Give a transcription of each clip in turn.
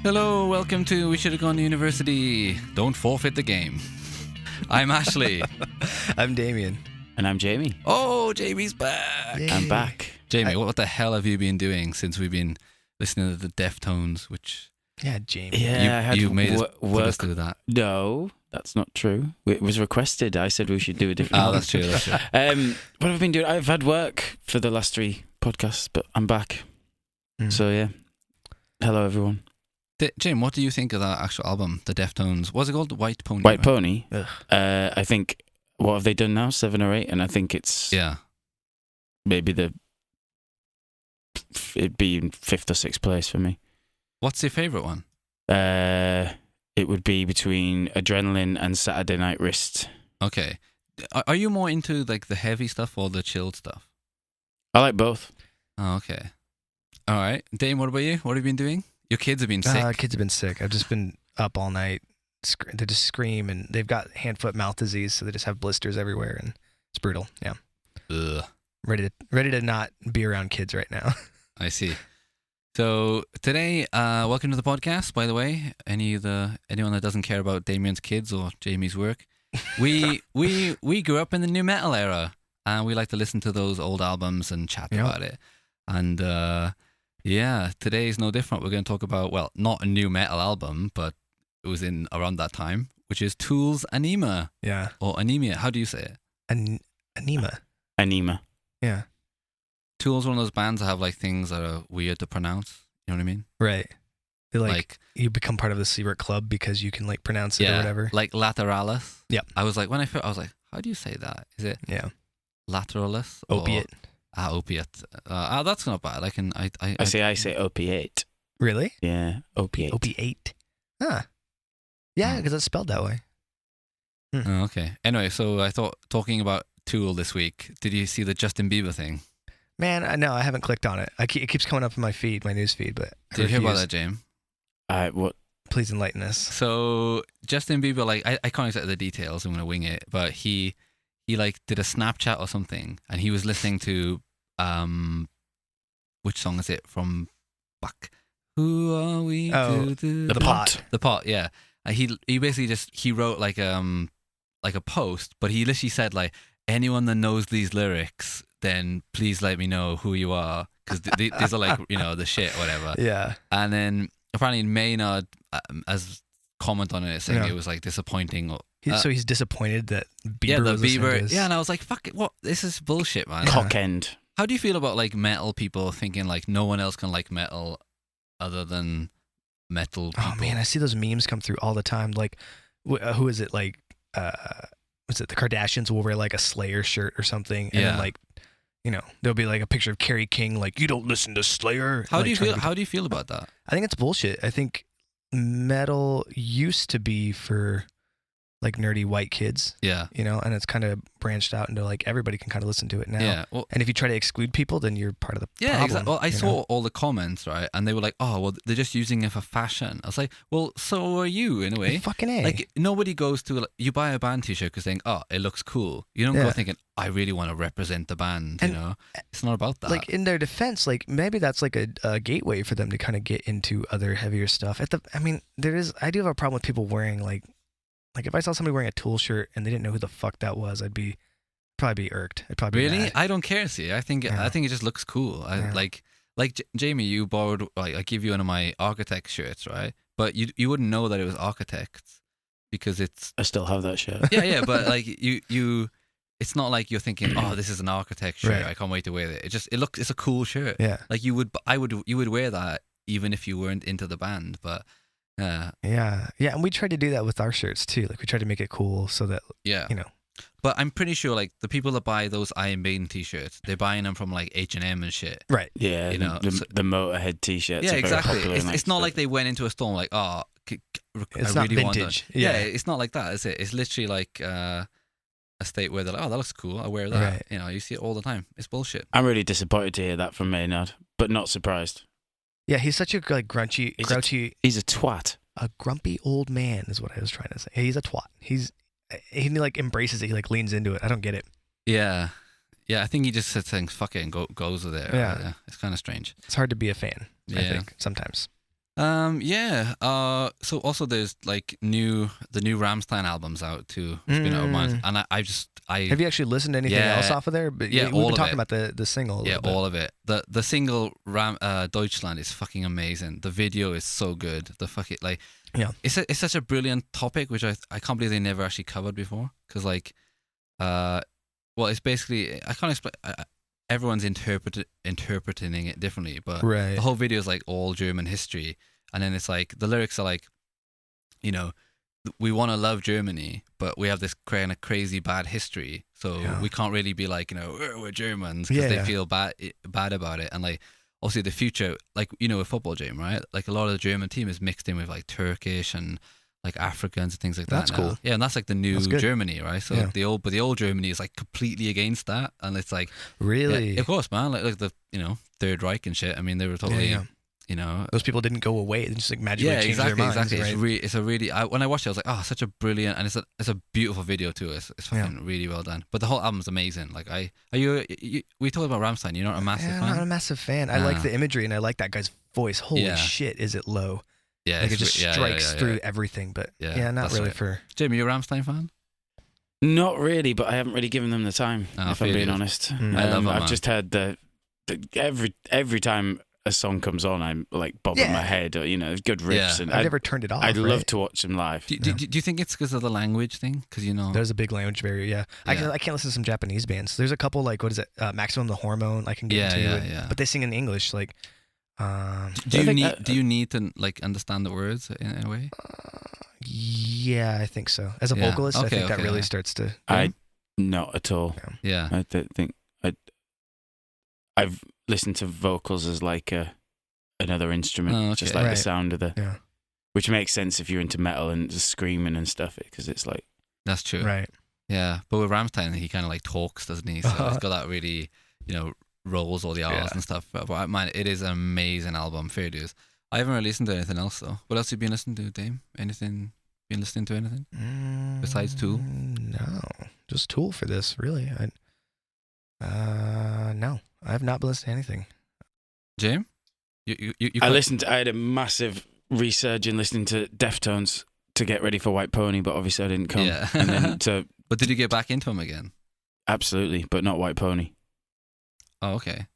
Hello, welcome to We Should Have Gone to University. Don't forfeit the game. I'm Ashley. I'm Damien. And I'm Jamie. Oh, Jamie's back. Yay. I'm back. Jamie, what the hell have you been doing since we've been listening to the Deftones, which... Yeah, Jamie. Yeah, you made us put us do that. No, that's not true. It was requested. I said we should do a different one. That's true. That's true. What have I been doing? I've had work for the last 3 podcasts, but I'm back. So yeah. Hello, everyone. Jim, what do you think of that actual album, the Deftones? What's it called? The White Pony? White right? Pony. I think, what have they done now? 7 or 8? And I think it's maybe it'd be in 5th or 6th place for me. What's your favourite one? It would be between Adrenaline and Saturday Night Wrist. Okay. Are you more into like the heavy stuff or the chilled stuff? I like both. Oh, okay. All right. Dame, what about you? What have you been doing? Your kids have been sick. Kids have been sick. I've just been up all night. They just scream, and they've got hand, foot, mouth disease, so they just have blisters everywhere, and it's brutal. Yeah. Ugh. Ready to not be around kids right now. I see. So today, welcome to the podcast. By the way, anyone that doesn't care about Damien's kids or Jamie's work, we grew up in the new metal era, and we like to listen to those old albums and chat about it. And today is no different. We're going to talk about, well, not a new metal album, but it was in around that time, which is Tool's Ænema. Yeah. Or Anemia. How do you say it? Ænema. Aenima. Yeah. Tool's one of those bands that have like things that are weird to pronounce. You know what I mean? Right. They like you become part of the secret club because you can like pronounce it or whatever. Like lateralis. Yep. I was like, I was like, how do you say that? Is it lateralis? Opiate. Opiate. That's not bad. I say opiate. Really? Yeah, opiate. Opiate. Huh. Yeah, because it's spelled that way. Oh, okay. Anyway, so I thought talking about Tool this week. Did you see the Justin Bieber thing? Man, no, I haven't clicked on it. It keeps coming up in my feed, my news feed, but Did you hear about that, James? What? Please enlighten us. So Justin Bieber, like, I can't exactly the details. I'm gonna wing it, but he like did a Snapchat or something, and he was listening to which song is it from? Fuck. Who are we? The Pot. The Pot. Yeah. He basically he wrote like a post, but he literally said like, anyone that knows these lyrics, then please let me know who you are, because these are like, you know, the shit or whatever. Yeah. And then apparently Maynard as comment on it saying it was like disappointing. So he's disappointed that Bieber was Bieber. Yeah, and I was like, fuck it, what? This is bullshit, man. Cockend. How do you feel about like metal people thinking like no one else can like metal other than metal people? Oh man, I see those memes come through all the time. Like, who is it? Like, was it the Kardashians will wear like a Slayer shirt or something, and then like, you know, there'll be like a picture of Carrie King, like, you don't listen to Slayer. How do you feel? How do you feel about that? I think it's bullshit. I think metal used to be for like nerdy white kids. Yeah. You know, and it's kind of branched out into like everybody can kind of listen to it now. Yeah. Well, and if you try to exclude people, then you're part of the problem. Exactly. Well, I saw all the comments, right? And they were like, oh, well, they're just using it for fashion. I was like, well, so are you in a way. Fucking A. Like, nobody goes to, you buy a band t-shirt because think, oh, it looks cool. You don't go thinking, I really want to represent the band, you know? It's not about that. Like, in their defense, like, maybe that's like a gateway for them to kind of get into other heavier stuff. I do have a problem with people wearing like if I saw somebody wearing a Tool shirt and they didn't know who the fuck that was, I'd probably be irked. I'd probably be really mad. I don't care. See, I think it just looks cool. Like Jamie, you borrowed, like, I give you one of my architect shirts, right? But you wouldn't know that it was architects because it's. I still have that shirt. Yeah, but like you, it's not like you're thinking, oh, this is an architect shirt. Right. I can't wait to wear it. It's a cool shirt. Yeah. Like you would wear that even if you weren't into the band, but. Yeah, and we tried to do that with our shirts too. Like we tried to make it cool so that you know. But I'm pretty sure like the people that buy those Iron Maiden t-shirts, they're buying them from like H&M and shit. Right. Yeah. You know, the Motorhead t-shirts. Yeah, are exactly. Very popular It's not like they went into a store and like, oh, it's I not really vintage. Want that. Yeah, it's not like that, is it? It's literally like a state where they're like, oh, that looks cool. I'll wear that. Right. You know, you see it all the time. It's bullshit. I'm really disappointed to hear that from Maynard, but not surprised. Yeah, he's such a like grouchy. He's a twat. A grumpy old man is what I was trying to say. He's a twat. He like embraces it. He like leans into it. I don't get it. Yeah. I think he just said things, fuck it, and goes with it. Yeah. It's kind of strange. It's hard to be a fan. I think sometimes. Yeah. So also there's like the new Rammstein albums out too. It's been out a month, and I Have you actually listened to anything else off of there? But yeah, we've all been of talking it. about the single. Yeah, all of it. The single Deutschland is fucking amazing. The video is so good. The fucking like, yeah, it's such a brilliant topic, which I can't believe they never actually covered before. Because like, well, it's basically I can't explain. Everyone's interpreting it differently, but right. the whole video is like all German history, and then it's like the lyrics are like, you know, we want to love Germany, but we have this kind of crazy bad history, so we can't really be like, you know, we're Germans, because they feel bad about it. And like obviously the future, like, you know, with football, Jim, right? Like a lot of the German team is mixed in with like Turkish and like Africans and things like that. That's now. cool. Yeah, and that's like the new Germany, right? So Yeah. the old Germany is like completely against that, and it's like Really, yeah, of course, man. Like the, you know, Third Reich and shit. I mean, they were totally, you know, those people didn't go away. They just like magically changed their minds. Exactly. Right? It's a really. When I watched it, I was like, oh, such a brilliant, and it's a beautiful video too. It's fucking really well done. But the whole album's amazing. Like, we talked about Rammstein. You're not a massive fan? I'm not a massive fan. I like the imagery and I like that guy's voice. Holy shit, is it low? Yeah, like it just strikes through everything. But not really for. Jim, you a Rammstein fan? Not really, but I haven't really given them the time. If I'm being honest, I love them. I've just heard the every time a song comes on, I'm like bobbing my head, or you know, good riffs. And I've never turned it off. I'd love to watch them live. Do you think it's because of the language thing? Because you know, there's a big language barrier. Yeah, I can't listen to some Japanese bands. There's a couple like what is it, Maximum the Hormone. I can get into, but they sing in English. Like, do you need to like understand the words in a way? Yeah, I think so. As a vocalist, I think that really starts to. Not at all. Yeah, I don't think I've listened to vocals as like another instrument, just like the sound of the, which makes sense if you're into metal and just screaming and stuff, because it's like that's true, right? Yeah, but with Rammstein, he kind of like talks, doesn't he? So it's got that really, you know, rolls all the R's and stuff. But man, it is an amazing album. Fair dues. I haven't really listened to anything else though. What else have you been listening to, Dame? Anything? Been listening to anything besides Tool? No, just Tool for this. Really, no, I have not been listening to anything. Jim, you I had a massive resurge in listening to Deftones to get ready for White Pony, but obviously I didn't come. Yeah. And then but did you get back into them again? Absolutely, but not White Pony. Oh, okay.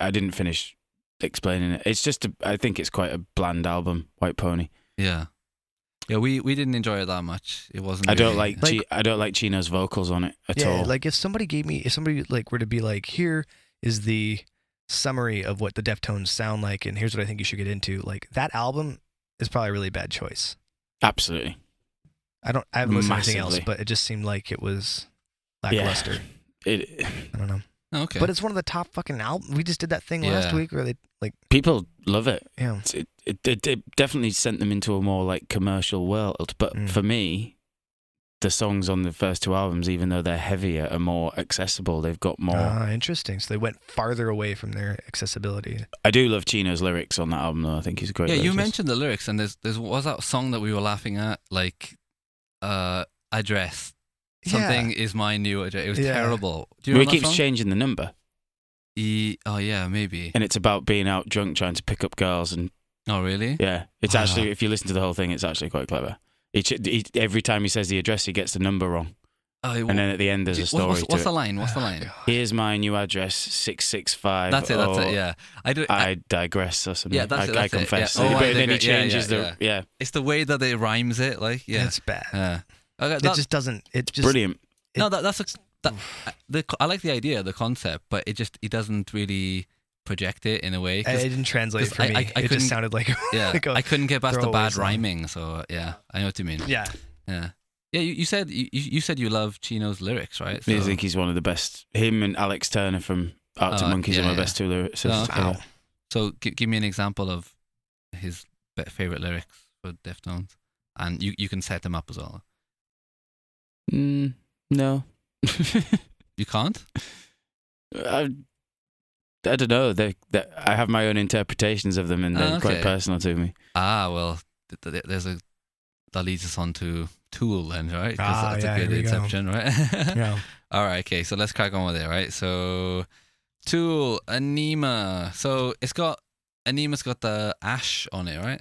I didn't finish explaining it. It's just I think it's quite a bland album, White Pony. Yeah. Yeah, we didn't enjoy it that much. It wasn't. I don't like Chino's vocals on it at all. Like if somebody like were to be like, here is the summary of what the Deftones sound like, and here's what I think you should get into. Like that album is probably a really bad choice. Absolutely. I haven't listened to anything else, but it just seemed like it was lackluster. I don't know. Okay. But it's one of the top fucking albums. We just did that thing last week where they like people love it. Yeah. It definitely sent them into a more like commercial world. But for me, the songs on the first two albums, even though they're heavier, are more accessible. They've got more. Interesting. So they went farther away from their accessibility. I do love Chino's lyrics on that album, though. I think he's a great. Yeah, lyricist. You mentioned the lyrics, and was that song that we were laughing at, like, address. Something is my new address. It was terrible. Do you remember he keeps changing the number. Oh yeah, maybe. And it's about being out drunk trying to pick up girls and. Oh really? Yeah, it's actually, if you listen to the whole thing, it's actually quite clever. Every time he says the address, he gets the number wrong. And then at the end, there's a story. What's the line? What's the line? Here's my new address, 665. That's it. That's it. Yeah. I digress or something. Yeah, that's it. I confess. Yeah. But then he changes the. Yeah. It's the way that it rhymes it. Like, yeah, it's bad. Okay, it just doesn't. It just brilliant. No, I like the idea, the concept, but it doesn't really project it in a way. It didn't translate for me. It just sounded like I couldn't get past the bad rhyming. So yeah, I know what you mean. Yeah. Yeah, you said you love Chino's lyrics, right? So, I think he's one of the best. Him and Alex Turner from Arctic Monkeys are my best two lyricists. Wow. So give me an example of his favorite lyrics for Deftones, and you can set them up as well. No. You can't? I don't know. I have my own interpretations of them, and they're quite personal to me. Well, that leads us on to Tool then, right? Because that's a good inception, right? Yeah. All right, okay, so let's crack on with it, right? So, Tool, Ænema. So, Aenima's got the ash on it, right?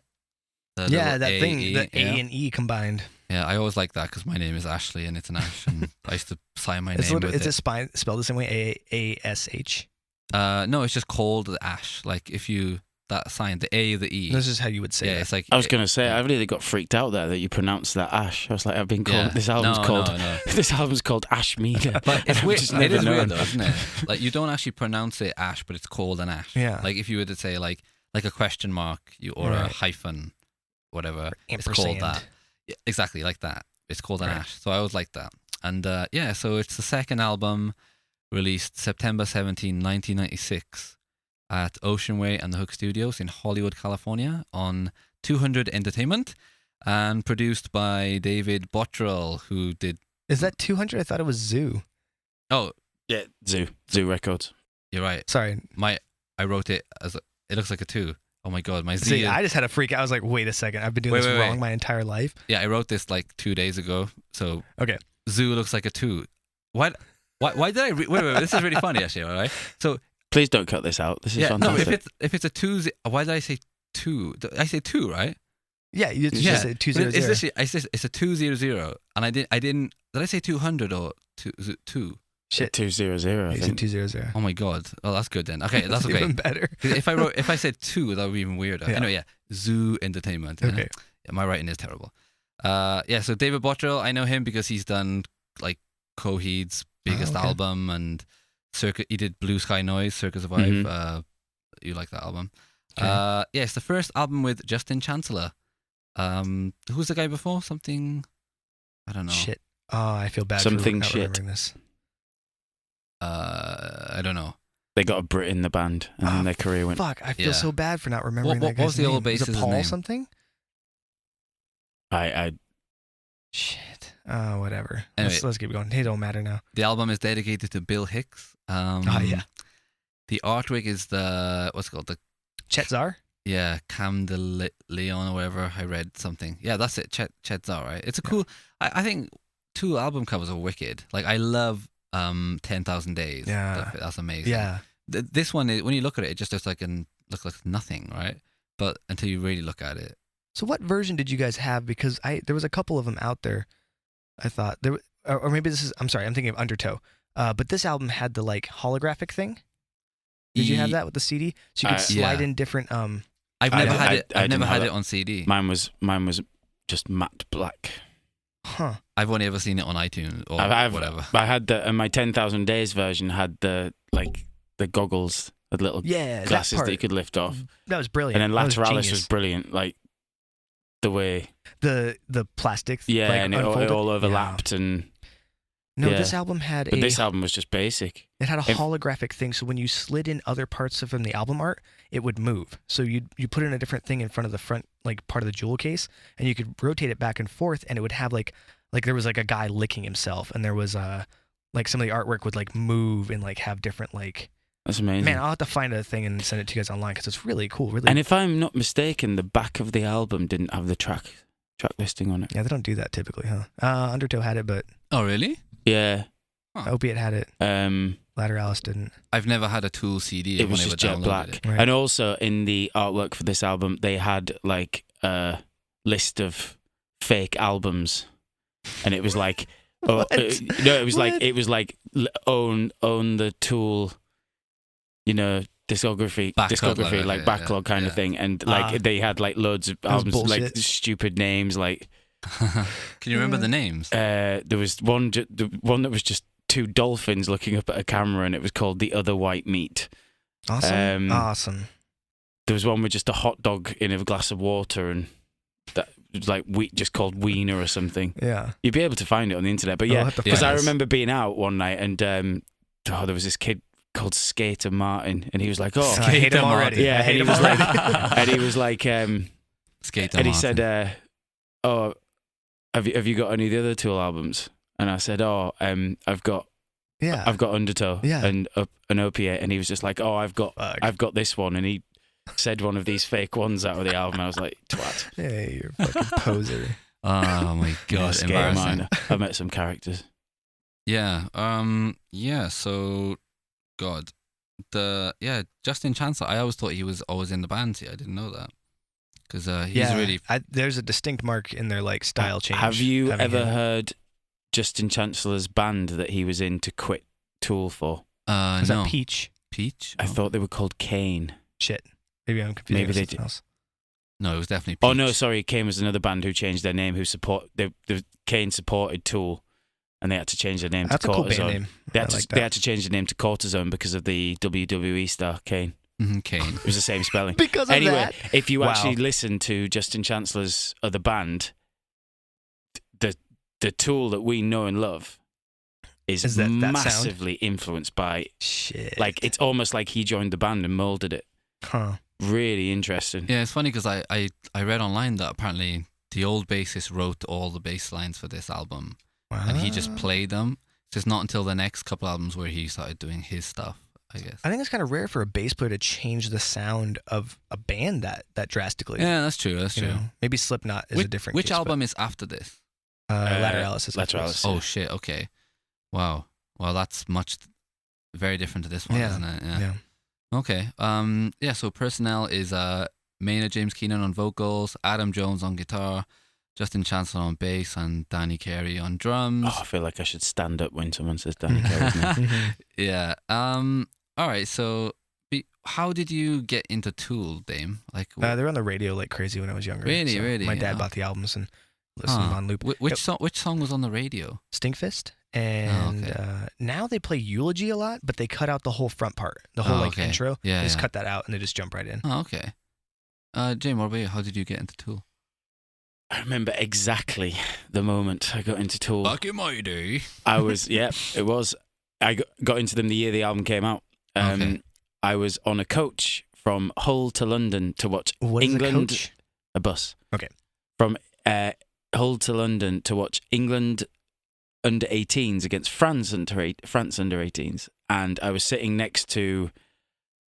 Yeah, that thing, E, the A and E combined. Yeah, I always like that because my name is Ashley and it's an Ash, and I used to sign my name with it. Is it spelled the same way? ASH? No, it's just called the Ash. Like if you that sign, the A, the E. This is how you would say. Yeah, that. it's like I was gonna say, I really got freaked out there that you pronounced that Ash. I was like, I've been called. This album's called. No. This album's called Ashmina. But it's weird. It is weird though, known. isn't it? Like you don't actually pronounce it Ash, but it's called an Ash. Yeah. Like if you were to say like a question mark, or a hyphen, whatever, it's called that. Yeah, exactly like that. It's called an Ash. So I always like that. And so it's the second album released September 17, 1996 at Ocean Way and the Hook Studios in Hollywood, California on 200 Entertainment and produced by David Bottrell, who did... Is that 200? I thought it was Zoo. Oh. Yeah, Zoo Records. You're right. Sorry. I wrote it as... It looks like a 2. Oh my God, my Z. See, I just had a freak out. I was like, wait a second. I've been doing this wrong my entire life. Yeah, I wrote this like 2 days ago. So okay. Zoo looks like a 2. What? Why did I... Wait, this is really funny actually, all right? So... Please don't cut this out. This is fantastic. No, if it's a 2... Why did I say 2? I say 2, right? Yeah, you just said 200. It's a 200, and I didn't... Did I say 200 or 2? Shit, 200. I think 200. Oh my God! Oh, that's good then. Okay, that's okay. Even better. If I said 2, that would be even weirder. Yeah. Anyway, Zoo Entertainment. Okay. Yeah, my writing is terrible. So David Bottrell, I know him because he's done like Coheed's biggest album and he did Blue Sky Noise, Circa Survive. Mm-hmm. You like that album? Okay. It's the first album with Justin Chancellor. Who's the guy before? Something. I don't know. Shit. Oh, I feel bad. Something for not shit. remembering this. I don't know. They got a Brit in the band, and then their career went. Fuck! I feel so bad for not remembering that What guy's was the name. old bassist's Was it Paul name? something? I Shit. Oh, whatever. Anyway. Let's keep going. It don't matter now. The album is dedicated to Bill Hicks. Yeah. The artwork is what's it called? The Chet Zar? Yeah, Cam de Leon or whatever. I read something. Yeah, that's it. Chet Zar, right? It's a cool. I think 2 album covers are wicked. Like I love 10,000 Days. Yeah, that's amazing. Yeah. This one, when you look at it, it just looks like nothing, right? But until you really look at it. So what version did you guys have? Because there was a couple of them out there. I thought there, or maybe this is. I'm sorry, I'm thinking of Undertow. But this album had the like holographic thing. Did you have that with the CD? So you could slide in different. I've never had it. I've never had it on CD. Mine was just matte black. Huh. I've only ever seen it on iTunes or whatever. I had and my 10,000 Days version had the goggles, the little glasses that you could lift off. That was brilliant. And then Lateralis was brilliant, like the way the plastic. Yeah, like, and it all overlapped and. No, this album had but this album was just basic. It had a holographic thing, so when you slid in other parts from the album art, it would move. So you put in a different thing in front of the front, like part of the jewel case, and you could rotate it back and forth, and it would have like there was like a guy licking himself, and there was like some of the artwork would like move and like have different like. That's amazing. Man, I'll have to find a thing and send it to you guys online because it's really cool. Really. And if I'm not mistaken, the back of the album didn't have the track listing on it. Yeah, they don't do that typically, huh? Undertow had it, but. Oh really? Yeah. Opiate had it. Lateralis didn't. I've never had a Tool CD. It was just jet black. Right. And also in the artwork for this album, they had like a list of fake albums, and it was like, it was like own the Tool, discography, backlog kind of thing, and like they had like loads of albums, like stupid names, like. Can you remember the names? There was the one that was just 2 dolphins looking up at a camera, and it was called The Other White Meat. Awesome. Awesome. There was one with just a hot dog in a glass of water, and that was like just called Wiener or something. Yeah. You'd be able to find it on the internet, but because I remember being out one night and there was this kid called Skater Martin, and he was like, "Oh, I hate him already." Yeah, and he was like, Skater and he Martin. said, "Oh, have you got any of the other Tool albums?" And I said, "Oh, I've got Undertow and an Opiate," and he was just like, "Oh, I've got this one," and he said one of these fake ones out of the album. I was like, "Twat!" Hey, you're a fucking poser. Oh my God, embarrassing. I met some characters. Yeah. So, God, Justin Chancellor. I always thought he was always in the band. I didn't know that. because he's really. There's a distinct mark in their like style change. Have you ever heard Justin Chancellor's band that he was in to quit Tool for? Is No. that Peach? Peach? I thought they were called Kane. Shit. Maybe I'm confused. Maybe they did. Else. No, it was definitely Peach. Oh no, sorry, Kane was another band who changed their name. Kane supported Tool, and they had to change their name That's to Cortisone. a cool band name. They had to change the name to Cortisone because of the WWE star Kane. Kane. It was the same spelling. Because of anyway, that. if you actually listen to Justin Chancellor's other band, the Tool that we know and love is that massively influenced by. Shit. Like it's almost like he joined the band and molded it. Huh. Really interesting. Yeah, it's funny because I read online that apparently the old bassist wrote all the bass lines for this album, and he just played them. It's just not until the next couple albums where he started doing his stuff, I guess. I think it's kind of rare for a bass player to change the sound of a band that drastically. Yeah, that's true. That's true. Know? Maybe Slipknot is a different Which case, album is after this? Lateralis is Lateralis. Oh shit! Okay, wow. Well, that's very different to this one, isn't it? Yeah. Okay. So personnel is Maynard James Keenan on vocals, Adam Jones on guitar, Justin Chancellor on bass, and Danny Carey on drums. Oh, I feel like I should stand up when someone says Danny Carey's name. Yeah. All right. So, how did you get into Tool, Dame? Like, they were on the radio like crazy when I was younger. Really, really. My dad bought the albums and listened on loop. Which song was on the radio? Stinkfist. And now they play Eulogy a lot, but they cut out the whole front part, the whole intro. Yeah, they just cut that out and they just jump right in. Oh, okay. Jane, what about you? How did you get into Tool? I remember exactly the moment I got into Tool. Back in my day. I was, it was. I got into them the year the album came out. I was on a coach from Hull to London to watch England. A bus. Okay. From Hull to London to watch England under 18s against France under 18s, and I was sitting next to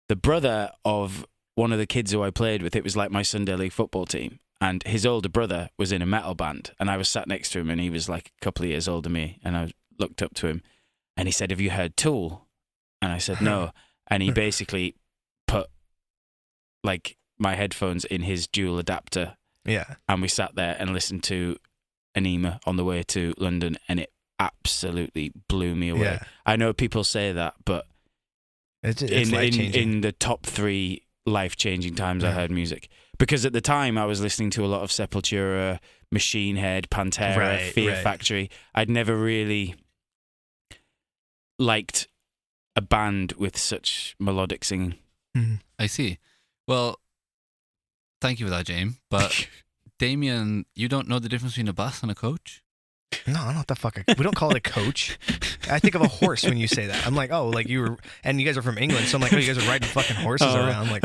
the brother of one of the kids who I played with. It was like my Sunday league football team, and his older brother was in a metal band, and I was sat next to him, and he was like a couple of years older than me, and I looked up to him, and he said, "Have you heard Tool?" And I said, "No," and he basically put like my headphones in his dual adapter, and we sat there and listened to Aenima on the way to London, and it absolutely blew me away. I know people say that, but it's in the top 3 life-changing times I heard music, because at the time I was listening to a lot of Sepultura, Machine Head, Pantera, Fear Factory. I'd never really liked a band with such melodic singing. I see. Well, thank you for that, James. But Damien, you don't know the difference between a bus and a coach? No, I don't know what the fuck. We don't call it a coach. I think of a horse when you say that. I'm like, oh, like you were, and you guys are from England, so I'm like, oh, you guys are riding fucking horses around. Like,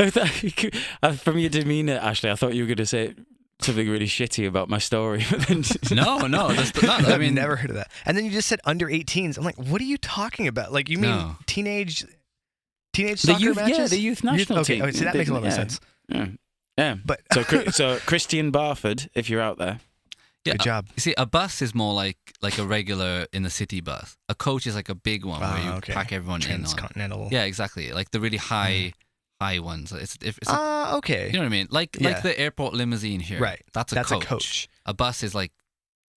from your demeanor, Ashley, I thought you were going to say something really shitty about my story. No, that's not. I mean, I've never heard of that. And then you just said under 18s. I'm like, what are you talking about? Like, you mean teenage soccer matches? Yeah, the youth national team. Okay, so that makes a lot of sense. Yeah. But so Christian Barford, if you're out there. Yeah, good job. You see, a bus is more like a regular in the city bus. A coach is like a big one where you pack everyone in on. Transcontinental. Yeah, exactly. Like the really high ones. It's okay. You know what I mean? Like the airport limousine here. Right. That's a coach. A bus is like,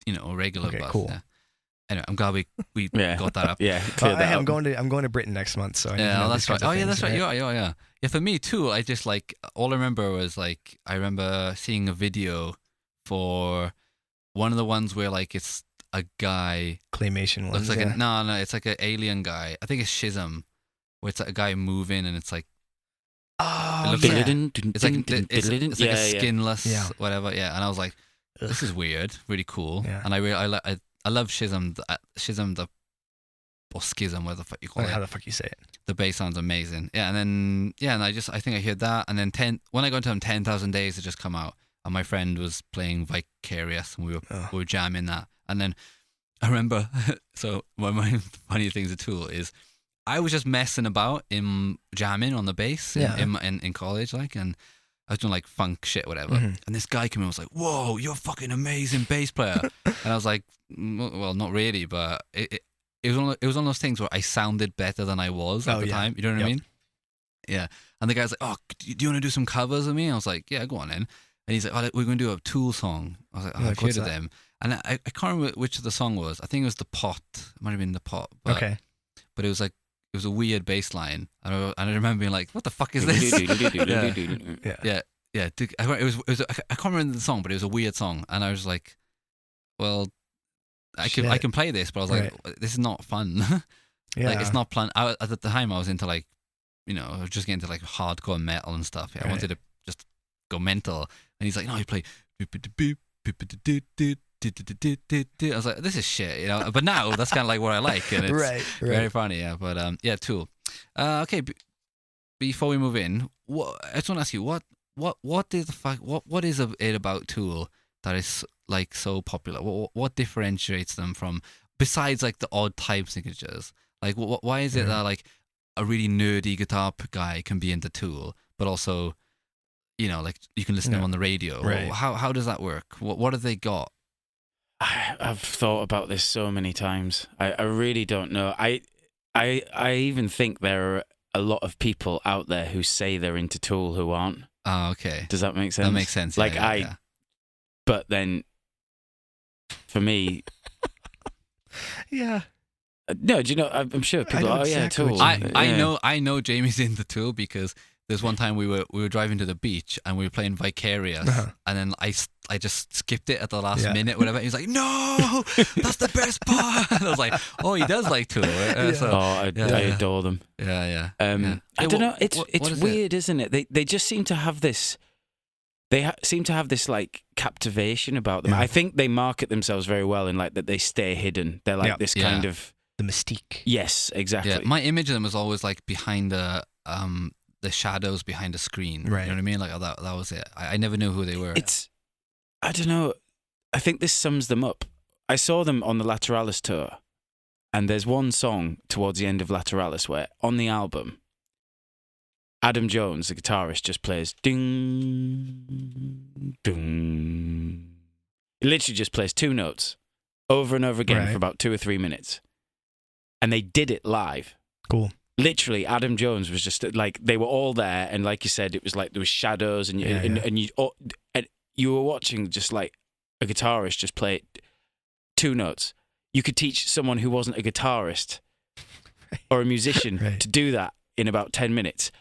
a regular bus. Cool. Yeah. Anyway, I'm glad we got that up. Yeah. I'm going to Britain next month, so that's right. Oh yeah, that's right. Yeah. Yeah, for me too. I just all I remember was I remember seeing a video for one of the ones where it's a guy claymation ones. Looks like no, it's like an alien guy. I think it's Schism, where it's like a guy moving and it's like it's like a skinless whatever. Yeah, and I was like, this is weird, really cool. Yeah. And I love Schism, or Schism, whatever the fuck you call it. How the fuck you say it? The bass sounds amazing. Yeah, and then and I think I heard that, and then when I got into them, 10,000 Days had just come out. And my friend was playing Vicarious, and we were jamming that. And then I remember, so one of my funny things at Tool is I was just messing about in jamming on the bass in college, and I was doing funk shit, whatever. Mm-hmm. And this guy came in and was like, "Whoa, you're a fucking amazing bass player." And I was like, "Well, not really, but it was one of those things where I sounded better than I was at the time. You know what I mean?" Yeah. And the guy's like, "Oh, do you want to do some covers with me?" I was like, "Yeah, go on in." and he's like, "Oh, we're going to do a Tool song." I was like, "Oh, I've heard of them," and I can't remember which of the song was. I think it was The Pot. It might have been The Pot. But, okay. But it was like it was a weird bass line, and I remember being like, "What the fuck is this?" Yeah. It was. I can't remember the song, but it was a weird song, and I was like, "Well, I can play this," but I was like, "This is not fun." Like it's not fun. At the time, I was into like, I was just getting into like hardcore metal and stuff. I wanted to just go mental, and he's like, "No, you play." I was like, "This is shit," But now that's kind of like what I like, and it's very funny. Yeah, but Tool. Okay, before we move in, I just want to ask you what is the fuck? What is it about Tool that is like so popular? What differentiates them from, besides like the odd time signatures? Like, why is it that like a really nerdy guitar guy can be into Tool, but also, like you can listen to them on the radio? Right. How does that work? What have they got? I've thought about this so many times. I really don't know. I even think there are a lot of people out there who say they're into Tool who aren't. Oh, okay. Does that make sense? That makes sense. Yeah, but then for me, yeah. No, do you know? I'm sure people. Tool. I know Jamie's into Tool because there's one time we were driving to the beach and we were playing Vicarious, and then I just skipped it at the last minute, whatever. He's like, "No, that's the best part." And I was like, "Oh, he does like Tool." Right? I adore them. Yeah. I don't know. It's weird, isn't it? They just seem to have this. They seem to have this like captivation about them. I think they market themselves very well in like that they stay hidden. They're like this kind of the mystique. Yes, exactly. Yeah, my image of them was always like behind the shadows behind the screen. Right. You know what I mean? Like that was it. I never knew who they were. I don't know. I think this sums them up. I saw them on the Lateralis tour, and there's one song towards the end of Lateralis where on the album, Adam Jones, the guitarist, just plays ding, ding. He literally just plays two notes over and over again for about 2 or 3 minutes. And they did it live. Cool. Literally, Adam Jones was just like, they were all there, and like you said, it was like there was shadows, and you were watching just like a guitarist just play two notes. You could teach someone who wasn't a guitarist or a musician to do that in about 10 minutes.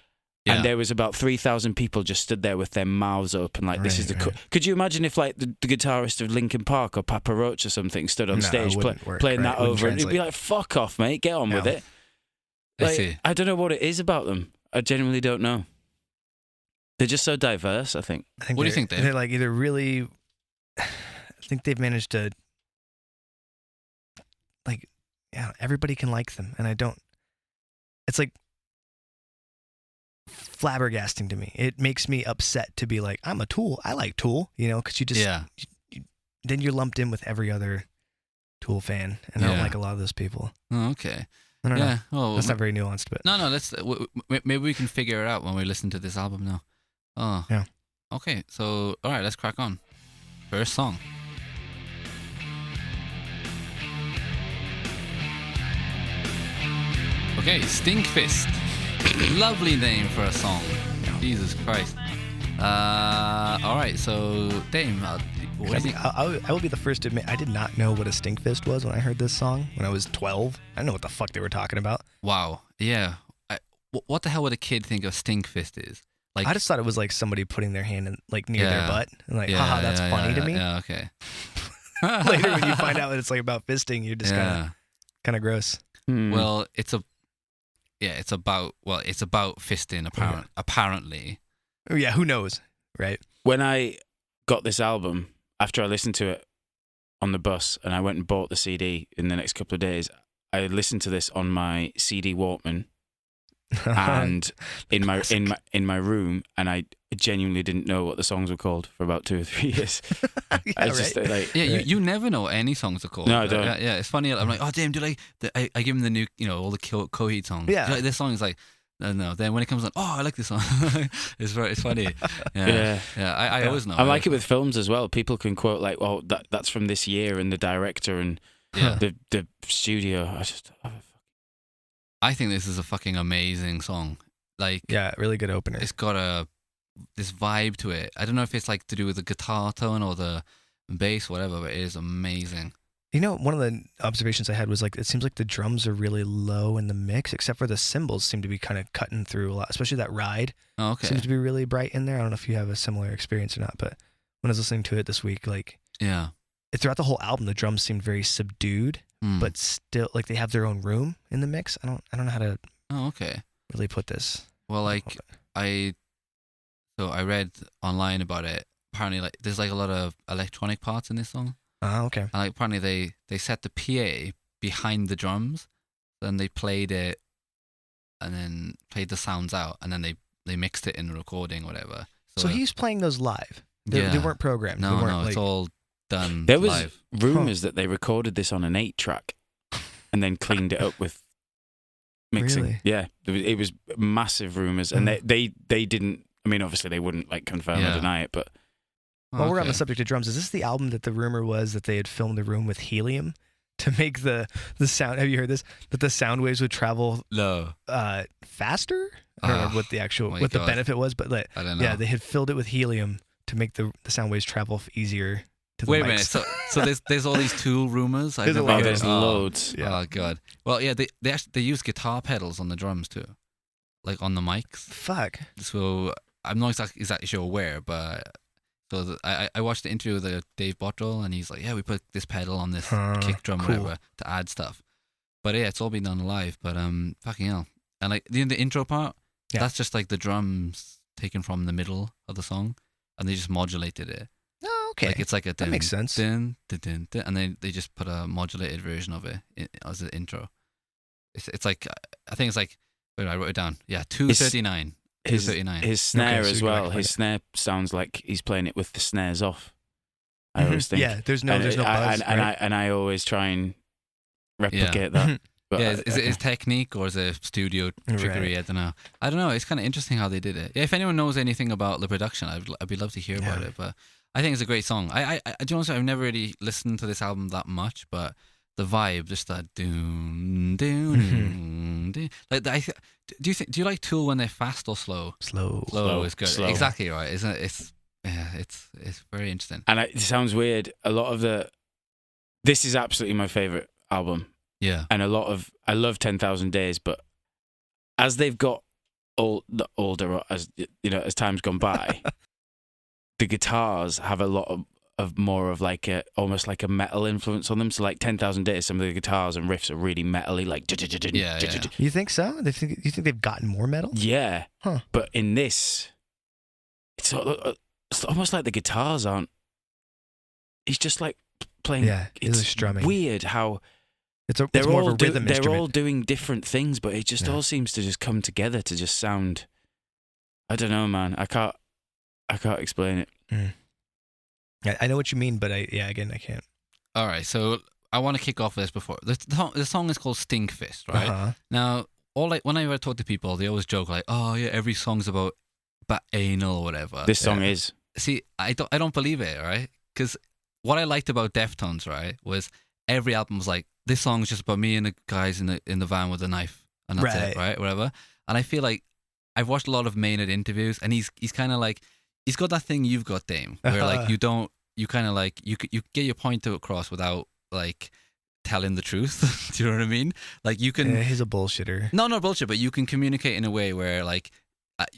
And there was about 3,000 people just stood there with their mouths open, like this is the. Could you imagine if like the guitarist of Linkin Park or Papa Roach or something stood on stage playing that over, and it'd be like, "Fuck off, mate, get on with it." Like, I don't know what it is about them. I genuinely don't know. They're just so diverse, I think. What do you think, Dave? They're like either really. I think they've managed to. Like, everybody can like them, and I don't. It's like flabbergasting to me. It makes me upset to be like, I'm a Tool. I like Tool, because you just then you're lumped in with every other Tool fan, and I don't like a lot of those people. Oh, okay. I don't know. Well, that's not very nuanced, but no. Let's maybe we can figure it out when we listen to this album now. Oh, yeah. Okay, so all right, let's crack on. First song. Okay, Stinkfist. Lovely name for a song. Jesus Christ. All right, so Dame, what do you think? I will be the first to admit I did not know what a Stinkfist was when I heard this song when I was 12. I didn't know what the fuck they were talking about. Wow. Yeah. What the hell would a kid think a Stinkfist is? Like, I just thought it was like somebody putting their hand in, like near their butt and like, haha, that's funny to me. Yeah. Okay. Later, when you find out that it's like about fisting, you're just kind of gross. Well, it's about fisting apparently. Yeah, who knows, right? When I got this album, after I listened to it on the bus and I went and bought the CD in the next couple of days, I listened to this on my CD Walkman and in my room, and I genuinely didn't know what the songs were called for about 2 or 3 years. You never know what any songs are called. No, I don't. Yeah, it's funny. I'm like, "Oh damn, I give him the new, all the Coheed songs. Yeah, like, this song is like, no. Then when it comes on, I like this song. it's funny. I always know. I like it with films as well. People can quote like, "Oh, that's from this year," and the director and the studio. I think this is a fucking amazing song. Like, really good opener. It's got a vibe to it. I don't know if it's like to do with the guitar tone or the bass, whatever, but it is amazing. You know, one of the observations I had was like, it seems like the drums are really low in the mix, except for the cymbals seem to be kind of cutting through a lot, especially that ride. Oh, okay. Seems to be really bright in there. I don't know if you have a similar experience or not, but when I was listening to it this week, like, yeah, throughout the whole album, the drums seemed very subdued, but still, like, they have their own room in the mix. I don't know how to really put this. Well, like, I read online about it. Apparently, like, there's like a lot of electronic parts in this song. Okay. And like, apparently they set the PA behind the drums, then they played it, and then played the sounds out, and then they mixed it in the recording, or whatever. So he's playing those live. They weren't programmed. No, they weren't, it's all done. There was live. rumors that they recorded this on an 8-track, and then cleaned it up with mixing. Really? Yeah, it was massive rumors, and they didn't. I mean, obviously they wouldn't like confirm or deny it, but. While we're on the subject of drums, is this the album that the rumor was that they had filmed the room with helium to make the sound? Have you heard this? That the sound waves would travel faster? I don't know what the benefit was, but like, I don't know. Yeah, they had filled it with helium to make the sound waves travel easier to the Wait mics. a minute. So there's all these Tool rumors. There's loads. Yeah. Oh god. Well, yeah, they use guitar pedals on the drums too, like on the mics. Fuck. So I'm not exactly sure where, but. So I watched the interview with Dave Bottrell, and he's like, yeah, we put this pedal on this kick drum, cool. whatever, to add stuff. But yeah, it's all been done live. But fucking hell. And like the intro part, that's just like the drums taken from the middle of the song, and they just modulated it. Oh, okay. Like it's like that makes sense. Dun, dun, dun, dun, and then they just put a modulated version of it as the intro. It's like, I think it's like, wait, I wrote it down. Yeah, 239. His snare as well. His snare sounds like he's playing it with the snares off. I always think. Yeah, there's no buzz. And I always try and replicate that. But yeah, is it his technique or is it studio trickery? Right. I don't know. It's kind of interesting how they did it. Yeah, if anyone knows anything about the production, I'd be love to hear about it. But I think it's a great song. I honestly, I've never really listened to this album that much, but the vibe, just that doon doon doon. Like do you like Tool when they're fast or slow? Slow is good. Slow. Exactly right, isn't it? It's very interesting. And it sounds weird. A lot of this is absolutely my favorite album. Yeah. And I love 10,000 Days, but as they've got older, as you know, as time's gone by, the guitars have a lot of more of like almost like a metal influence on them. So like 10,000 Days, some of the guitars and riffs are really metally, like yeah. You think so? You think they've gotten more metal? Yeah. Huh. But in this, it's almost like the guitars aren't. He's just like playing. Yeah, it's strumming. Weird how it's more of a rhythm instrument. They're all doing different things, but it just all seems to just come together to just sound. I don't know, man. I can't explain it. I know what you mean, but I can't. All right, so I want to kick off this before. The song is called Stinkfist, right? Uh-huh. Now, whenever I talk to people, they always joke like, "Oh yeah, every song's about anal or whatever." This song is. See, I don't believe it, right? Because what I liked about Deftones, right, was every album was like, this song's just about me and the guys in the van with a knife, and that's it, right? Whatever. And I feel like I've watched a lot of Maynard interviews, and he's kind of like, he's got that thing you've got, Dame, where like you kind of like you get your point across without like telling the truth. Do you know what I mean? Like you can. Yeah, he's a bullshitter. No, not bullshit, but you can communicate in a way where like.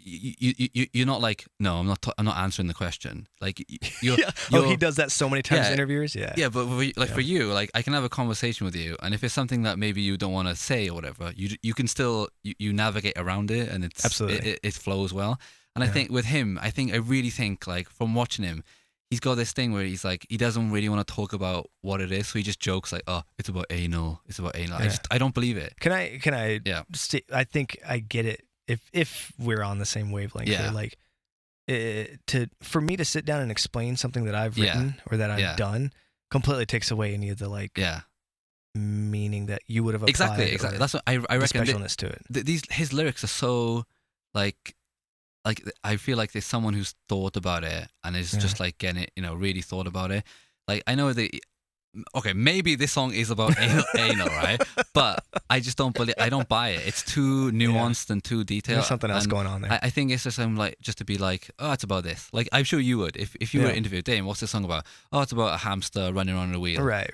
You're not like, no, I'm not answering the question. Like you're he does that so many times in interviews. Yeah, but for you, like I can have a conversation with you, and if it's something that maybe you don't want to say or whatever, you can still you navigate around it, and it's absolutely it flows well. And I think with him, I really think like from watching him, he's got this thing where he's like, he doesn't really want to talk about what it is, so he just jokes like, oh, it's about anal. Yeah. I don't believe it. Can I? Yeah. I think I get it. If we're on the same wavelength, here, like for me to sit down and explain something that I've written or that I've done completely takes away any of the meaning that you would have applied. Exactly. That's what I reckon. Specialness to it. His lyrics are so like I feel like there's someone who's thought about it and is just like getting it, really thought about it. Like I know that okay, maybe this song is about anal, right? But I just don't believe. I don't buy it. It's too nuanced and too detailed. There's something else going on there. I think it's just just to be like, oh, it's about this. Like I'm sure you would if you were interviewed. Dame, what's this song about? Oh, it's about a hamster running around a wheel. Right.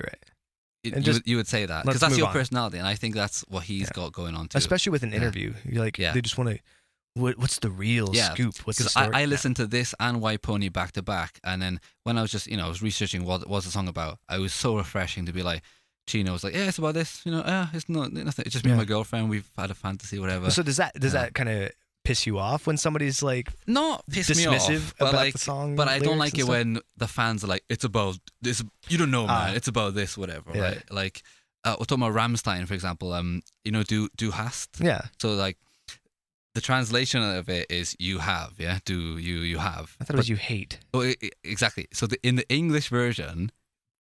You would say that because that's your personality, and I think that's what he's got going on too. Especially with an interview, you're like, they just want to. What's the real scoop? What's the story? I listened to this and White Pony back to back, and then when I was just I was researching what was the song about, it was so refreshing to be like, Chino was like, yeah, it's about this, it's not nothing. It's just me and my girlfriend. We've had a fantasy, whatever. So does that kind of piss you off when somebody's like not piss me off, about the song? But I don't like it when the fans are like, it's about this. You don't know, man. It's about this, whatever. Right? Like we're talking about Rammstein, for example. Du hast. Yeah. So like. The translation of it is "you have," yeah. Do you have? I thought it was "you hate." Oh, exactly. So in the English version,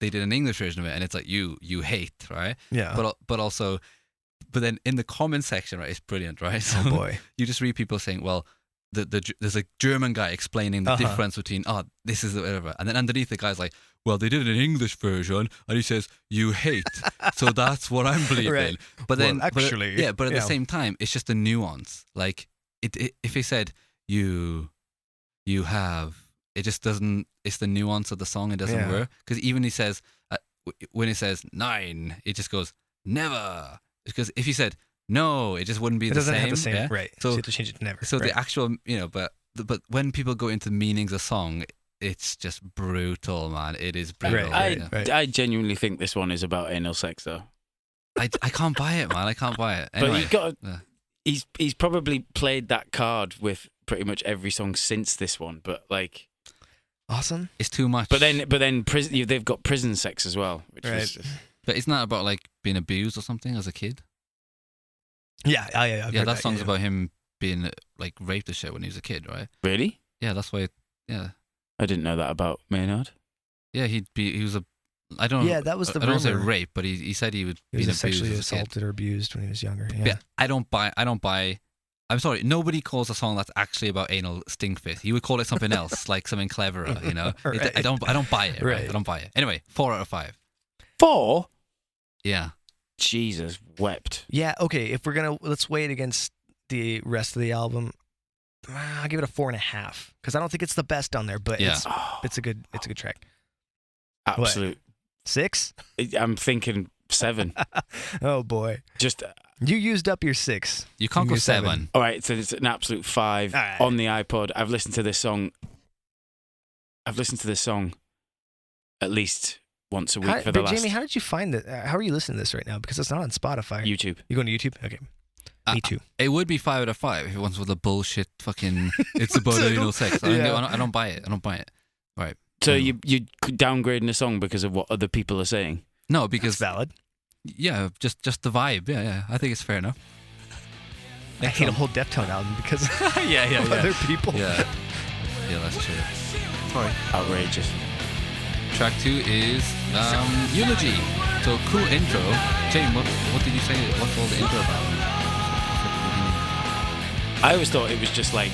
they did an English version of it, and it's like you hate, right? Yeah. But then in the comment section, right, it's brilliant, right? So oh boy! You just read people saying, "Well, there's a German guy explaining the difference between this is whatever," and then underneath the guy's like, well, they did an English version, and he says, you hate. So that's what I'm believing. Right. But then, actually, but at the same time, it's just a nuance. Like, if he said, you have, it just doesn't, it's the nuance of the song, it doesn't work. Because even he says, when he says 9, it just goes, never. Because if he said, no, it just wouldn't be the same. It doesn't have the same, yeah? right. So you have to change it to never. So the actual, but when people go into meanings of song, it's just brutal, man. It is brutal. I genuinely think this one is about anal sex, though. I can't buy it, man. I can't buy it. Anyway, but he's probably played that card with pretty much every song since this one. But like, awesome. It's too much. But then they've got prison sex as well, which is. But isn't that about like being abused or something as a kid? Yeah. That song's about him being like raped or shit when he was a kid, right? Really? Yeah, that's why. Yeah. I didn't know that about Maynard. Yeah, he was a. I don't. Yeah, that was the. I don't say rape, but he said he would be sexually assaulted or abused when he was younger. Yeah. But I don't buy. I'm sorry. Nobody calls a song that's actually about anal stinkfist. He would call it something else, like something cleverer. Right. I don't buy it. Right? I don't buy it. Anyway, 4 out of 5. 4? Yeah. Jesus wept. Yeah. Okay. If let's weigh it against the rest of the album. I'll give it a 4.5 because I don't think it's the best on there, but it's a good track. Absolute. What? 6? I'm thinking 7. Oh boy! Just you used up your 6. You can't go 7. All right, so it's an absolute 5 on the iPod. I've listened to this song. At least once a week for the last. Jamie, how did you find that? How are you listening to this right now? Because it's not on Spotify. YouTube. You going to YouTube? Okay. Me too. It would be 5 out of 5 if it was with the bullshit fucking. It's about anal sex. I don't buy it. Right. So you downgrading a song because of what other people are saying? No, because that's valid. Yeah, just the vibe. Yeah. I think it's fair enough. I hate a whole Deftone album because yeah. other people. Yeah, that's true. Sorry. Outrageous. Track 2 is Eulogy. So cool intro. James, what did you say? What's all the intro about? I always thought it was just like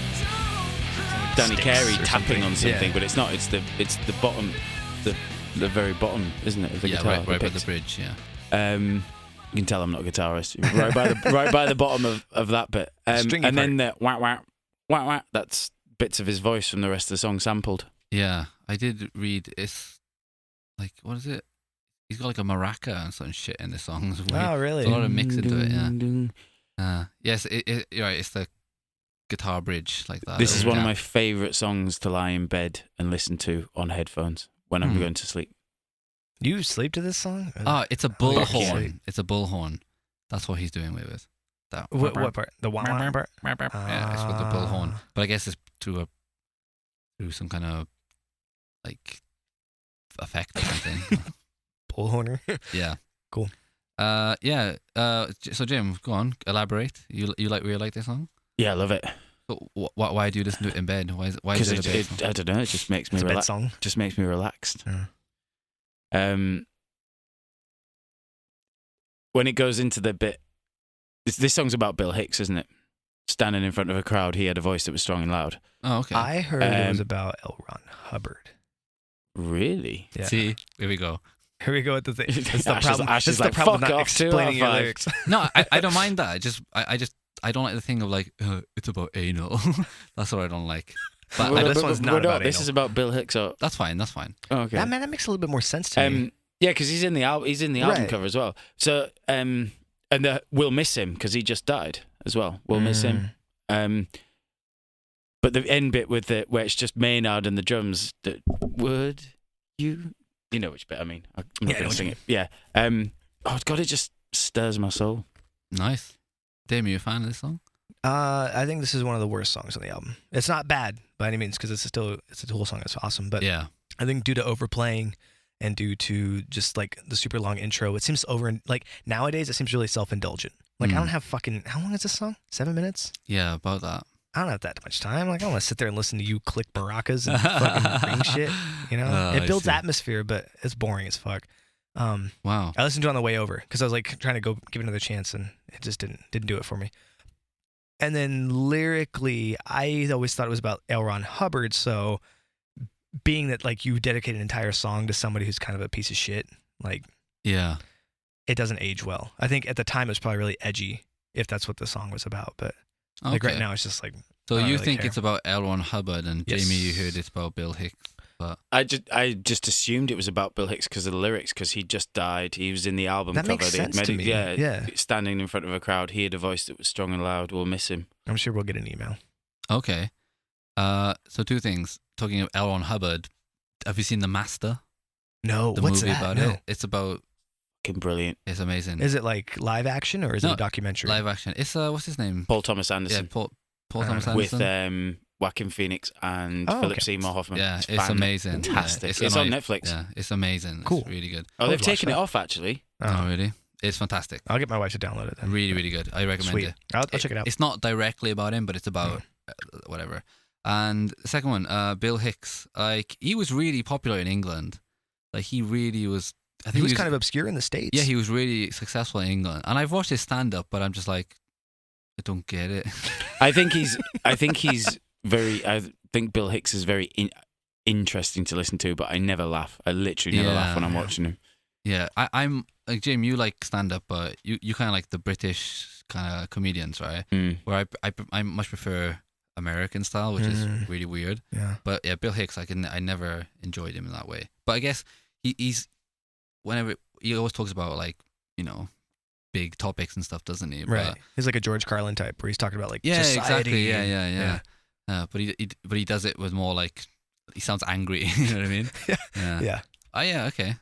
Danny Carey tapping on something, but it's not. It's the bottom, the very bottom, isn't it? Of the guitar, right by the bridge. Yeah. You can tell I'm not a guitarist. Right by the bottom of that bit, and then the wah wah wah wah. That's bits of his voice from the rest of the song sampled. Yeah, I did read. It's like, what is it? He's got like a maraca and some shit in the song. Oh, really? There's a lot of mix into it. Yeah. Yes, you're right. It's the guitar bridge like that. This is one of my favourite songs to lie in bed and listen to on headphones when I'm going to sleep. You sleep to this song? It's a bullhorn. It's a bullhorn. That's what he's doing with it. That what part? The wah wah part? Yeah, it's with the bullhorn. But I guess it's through some kind of like effect or something. Bullhorner. Yeah. Cool. Yeah. So Jim, go on. Elaborate. You really like this song? Yeah, I love it. So why do you listen to it in bed? Why is it I don't know. It just makes me relaxed. Just makes me relaxed. Yeah. When it goes into the bit, this song's about Bill Hicks, isn't it? Standing in front of a crowd, he had a voice that was strong and loud. Oh, okay. I heard it was about L. Ron Hubbard. Really? Yeah. See, here we go. Here we go with the thing. It's the Ash problem. Ash is it's the like, problem fuck not off, 2 explaining out of your 5. lyrics. No, I don't mind that. I don't like the thing of like it's about anal. That's what I don't like. But this one's not about This anal. is about Bill Hicks. That's fine. That's fine. Oh, okay. That makes a little bit more sense to me. Yeah, because he's in the album. He's in the album Right. cover as well. So and we'll miss him because he just died as well. We'll miss him. But the end bit with where it's just Maynard and the drums. That would you know which bit I mean? I'm not going to sing it. Yeah. Oh God, it just stirs my soul. Nice. Damien, you a fan of this song? I think this is one of the worst songs on the album. It's not bad by any means because it's a Tool song. It's awesome, but Yeah. I think due to overplaying and due to just like the super long intro, it seems nowadays it seems really self-indulgent. Like I don't have how long is this song? 7 minutes? Yeah, about that. I don't have that much time. Like I don't want to sit there and listen to you click maracas and fucking ring shit. You know, it builds atmosphere, but it's boring as fuck. Wow. I listened to it on the way over because I was like trying to go give it another chance, and it just didn't do it for me. And then lyrically, I always thought it was about L. Ron Hubbard. So being that like you dedicate an entire song to somebody who's kind of a piece of shit, like Yeah. it doesn't age well. I think at the time it was probably really edgy if that's what the song was about, but like right now it's just like. So you really think care. it's about L. Ron Hubbard, and Yes. Jamie, you heard it's about Bill Hicks. But I just assumed it was about Bill Hicks because of the lyrics, because he just died. He was in the album That cover. makes They had sense to me. Yeah. Standing in front of a crowd, he had a voice that was strong and loud. We'll miss him. I'm sure we'll get an email. okay. So 2 things. Talking of L. Ron Hubbard, have you seen The Master? No, The what's movie that? about No. it. It's about. Fucking brilliant. It's amazing. Is it like live action or is it No, a documentary? Live action. It's what's his name? Paul Thomas Yeah, Anderson. Paul Thomas Anderson. With Joaquin Phoenix and Oh, Philip okay. Seymour Hoffman. Yeah, it's amazing. Fantastic. Yeah, it's on Netflix. Yeah, it's amazing. Cool. It's really good. Oh, they've I'll taken watch it that. off actually. Oh, really? It's fantastic. I'll get my wife to download it then. Really, really good. I recommend Sweet. it. I'll check it out. It's not directly about him, but it's about whatever. And the second one, Bill Hicks. Like he was really popular in England. Like he really was. I think He was kind of obscure in the States. Yeah, he was really successful in England. And I've watched his stand up, but I'm just like, I don't get it. I think Bill Hicks is very interesting to listen to, but I never laugh. I literally never laugh when I'm watching him. Yeah, I'm like Jamie. You like stand up, but you kind of like the British kind of comedians, right? Where I much prefer American style, which is really weird. Yeah. But yeah, Bill Hicks, I never enjoyed him in that way. But I guess he's whenever he always talks about like big topics and stuff, doesn't he? Right. But, He's like a George Carlin type where he's talking about like yeah, society. exactly. Yeah. But he does it with more like he sounds angry. You know what I mean? Yeah. Oh yeah. Okay.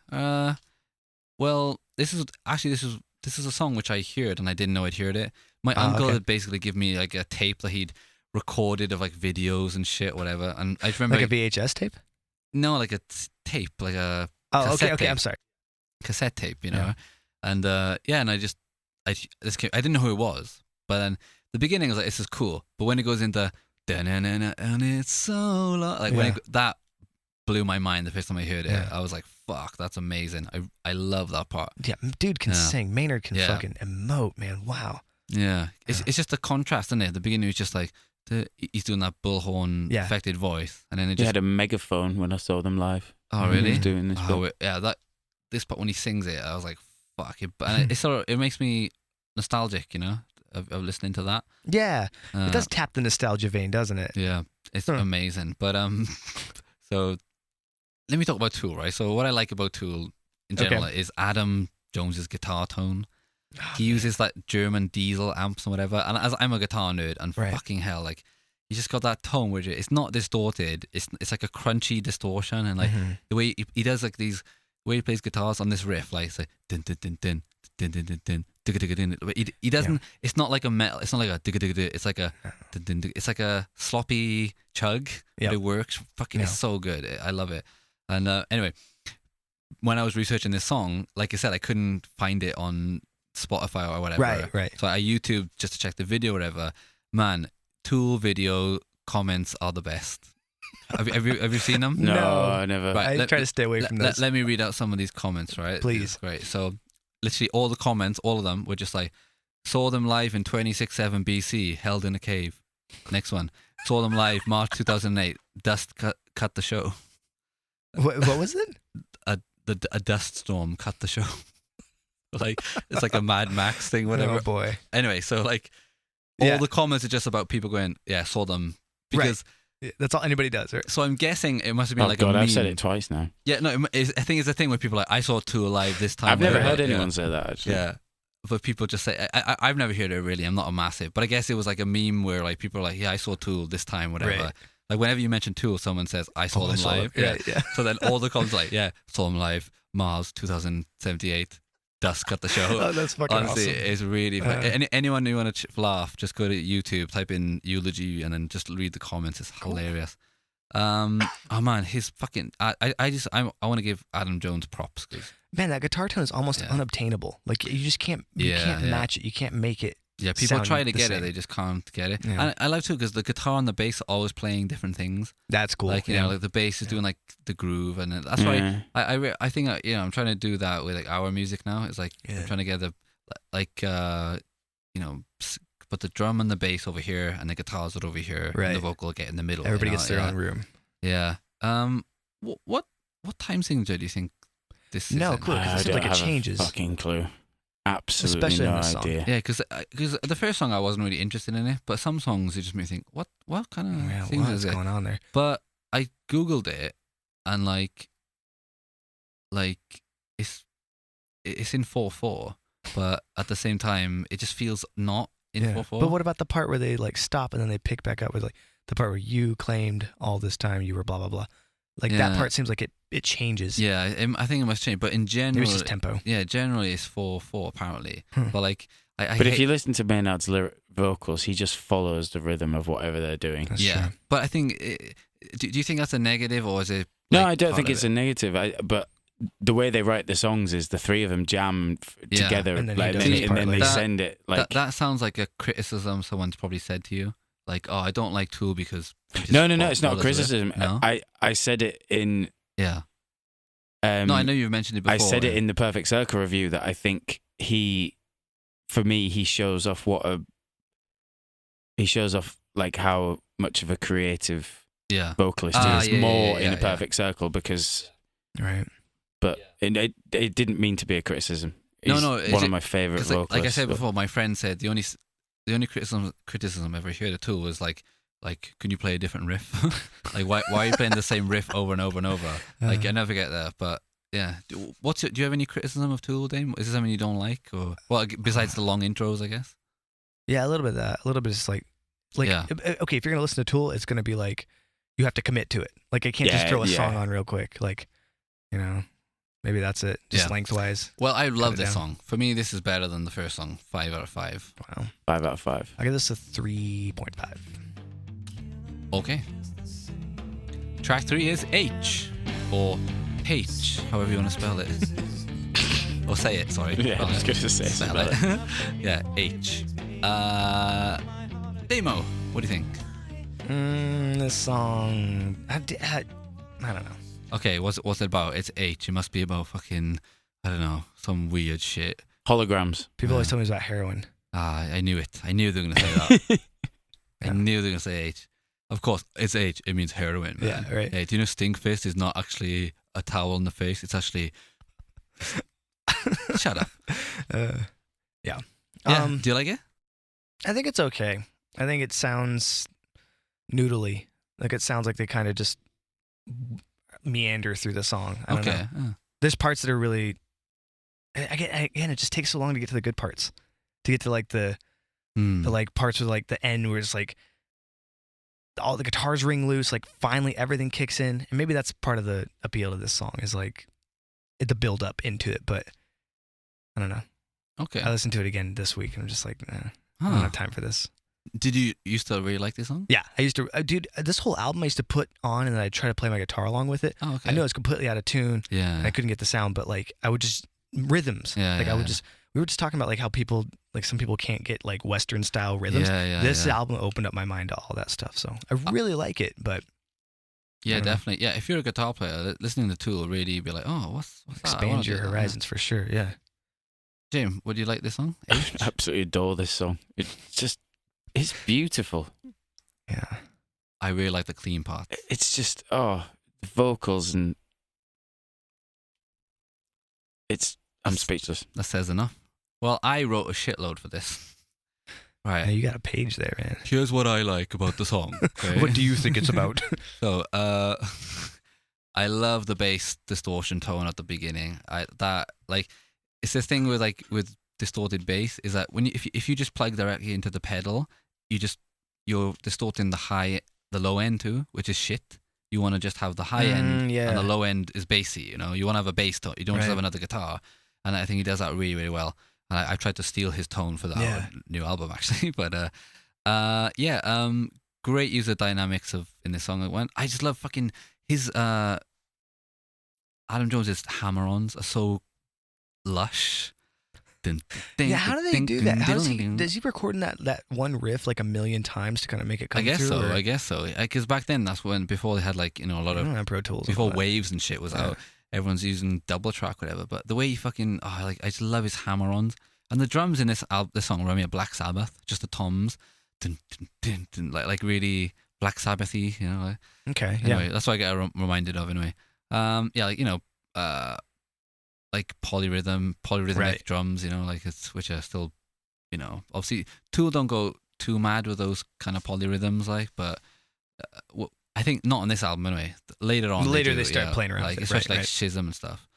Well, this is a song which I heard and I didn't know I'd heard it. My uncle had basically given me like a tape that he'd recorded of like videos and shit, whatever. And I just remember like a VHS tape. No, like a tape, like a. Oh, okay. tape. I'm sorry. Cassette tape, and and I didn't know who it was, but then the beginning was like, this is cool, but when it goes into and it's so long, like when that blew my mind the first time I heard it. I was like, fuck, that's amazing. I love that part. Yeah, dude can sing. Maynard can fucking emote, man. Wow. Yeah, it's just the contrast, isn't it? The beginning was just like he's doing that bullhorn affected voice, and then it just had a megaphone when I saw them live. Oh really? He was doing this. This part when he sings it, I was like, fuck it. And it makes me nostalgic, of listening to that. Yeah, it does tap the nostalgia vein, doesn't it? Yeah, it's amazing. But so let me talk about Tool, right? So what I like about Tool in general is Adam Jones's guitar tone. He uses like German diesel amps and whatever. And as I'm a guitar nerd, and fucking hell, like he just got that tone where it's not distorted. It's like a crunchy distortion, and like the way he does like these. Where he plays guitars on this riff, like it's like din din din din din din din din din din din. But he doesn't. It's not like a metal. It's not like a dig dig dig. It's like a din din. It's like a sloppy chug. But it works. Fucking, it's so good. I love it. And anyway, when I was researching this song, like I said, I couldn't find it on Spotify or whatever. Right. So I YouTube just to check the video, or whatever. Man, Tool video comments are the best. Have you seen them? No, I never. Right, I try to stay away from those. Let me read out some of these comments, right? Please. Great. So, literally all the comments, all of them were just like, saw them live in 26/7 BC, held in a cave. Next one. Saw them live March 2008, dust cut the show. What was it? a dust storm cut the show. Like it's like a Mad Max thing, whatever. Oh boy. Anyway, so like all the comments are just about people going, yeah, saw them because that's all anybody does, right? So I'm guessing it must have been a meme. I've said it twice now. Yeah, no, I think it's a thing where people are like, I saw Tool live this time. I've never heard anyone say that, actually. Yeah, but people just say, I've never heard it really. I'm not a massive, but I guess it was like a meme where like people are like, yeah, I saw Tool this time, whatever. Right. Like whenever you mention Tool, someone says, I saw them live. Yeah. So then all the comments are like, yeah, saw them live, Mars 2078. Dusk cut the show. Oh, that's fucking Honestly, awesome. it's really funny. Anyone who want to laugh, just go to YouTube, type in eulogy, and then just read the comments. It's hilarious. Oh man, his fucking. I want to give Adam Jones props. Man, that guitar tone is almost unobtainable. Like you just can't. You can't match it. You can't make it. Yeah, people try to get it, they just can't get it. Yeah. And I love too because the guitar and the bass are always playing different things. That's cool. Like you know, like the bass is doing like the groove, and that's why I think I'm trying to do that with like our music now. It's like I'm trying to get the put the drum and the bass over here, and the guitars are over here, and the vocal get in the middle. Everybody gets their own room. Yeah. What time signature do you think this is? No clue. It seems like it changes. Fucking clue. Absolutely especially no in this idea. song. Yeah, because the first song I wasn't really interested in it, but some songs it just made me think, what kind of things is it? What's going on there? But I googled it, and like it's in 4/4, but at the same time it just feels not in 4/4. But what about the part where they like stop and then they pick back up with like the part where you claimed all this time you were blah blah blah? Like that part seems like it changes. Yeah, I think it must change. But in general, it's just tempo. Yeah, generally it's 4/4 apparently. But like, but if you listen to Maynard's vocals, he just follows the rhythm of whatever they're doing. That's true. But I think, do you think that's a negative or is it? No, I don't think it's a negative. But the way they write the songs is the three of them jam together, and then, they send it. Like that sounds like a criticism someone's probably said to you. Like, oh, I don't like Tool because... No, it's not a criticism. No? I said it in... Yeah. No, I know you've mentioned it before. I said it in the Perfect Circle review that I think for me, he shows off like how much of a creative vocalist he is more in a Perfect Circle because... Right. But it didn't mean to be a criticism. He's one of my favourite vocalists. Like I said before, my friend said the only criticism I ever heard of Tool was like, can you play a different riff? Like, why are you playing the same riff over and over and over? Like, I never get that. But yeah, do you have any criticism of Tool, Dame? Is there something you don't like, or besides the long intros, I guess? Yeah, a little bit of that. A little bit just like, okay, if you're gonna listen to Tool, it's gonna be like you have to commit to it. Like, I can't just throw a song on real quick. Like, you know. Maybe that's it, just lengthwise. Well, I love this song. For me, this is better than the first song. 5 out of 5. Wow. 5 out of 5. I give this a 3.5. Okay. Track 3 is H, or H, however you want to spell it. Or say it, sorry. Yeah, I was going to say spell it. Yeah, H. Demo, what do you think? This song... I don't know. Okay, what's it about? It's H. It must be about fucking, I don't know, some weird shit. Holograms. People always tell me it's about heroin. I knew it. I knew they were going to say that. I knew they were going to say H. Of course, it's H. It means heroin, man. Yeah, right. Hey, do you know Stinkfist is not actually a towel on the face? It's actually... Shut up. Yeah. Do you like it? I think it's okay. I think it sounds noodly. Like, it sounds like they kind of just... meander through the song. I don't know. There's parts that are really... Again, it just takes so long to get to the good parts. To get to like the like parts with like the end where it's like all the guitars ring loose, like finally everything kicks in. And maybe that's part of the appeal to this song is like the build up into it, but I don't know. Okay. I listened to it again this week and I'm just like, I don't have time for this. Did you still really like this song? Yeah, I used to. Dude, this whole album I used to put on and then I'd try to play my guitar along with it. Oh, okay. I know it's completely out of tune. Yeah. And I couldn't get the sound, but like I would just rhythms. Yeah. Like I would just. We were just talking about like how people like some people can't get like Western style rhythms. Yeah. This album opened up my mind to all that stuff, so I really like it. But yeah, definitely. Yeah, if you're a guitar player, listening to Tool really be like, oh, what's that? Expand your horizons for sure. Yeah. Jim, would you like this song? I absolutely adore this song. It's beautiful. Yeah. I really like the clean parts. It's just, the vocals and I'm speechless. That says enough. Well, I wrote a shitload for this. Right. Yeah, you got a page there, man. Here's what I like about the song. Okay? What do you think it's about? So, I love the bass distortion tone at the beginning. It's this thing with distorted bass is that if you just plug directly into the pedal, you're distorting the low end too, which is shit. You want to just have the high end and the low end is bassy. You know, you want to have a bass tone. You don't just have another guitar. And I think he does that really, really well. And I've tried to steal his tone for that new album actually. But great use of dynamics in this song. I just love fucking his Adam Jones's hammer-ons are so lush. How do they do that? Does he record that one riff like a million times to kind of make it come through? I guess so. Because back then, that's before they had like, you know, a lot of Pro Tools, before Waves and shit was out. Everyone's using double track, whatever. But the way he fucking, I just love his hammer-ons. And the drums in this song remind me of Black Sabbath, just the toms, dun, dun, dun, dun, like really Black Sabbath-y, you know. Okay, anyway, that's what I get reminded of anyway. Like, you know, like polyrhythmic drums, you know, like which are still, you know, obviously Tool don't go too mad with those kind of polyrhythms, like, but I think not on this album anyway. Later on, they start playing around, like, with it, especially like Schism and stuff.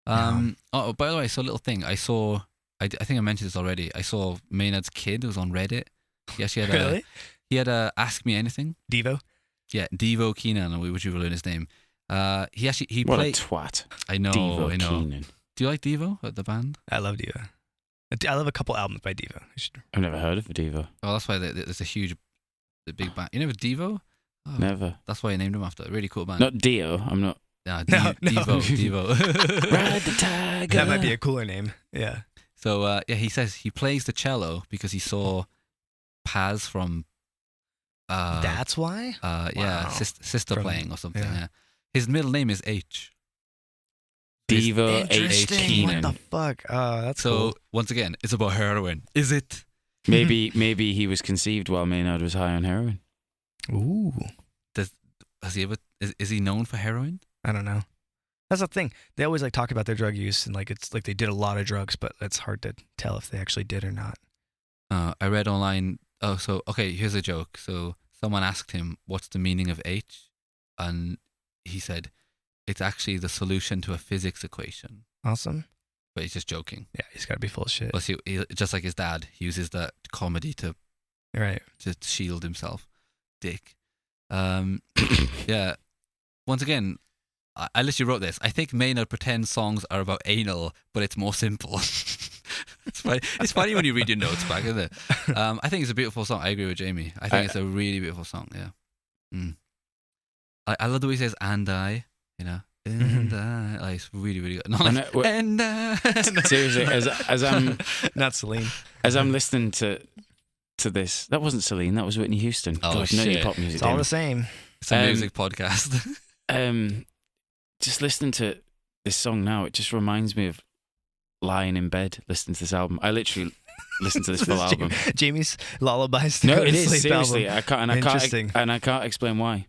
Oh, by the way, so a little thing. I saw. I think I mentioned this already. I saw Maynard's kid was on Reddit. He actually had he had a Ask Me Anything. Devo. Yeah, Devo Keenan, which you will learn his name. What played. A twat. I know. Devo Keenan. Do you like Devo, the band? I love Devo. I love a couple albums by Devo. I've never heard of a Devo. Oh, that's why there's a big band. You never Devo? Oh, never. That's why I named him after. A really cool band. Not Dio. I'm not. No. Devo. Ride the tiger. That might be a cooler name. Yeah. So he says he plays the cello because he saw Paz from. That's why. Yeah, sister playing or something. Yeah. His middle name is H. Devo H. Keenan. What the fuck? That's so cool. Once again, it's about heroin. Is it? Maybe he was conceived while Maynard was high on heroin. Ooh. Is he known for heroin? I don't know. That's the thing. They always like talk about their drug use and like it's like they did a lot of drugs, but it's hard to tell if they actually did or not. I read online. Oh, so okay. Here's a joke. So someone asked him, "What's the meaning of H?" And he said, "It's actually the solution to a physics equation." Awesome. But he's just joking. Yeah, he's got to be full of shit. Plus, he just like his dad, he uses that comedy to shield himself. Dick. Yeah. Once again, I literally wrote this. I think Maynard pretends songs are about anal, but it's more simple. It's funny when you read your notes back, isn't it? I think it's a beautiful song. I agree with Jamie. I think it's a really beautiful song. Yeah. I love the way he says "and I," you know, and I. Like, it's really, really good. Not like, and I. Seriously, as I'm not Celine. As I'm listening to this, that wasn't Celine. That was Whitney Houston. Oh, God, shit. Pop music. It's all the same. It's a music podcast. Just listening to this song now, it just reminds me of lying in bed listening to this album. I literally listened to this full album. Jamie's lullabies. No, it is seriously. I can't explain why.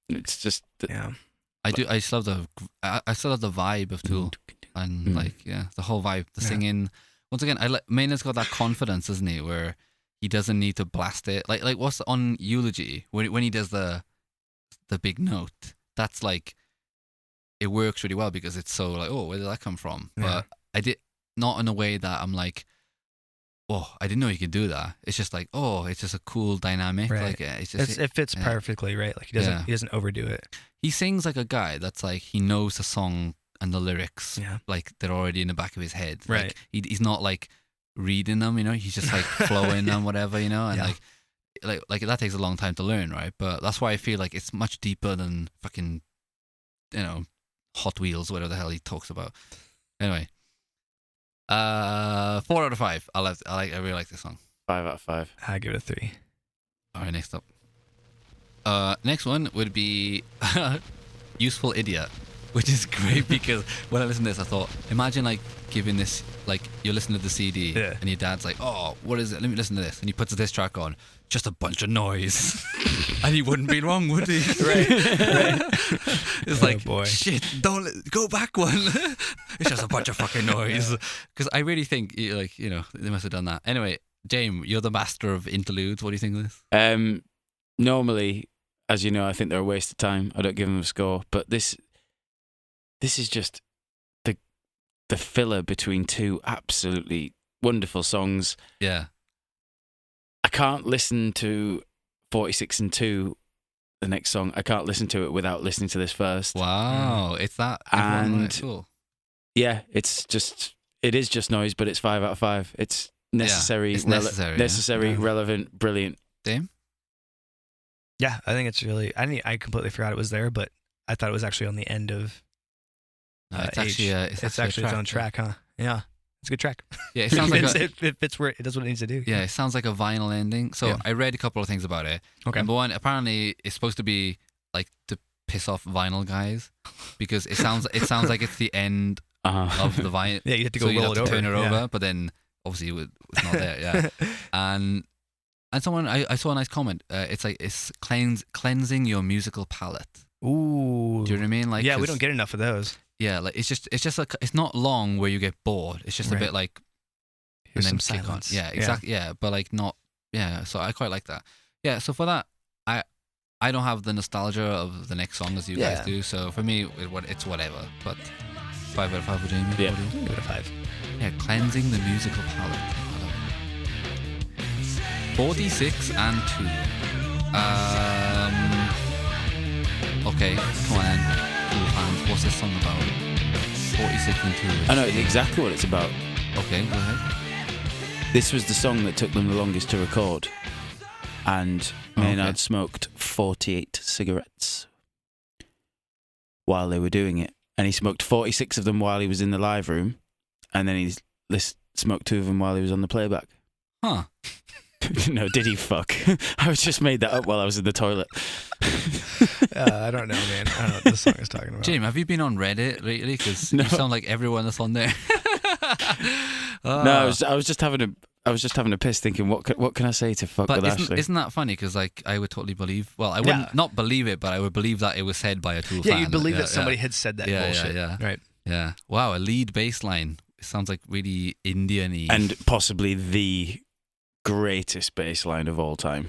It's just I still love the vibe of Tool and the whole vibe, the singing. Once again, Maynard's got that confidence, isn't he? Where he doesn't need to blast it. Like what's on Eulogy when he does the big note. That's like it works really well because it's so like, oh, where did that come from? Yeah. But I did not in a way that I'm like, oh, I didn't know you could do that. It's just like, oh, it's just a cool dynamic. Right. Like it fits perfectly, right? Like he doesn't overdo it. He sings like a guy that's like he knows the song and the lyrics, like they're already in the back of his head. Right. Like he's not like reading them, you know. He's just like flowing and whatever, you know. And like that takes a long time to learn, right? But that's why I feel like it's much deeper than fucking, you know, Hot Wheels, whatever the hell he talks about. Anyway. 4 out of 5. I really like this song. 5 out of 5. I give it a 3. All right, next up. Next one would be Useful Idiot, which is great because when I listened to this, I thought, imagine like giving this, like you're listening to the CD and your dad's like, oh, what is it? Let me listen to this. And he puts this track on, just a bunch of noise. And he wouldn't be wrong, would he? Right. It's like, shit, go back one. It's just a bunch of fucking noise. Because I really think, like, you know, they must have done that. Anyway, James, you're the master of interludes. What do you think of this? Normally, as you know, I think they're a waste of time. I don't give them a score. But this is just the filler between two absolutely wonderful songs. Yeah. I can't listen to 46 and 2, the next song. I can't listen to it without listening to this first. Wow, it's that. And cool. Yeah, it is just noise, but it's 5 out of 5. It's necessary, relevant, brilliant. Dame? Yeah, I think it's really. I completely forgot it was there, but I thought it was actually on the end of. It's actually its own track, huh? Yeah, it's a good track. Yeah, it sounds like it fits where it does what it needs to do. Yeah, it sounds like a vinyl ending. So I read a couple of things about it. Okay. Number one, apparently it's supposed to be like to piss off vinyl guys because it sounds like it's the end of the vinyl. Yeah, you have to go so roll it over. Turn it over, but then obviously it's not there. Yeah, and someone I saw a nice comment. It's like it's cleansing your musical palette. Ooh. Do you know what I mean? Like, yeah, we don't get enough of those. Yeah, like it's just like it's not long where you get bored. It's just a bit like here's and then some kick silence. on. Yeah, exactly. Yeah, but like not. Yeah, so I quite like that. Yeah, so for that, I don't have the nostalgia of the next song as you guys do. So for me, it's whatever. But 5 out of 5 for Jamie. Yeah, give it a 5. Yeah, cleansing the musical palette. 46 and 2. Okay, come on. Fans, what's this song about? 46 and 2. I know exactly what it's about. Okay, go ahead. This was the song that took them the longest to record, and Maynard smoked 48 cigarettes while they were doing it, and he smoked 46 of them while he was in the live room, and then he smoked 2 of them while he was on the playback. Huh. No, did he fuck? I just made that up while I was in the toilet. I don't know, man. I don't know what this song is talking about. Jim, have you been on Reddit lately? Because you sound like everyone that's on there. No, I was just having a piss, thinking, what can I say to fuck with Ashley? Isn't that funny? Because like I would totally believe. Well, I wouldn't not believe it, but I would believe that it was said by a Tool fan. Yeah, you'd believe that somebody had said that bullshit. Yeah. Right. Yeah. Wow, a lead bass line. It sounds like really Indian-y. And possibly the greatest bass line of all time.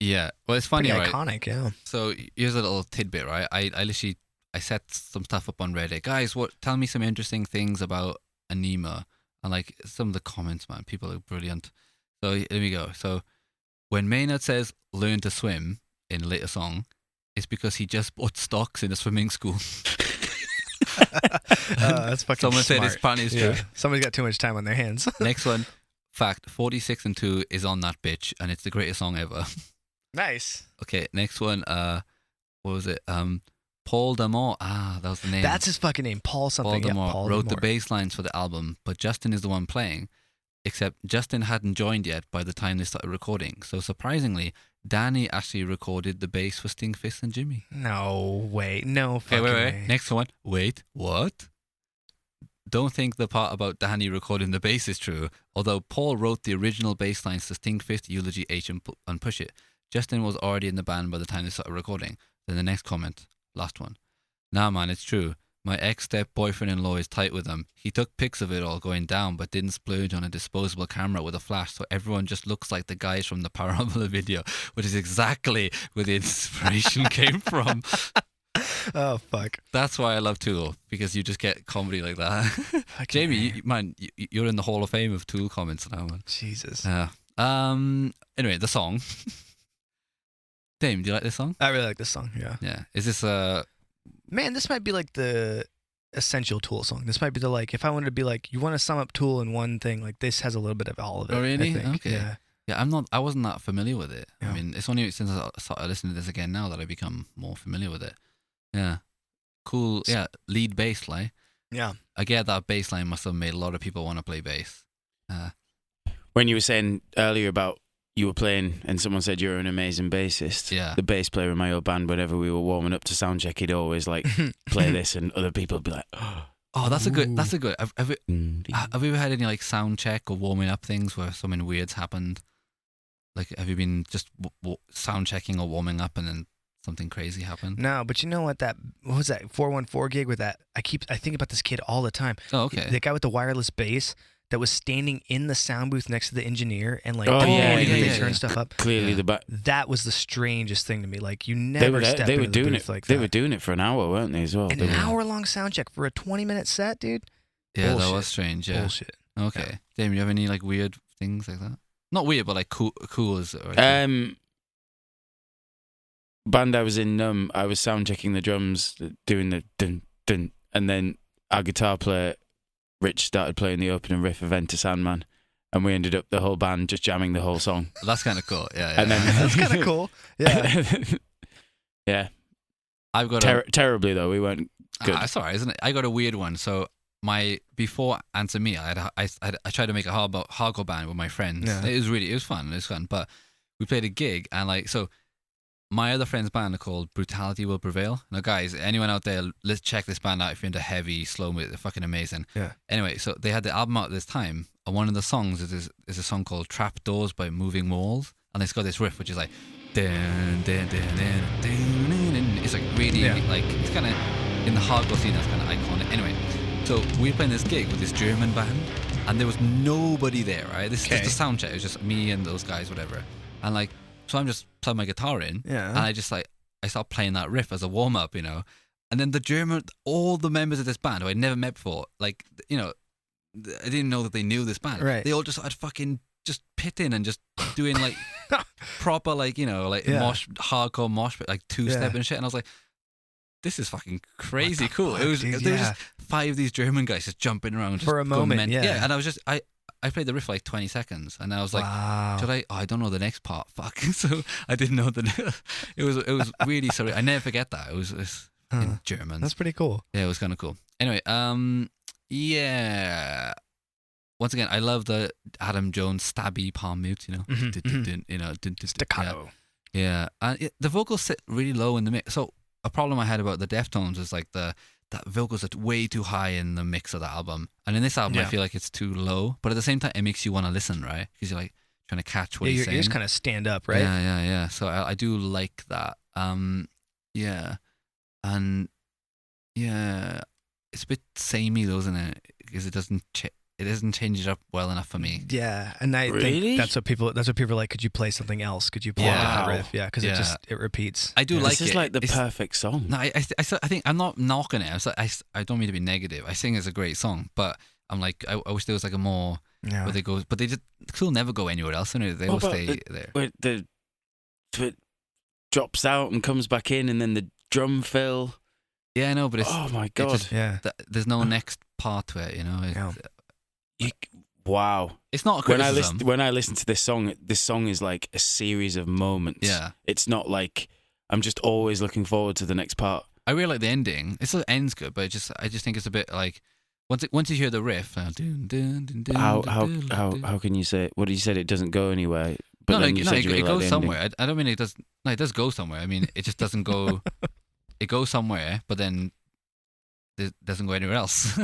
Yeah. Well, it's funny, pretty right? Iconic, yeah. So here's a little tidbit, right? I literally set some stuff up on Reddit. Guys, tell me some interesting things about Aenima. And like some of the comments, man, people are brilliant. So here we go. So when Maynard says learn to swim in a later song, it's because he just bought stocks in a swimming school. That's fucking Someone smart. said it's funny, it's true. Somebody's got too much time on their hands. Next one. Fact, 46 and 2 is on that bitch, and it's the greatest song ever. Nice. Okay, next one. What was it? Paul Damore. That was the name. That's his fucking name. Paul something. Paul Damore Paul wrote Damore. the bass lines for the album, but Justin is the one playing. Except Justin hadn't joined yet by the time they started recording. So surprisingly, Danny actually recorded the bass for Stinkfist and Jimmy. No way. No fucking wait. way. Next one. Wait, what? Don't think the part about Danny recording the bass is true. Although Paul wrote the original bass lines to Stinkfist, Eulogy, H, and Push It. Justin was already in the band by the time they started recording. Then the next comment, last one. Nah, man, it's true. My ex-step-boyfriend-in-law is tight with him. He took pics of it all going down, but didn't splurge on a disposable camera with a flash, so everyone just looks like the guys from the Parabola video, which is exactly where the inspiration came from. Oh, fuck. That's why I love Tool, because you just get comedy like that. Jamie, you're in the Hall of Fame of Tool comments now, man. Jesus. Anyway, the song. Dame, do you like this song? I really like this song, yeah. Yeah. Is this Man, this might be like the essential Tool song. This might be the, like, if I wanted to be like, you want to sum up Tool in one thing, like, this has a little bit of all of it. Oh, really? I think. Okay. Yeah, I wasn't that familiar with it. Yeah. I mean, it's only since I started listening to this again now that I become more familiar with it. Yeah. Cool. Yeah. Lead bass line. Yeah. I get that bass line must have made a lot of people want to play bass. When you were saying earlier about you were playing and someone said you're an amazing bassist. Yeah. The bass player in my old band, whenever we were warming up to sound check, he'd always like play this, and other people would be like, "Oh, that's a good. Have you ever had any like sound check or warming up things where something weird's happened? Like, have you been just sound checking or warming up and then something crazy happened? No, but you know what was that 414 gig with that? I think about this kid all the time. Oh, okay. The guy with the wireless bass that was standing in the sound booth next to the engineer and like turn stuff up. Clearly that was the strangest thing to me. Like, you never step into the booth like that. They were doing it for an hour, weren't they, as well? An hour-long sound check for a 20-minute set, dude? Yeah, Bullshit. That was strange, yeah. Bullshit. Okay. Yeah. Damien, you have any like weird things like that? Not weird, but like cool as... Band I was in, I was sound checking the drums, doing the dun dun, and then our guitar player Rich started playing the opening riff of Enter Sandman, and we ended up the whole band just jamming the whole song. That's kind of cool. Yeah. And then that's kind of cool. Yeah. Yeah. I've got terribly though. We weren't good. It's alright, isn't it? I got a weird one. So before Answer Me, I tried to make a hardcore band with my friends. Yeah. It was fun. But we played a gig, and like, so my other friend's band are called Brutality Will Prevail. Now, guys, anyone out there, let's check this band out if you're into heavy, slow music. They're fucking amazing. Yeah. Anyway, so they had the album out at this time, and one of the songs is a song called Trap Doors by Moving Walls, and it's got this riff which is like dun, dun, dun, dun, dun, dun, dun. It's like really like, it's kind of in the hardcore scene, that's kind of iconic. Anyway, so we were playing this gig with this German band, and there was nobody there, right? This is just a sound check. It was just me and those guys, whatever. And like, so I'm just playing my guitar in, and I just like, I start playing that riff as a warm up, you know. And then all the members of this band who I'd never met before, like, you know, I didn't know that they knew this band. Right. They all just started fucking just pitting and just doing like proper, like, you know, like hardcore mosh, like two-step and shit. And I was like, this is fucking crazy cool. It was, there was just 5 of these German guys just jumping around just for a moment. Yeah. And I was just, I played the riff for like 20 seconds, and I was like, should I? Oh, I don't know the next part. Fuck. So I didn't know it was really sorry. I never forget that. It was in German. That's pretty cool. Yeah, it was kind of cool. Anyway, yeah. Once again, I love the Adam Jones stabby palm mute. You know, Staccato. Yeah, and the vocals sit really low in the mix. So a problem I had about the Deftones is like that vocals are way too high in the mix of the album, and in this album I feel like it's too low, but at the same time it makes you want to listen, right? Because you're like trying to catch what he's saying. You just kind of stand up, right? Yeah. So I do like that. Yeah, and yeah, it's a bit samey though, isn't it? Because it doesn't change it up well enough for me. Yeah, and I think that's what people are like. Could you play something else? Could you play a different riff? Yeah, because it repeats. I do like it. This is like the perfect song. No, I think I'm not knocking it. I don't mean to be negative. I think it's a great song, but I'm like, I wish there was like a more where they go, but they just still never go anywhere else. They all stay there. Where it drops out and comes back in, and then the drum fill. Yeah, I know, but it's oh my god, there's no next part to it, you know. Wow. It's not a criticism. When I listen to this song is like a series of moments. Yeah. It's not like I'm just always looking forward to the next part. I really like the ending. It still ends good, but I just think it's a bit like once you hear the riff. How can you say it? What you said it doesn't go anywhere? But it goes somewhere. I don't mean it does. No, it does go somewhere. I mean, it just doesn't go. It goes somewhere, but then it doesn't go anywhere else.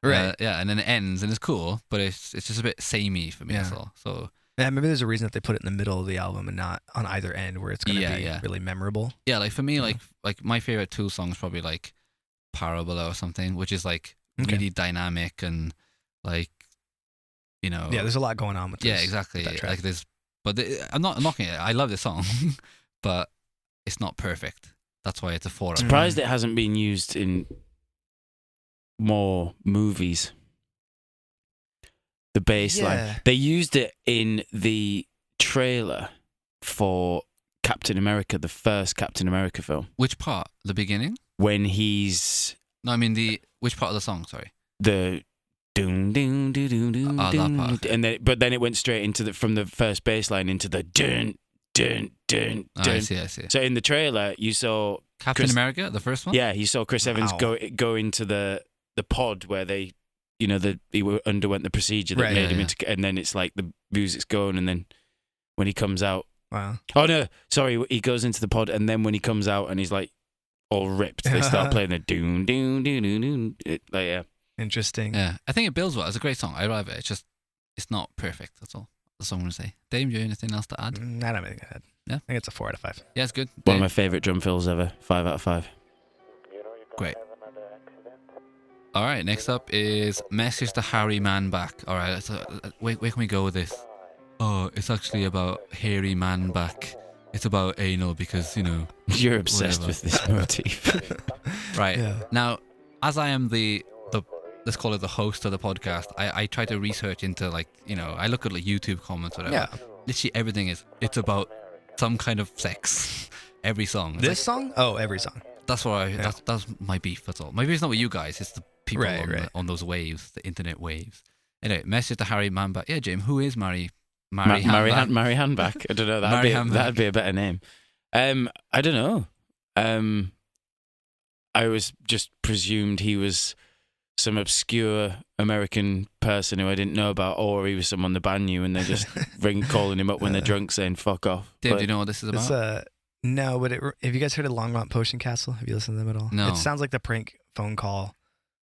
Right. And then it ends, and it's cool, but it's just a bit samey for me. That's all. So yeah, maybe there's a reason that they put it in the middle of the album and not on either end, where it's going to be really memorable. Yeah, like for me, like my favorite Tool song is probably like Parabola or something, which is like really dynamic and like, you know. Yeah, there's a lot going on with this. Yeah, exactly. Like I'm not knocking it. I love this song, but it's not perfect. That's why it's a 4. Surprised it hasn't been used in more movies. The bass line. They used it in the trailer for Captain America, the first Captain America film. Which part? The beginning? When he's... No, I mean which part of the song, sorry? The... Doom, doom, doom, doom, doom, that part. Okay. And then it went straight into from the first bass line into the dun, dun, dun, dun. I see. So in the trailer, you saw... Captain America, the first one? Yeah, you saw Chris Evans go into the pod where they, you know, he underwent the procedure that made him into, and then it's like the music's going, and then when he comes out. Wow. Oh no, sorry. He goes into the pod, and then when he comes out and he's like all ripped, they start playing the doon doon doon doon doon. Like, yeah. Interesting. Yeah, I think it builds well. It's a great song. I love it. It's not perfect. That's all. That's all I'm gonna say. Dave, do you have anything else to add? I don't have anything to add. Yeah, I think it's a 4 out of 5. Yeah, it's good. One of my favorite drum fills ever. 5 out of 5. Great. All right, next up is Message to Harry Man Back. All right, where can we go with this? Oh, it's actually about hairy man back. It's about anal because, You're obsessed with this motif. Right. Yeah. Now, as I am the let's call it the host of the podcast, I try to research into I look at YouTube comments or whatever. Yeah. Literally everything it's about some kind of sex. Every song. It's song? Oh, every song. That's what that's my beef, that's all. My beef's not with you guys, it's the people on those waves, the internet waves. Anyway, Message to Harry Man Back. Yeah, Jim, who is Mary Handback? I don't know. That'd be a better name. I don't know. I was just presumed he was some obscure American person who I didn't know about, or he was someone the band knew and they just calling him up when they're drunk saying "fuck off." Dave, do you know what this is about? No, but have you guys heard of Longmont Potion Castle? Have you listened to them at all? No. It sounds like the prank phone call.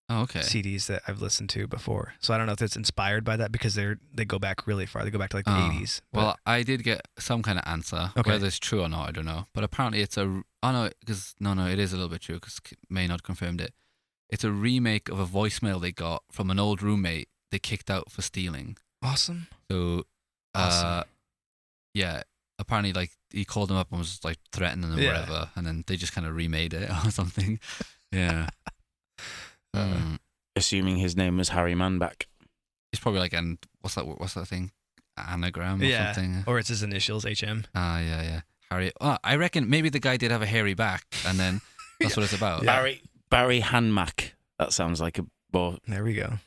Oh, okay. CDs that I've listened to before. So I don't know if it's inspired by that because they go back really far. They go back to the 80s. Well, I did get some kind of answer. Okay. Whether it's true or not, I don't know. But apparently it's it is a little bit true because Maynard confirmed it. It's a remake of a voicemail they got from an old roommate they kicked out for stealing. Awesome. So, yeah, apparently he called them up and was threatening them or whatever, and then they just kind of remade it or something. Yeah. Assuming his name was Harry Manback. It's probably what's that thing? Anagram or something. Or it's his initials, HM. Yeah. Harry. Oh, I reckon maybe the guy did have a hairy back, and then that's what it's about. Yeah. Barry Hanmack. That sounds like a ball. There we go.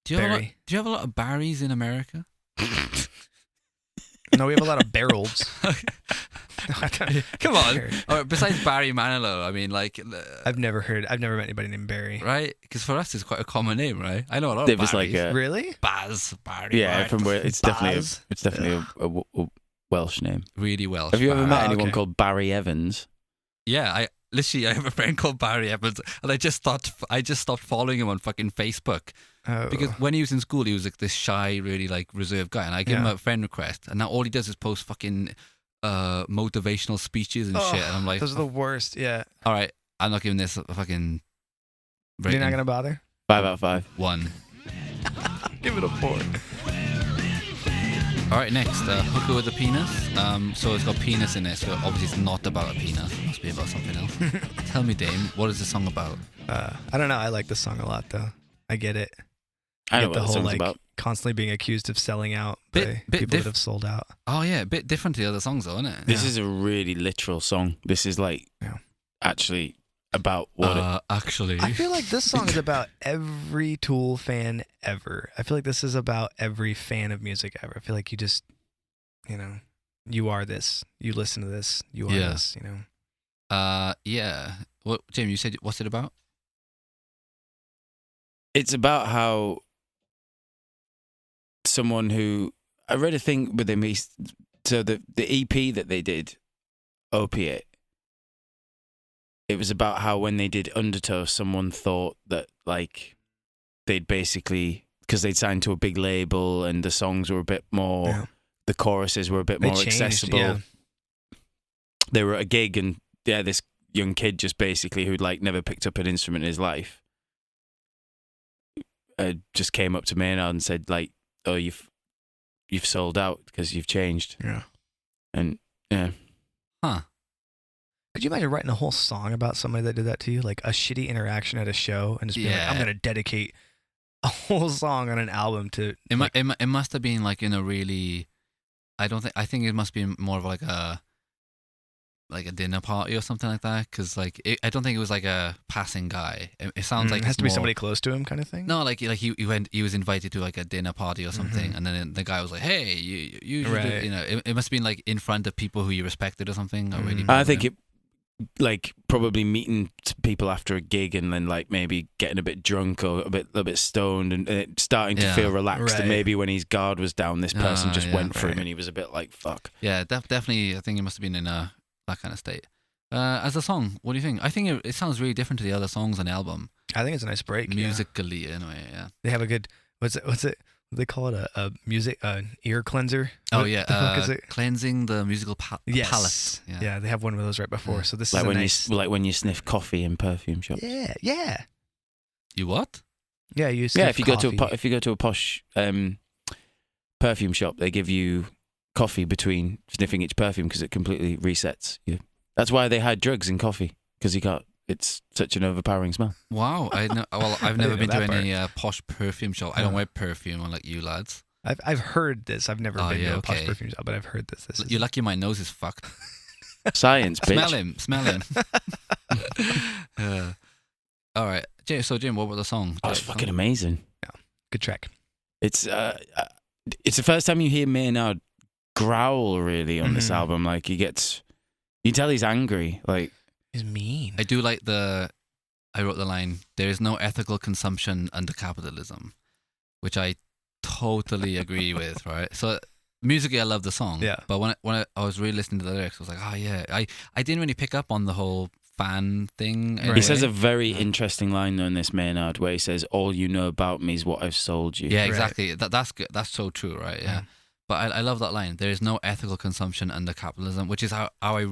Do you have a lot of Barrys in America? No, we have a lot of Barrels. Come on. Or besides Barry Manilow, I mean, I've never met anybody named Barry. Right? Because for us, it's quite a common name, right? I know a lot of Barrys. Really? Baz, Barry. Yeah, right? from where it's definitely a Welsh name. Really Welsh. Have you ever met anyone called Barry Evans? Yeah, I have a friend called Barry Evans, and I just stopped following him on fucking Facebook. Oh. Because when he was in school, he was this shy, really reserved guy, and I gave him a friend request, and now all he does is post fucking motivational speeches and shit, and I'm like, those are the worst. Yeah. All right, I'm not giving this a fucking rating. You're not gonna bother? 5 out of 5. 1. Give it a 4. All right, next, Hooker with a Penis. So it's got penis in it, so obviously it's not about a penis. It must be about something else. Tell me, Dame, what is the song about? I don't know. I like the song a lot, though. I get it. I know what the song's about. Constantly being accused of selling out by people that have sold out. Oh, yeah, a bit different to the other songs, though, isn't it? This is a really literal song. This is actually about what actually. I feel like this song is about every Tool fan ever. I feel like this is about every fan of music ever. I feel like you just, you are this. You listen to this. You are this, Yeah. What, Jim, you said, what's it about? It's about how someone who, I read a thing with him, so the EP that they did, Opiate, it was about how when they did Undertow, someone thought that they'd basically, because they'd signed to a big label and the songs were a bit more, the choruses were a bit more accessible. Yeah. They were at a gig and this young kid just basically who'd never picked up an instrument in his life just came up to Maynard and said oh, you've sold out because you've changed. Yeah. And yeah. Huh. Could you imagine writing a whole song about somebody that did that to you? Like a shitty interaction at a show and just being I'm going to dedicate a whole song on an album to... It must have been in a really... I think it must be more of a dinner party or something like that, because I don't think it was a passing guy. It sounds like it has to be somebody close to him, kind of thing. No, he was invited to a dinner party or something, and then the guy was like, "Hey, you should do," it must have been in front of people who you respected or something. Or really I think like probably meeting people after a gig and then like maybe getting a bit drunk or a bit stoned and starting to feel relaxed. And maybe when his guard was down, this person just went for him and he was a bit like, fuck. Yeah, definitely. I think he must have been in that kind of state. As a song, what do you think? I think it sounds really different to the other songs on the album. I think it's a nice break. Musically, anyway, yeah. They have a good, what's it? They call it a music ear cleanser. Oh yeah, the fuck is it? Cleansing the musical palate. Yeah, they have one of those right before. So this like is when you sniff coffee in perfume shops. Yeah. You what? Yeah, you sniff if you go to a posh perfume shop, they give you coffee between sniffing each perfume because it completely resets you. That's why they hide drugs in coffee, because you can't. It's such an overpowering smell. Wow. I've never been to any posh perfume shop. I don't wear perfume unlike you lads. I've heard this. I've never been to a posh perfume shop, but I've heard this. You're lucky my nose is fucked. Science, bitch. Smell him. All right. So Jim, what about the song? Oh, it's fucking amazing. Yeah. Good track. It's the first time you hear Maynard growl really on this album. Like you can tell he's angry. Like, he's mean. I do like I wrote the line, there is no ethical consumption under capitalism, which I totally agree with, right? So musically, I love the song. Yeah. But when I was really listening to the lyrics, I was like, oh yeah. I didn't really pick up on the whole fan thing. Anyway. He says a very interesting line though in this Maynard where he says, all you know about me is what I've sold you. Yeah, exactly. Right. That's good. That's so true, right? Yeah. But I love that line. There is no ethical consumption under capitalism, which is how I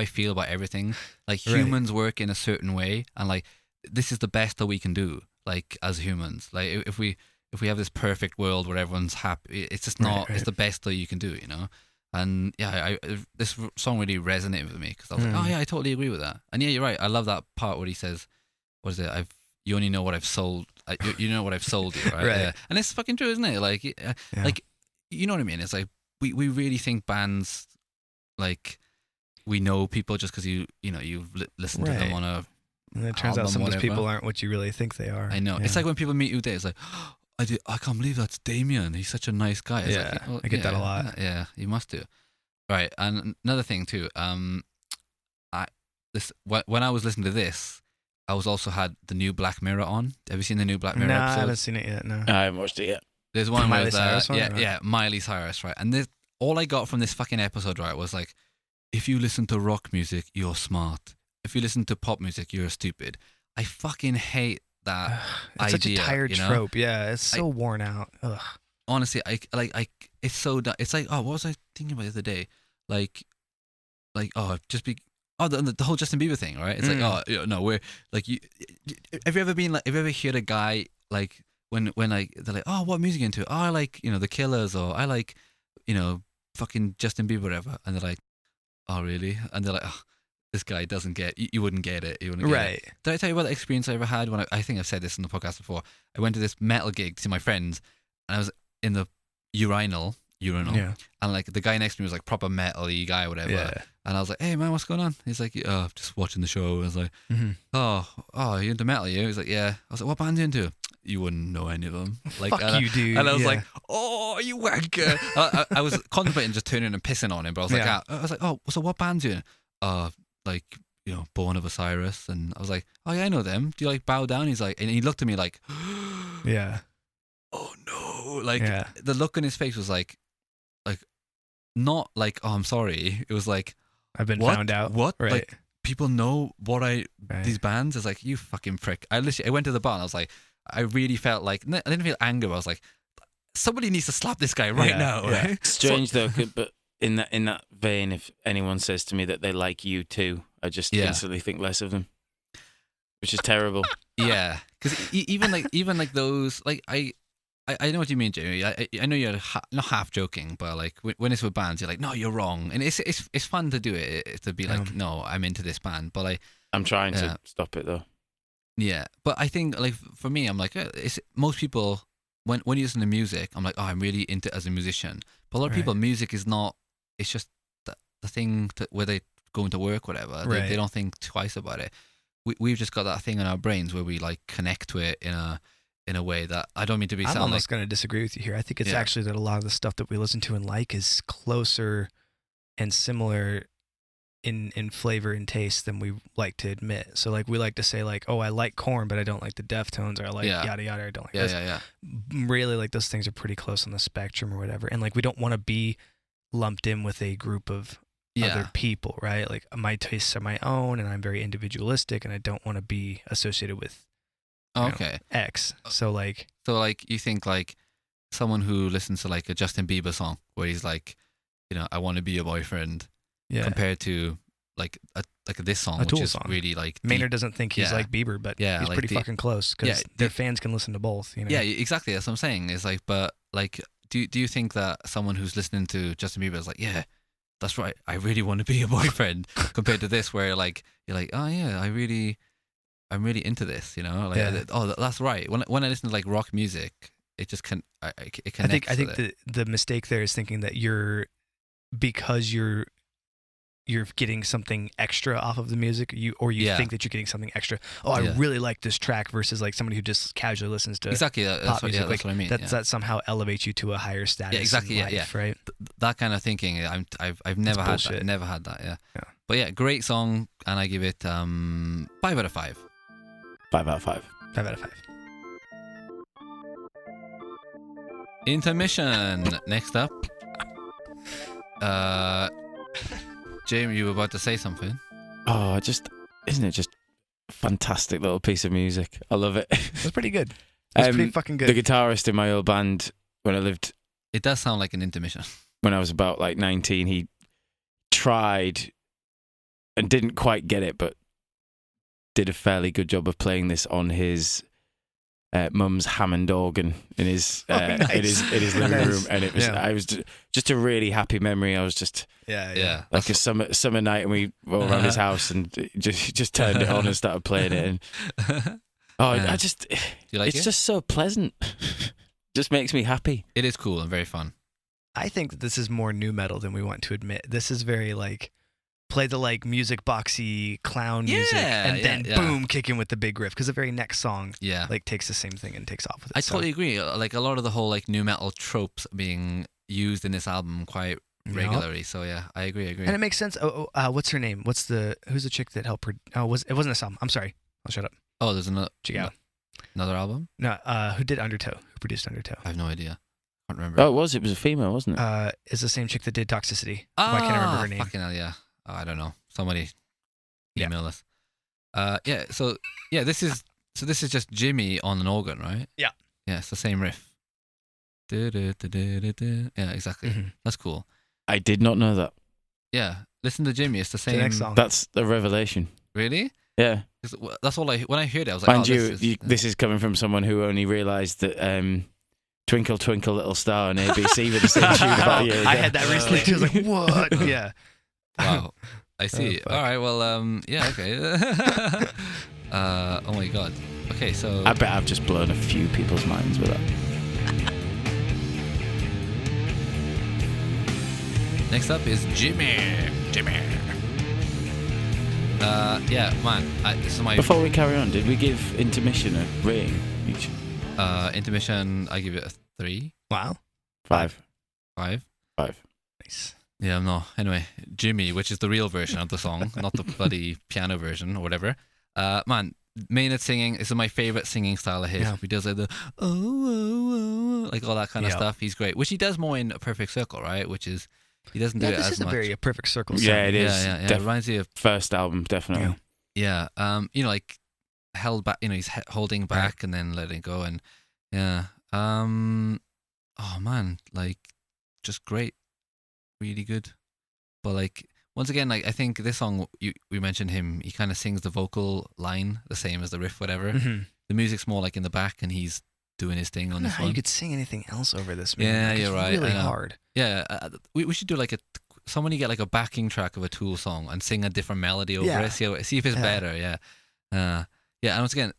feel about everything. Like humans work in a certain way, and like this is the best that we can do. Like as humans, like if we have this perfect world where everyone's happy, it's just not. It's the best that you can do, you know. And yeah, this song really resonated with me because I was like, oh yeah, I totally agree with that. And yeah, you're right. I love that part where he says, "What is it? You only know what I've sold. You know what I've sold you, right?" Right. Yeah. And it's fucking true, isn't it? Like, like. You know what I mean? It's like we really think bands like we know people just because you've listened to them on a. And it turns out some of those people aren't what you really think they are. I know. It's like when people meet you today. It's like, oh, I can't believe that's Damien. He's such a nice guy. It's like, I get that a lot. Yeah, you must do. Right, and another thing too. When I was listening to this, I was also had the new Black Mirror on. Have you seen the new Black Mirror episode? I haven't seen it yet. No, I haven't watched it yet. There's one Miley with Cyrus one, Miley Cyrus, right? And all I got from this fucking episode, right, was like, if you listen to rock music, you're smart. If you listen to pop music, you're stupid. I fucking hate that it's idea. Such a tired trope. Yeah, it's so worn out. Ugh. Honestly, it's so. It's like, oh, what was I thinking about the other day? The whole Justin Bieber thing, right? It's like, oh no, we're like, have you ever heard a guy like when like they're like, oh, what music are you into? Oh, I like the Killers, or I like fucking Justin Bieber, whatever, and they're like, oh really? And they're like, oh, this guy doesn't get. You wouldn't get it. You wouldn't get it. Did I tell you about the experience I ever had when I think I've said this in the podcast before? I went to this metal gig to see my friends, and I was in the urinal, and like the guy next to me was like proper metal-y guy or whatever, and I was like, hey man, what's going on? He's like, oh, just watching the show. I was like, oh, you into metal? You? He's like, yeah. I was like, what band are you into? You wouldn't know any of them. Like, fuck you, dude. And I was like, oh, you wanker. I was contemplating just turning and pissing on him, but I was like, oh, so what band's you in? Like, Born of Osiris. And I was like, oh yeah, I know them. Do you like Bow Down? He's like, and he looked at me like, yeah. Oh no. Like the look on his face was like not like, oh, I'm sorry. It was like, I've been found out. What? Right. Like people know what these bands. It's like, you fucking prick. I went to the bar and I was like, I really felt like, I didn't feel anger, but I was like, somebody needs to slap this guy right now. Yeah. Right? Strange though, but in that vein, if anyone says to me that they like you too, I just instantly think less of them, which is terrible. Yeah, because even like those, like I know what you mean, Jamie. I know you're not half joking, but like when it's with bands, you're like, no, you're wrong, and it's fun to do it, to be like, no, I'm into this band, but I'm trying to stop it though. Yeah, but I think like for me, I'm like, it's most people when you listen to music, I'm like, oh, I'm really into it as a musician. But a lot of people, music is not. It's just the thing where they go into work, whatever. They don't think twice about it. We've just got that thing in our brains where we like connect to it in a way that I don't mean to be. I'm almost going to disagree with you here. I think it's actually that a lot of the stuff that we listen to and like is closer and similar in flavor and taste than we like to admit. So like we like to say like, oh, I like Korn, but I don't like the Deftones, or I like yada yada, I don't like this. Yeah. Really, like those things are pretty close on the spectrum or whatever. And like we don't want to be lumped in with a group of other people, right? Like my tastes are my own, and I'm very individualistic, and I don't want to be associated with X. So like you think like someone who listens to like a Justin Bieber song where he's like, I want to be your boyfriend, compared to like this song, which is song. Really like Maynard doesn't think he's like Bieber, but he's like pretty fucking close because their fans can listen to both. Yeah, exactly. That's what I'm saying. It's like, but like, do you think that someone who's listening to Justin Bieber is like, yeah, that's right, I really want to be your boyfriend, compared to this where like you're like, oh yeah, I'm really into this, like oh, that's right. When I listen to like rock music, it just it connects. I think the mistake there is thinking that because you're getting something extra off of the music, you think that you're getting something extra. Oh, I really like this track, versus like somebody who just casually listens to pop music. That's what I mean. That somehow elevates you to a higher status. Yeah, exactly. In life, right. That kind of thinking. I've never had that. Never had that. Yeah. But yeah, great song, and I give it 5 out of 5. 5 out of 5. 5 out of 5. Intermission. Next up. Jamie, you were about to say something. Oh, isn't it just a fantastic little piece of music? I love it. It's pretty good. It's pretty fucking good. The guitarist in my old band when I lived... It does sound like an intermission. When I was about like 19, he tried and didn't quite get it, but did a fairly good job of playing this on his mum's Hammond organ in his in his living room, and it was I was just a really happy memory. I was just like a summer night, and we were around his house and just turned it on and started playing it. And I just it's just so pleasant. Just makes me happy. It is cool and very fun. I think that this is more nu metal than we want to admit. This is very like play the like music boxy clown music, and then boom, kick in with the big riff, because the very next song like takes the same thing and takes off with it. I totally agree. Like a lot of the whole like nu metal tropes being used in this album quite regularly. So yeah, I agree. And it makes sense. What's her name? Who's the chick that helped her? It wasn't this album. I'm sorry. I'll shut up. Oh, there's another. Check out another album. No, who did Undertow? Who produced Undertow? I have no idea. I can't remember. Oh, it was a female, wasn't it? It's the same chick that did Toxicity. I can't remember her name. Fucking hell, yeah. Oh, I don't know. Somebody email us. This is just Jimmy on an organ, right? Yeah. Yeah, it's the same riff. Yeah, exactly. Mm-hmm. That's cool. I did not know that. Yeah, listen to Jimmy. It's the same. The next song. That's a revelation. Really? Yeah. That's all when I heard it, I was like, Mind this is coming from someone who only realised that Twinkle Twinkle Little Star and ABC were the same tune about a year ago. I had that recently too. I was like, what? Yeah. Wow. I see. All right. Well, okay. Oh my God. Okay, so I bet I've just blown a few people's minds with that. Next up is Jimmy. This is my. Before we carry on, did we give Intermission a rating each? Intermission, I give it a 3. Wow. 5. 5. Nice. Yeah, no. Anyway, Jimmy, which is the real version of the song, not the bloody piano version or whatever. Maynard singing is my favorite singing style of his. Yeah. He does like the like all that kind of stuff. He's great, which he does more in A Perfect Circle, right? Which is he doesn't do it as much. This is a very Perfect Circle song. Yeah, it is. Yeah. It reminds me of first album, definitely. Yeah. Like held back. He's holding back and then letting go, and oh man, like just great. Really good. But like once again, like I think this song we mentioned him, he kind of sings the vocal line the same as the riff, whatever. Mm-hmm. The music's more like in the back and he's doing his thing on this one. You could sing anything else over this, man. Yeah, like, you're right. It's really hard. Yeah, we should do like somebody get like a backing track of a Tool song and sing a different melody over it. See if it's better. Yeah. And once again,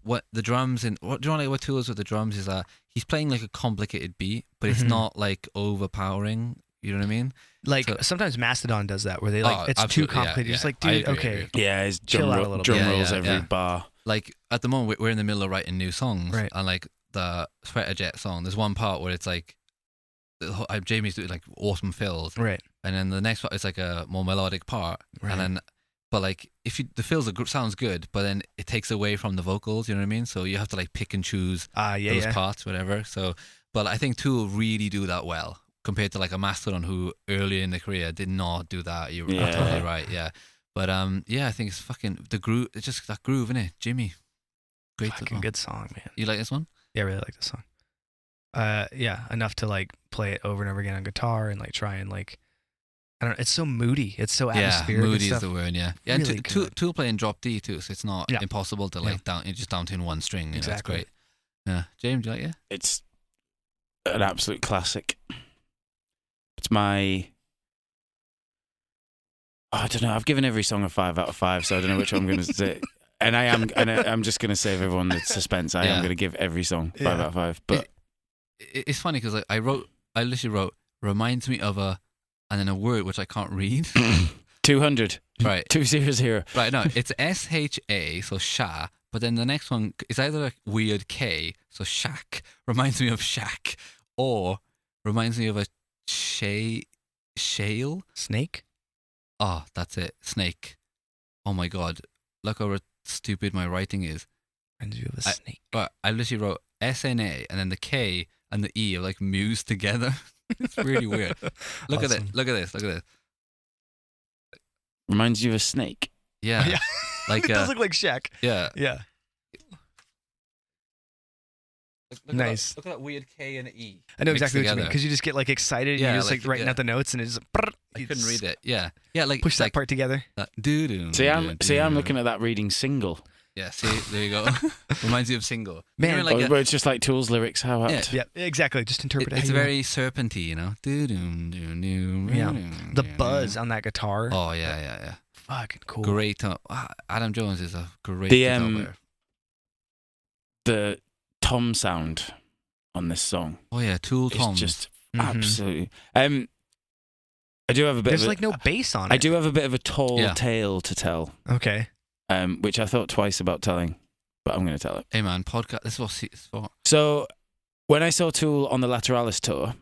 what the drums and what do you like what Tool is with the drums is that he's playing like a complicated beat, but it's not like overpowering. You know what I mean? Like sometimes Mastodon does that, where they like it's too complicated. Just like, dude, okay, yeah, it's drum rolls every bar. Like at the moment, we're in the middle of writing new songs, right? And like the Sweater Jet song, there's one part where it's like Jamie's doing like awesome fills, right? and then the next part is like a more melodic part, and then. But like, the fills sounds good, but then it takes away from the vocals. You know what I mean? So you have to like pick and choose those parts, whatever. So, but I think Tool really do that well compared to like a Mastodon who earlier in their career did not do that. You're totally right. Yeah, but I think it's fucking the groove. It's just that groove, isn't it, Jimmy? Great, fucking good song, man. You like this one? Yeah, I really like this song. Enough to like play it over and over again on guitar and like try and like. I don't know. It's so moody. It's so atmospheric. Yeah, moody is the word. Yeah, really and Tool playing drop D too, so it's not impossible to like down. You just down tune one string. You know, it's great. Yeah, James, do you like it? It's an absolute classic. It's my. I don't know. I've given every song a 5 out of 5, so I don't know which one I'm going to say. And I'm just going to save everyone the suspense. I am going to give every song 5 out of 5. But it's funny because I literally wrote reminds me of a. And then a word which I can't read. 200. Right. 200. Right, no, it's SHA, so Sha, but then the next one is either a weird K, so Shack, reminds me of Shack, or reminds me of a shale? Snake? Oh, that's it. Snake. Oh my God. Look how stupid my writing is. Reminds you of a snake. I literally wrote SNA, and then the K and the E are like mused together. It's really weird. Look at it. Look at this. Look at this. Reminds you of a snake. Yeah. Like it does look like Shaq. Yeah. Yeah. Nice. Look at that weird K and E. I know exactly what you mean because you just get like excited. And you're just like writing out the notes and it's. I couldn't read it. Yeah. Yeah. Like push that part together. See, I'm looking at that reading single. Yeah, see, there you go. Reminds you of Single. Man, but it's just like Tool's lyrics, how apt. Yeah, exactly. Just interpret it. It's very serpenty, you know? Yeah. The buzz on that guitar. Oh, yeah. Fucking cool. Great. Adam Jones is a great guitar player. The tom sound on this song. Oh, yeah, Tool toms. It's just absolutely... I do have a bit There's like no bass on it. I do have a bit of a tall tale to tell. Okay. Which I thought twice about telling, but I'm going to tell it. Hey man, podcast. This is what it's for. So, when I saw Tool on the Lateralis tour,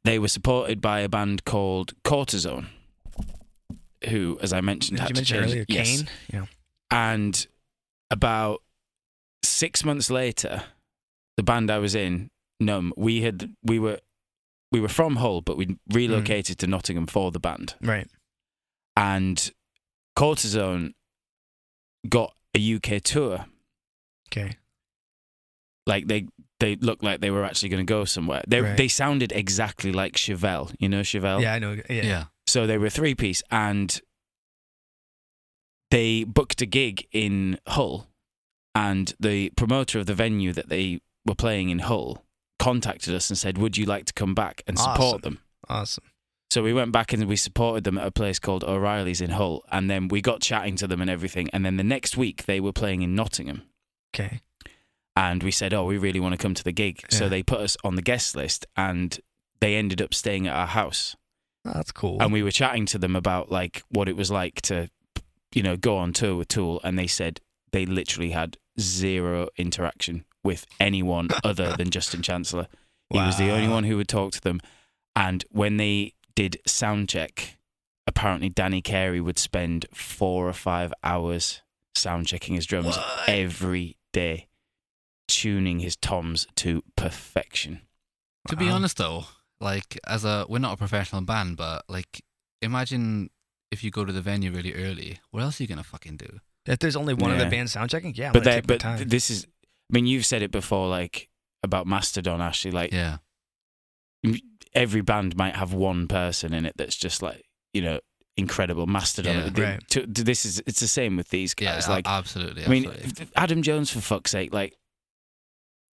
they were supported by a band called Cortisone, who, as I mentioned, had to change. Earlier, Kane? Yeah. And about 6 months later, the band I was in, Numb, we were from Hull, but we relocated to Nottingham for the band. Right. And Cortisone got a UK tour. Okay. Like they looked like they were actually going to go somewhere. They sounded exactly like Chevelle. You know Chevelle? Yeah, I know. Yeah. So they were a 3-piece and they booked a gig in Hull, and the promoter of the venue that they were playing in Hull contacted us and said, would you like to come back and support them? Awesome. So we went back and we supported them at a place called O'Reilly's in Hull, and then we got chatting to them and everything, and then the next week they were playing in Nottingham. Okay. And we said, we really want to come to the gig. Yeah. So they put us on the guest list, and they ended up staying at our house. Oh, that's cool. And we were chatting to them about like what it was like to, go on tour with Tool, and they said they literally had zero interaction with anyone other than Justin Chancellor. He was the only one who would talk to them. And when they did sound check, apparently Danny Carey would spend 4 or 5 hours sound checking his drums every day, tuning his toms to perfection. To be honest though, like we're not a professional band, but like imagine if you go to the venue really early, what else are you gonna fucking do? If there's only one of the bands sound checking, but this is, I mean, you've said it before, like about Mastodon, Ashley, like every band might have one person in it that's just like, incredible. Mastodon. Yeah, it's the same with these guys. Yeah, like absolutely. I mean, Adam Jones, for fuck's sake, like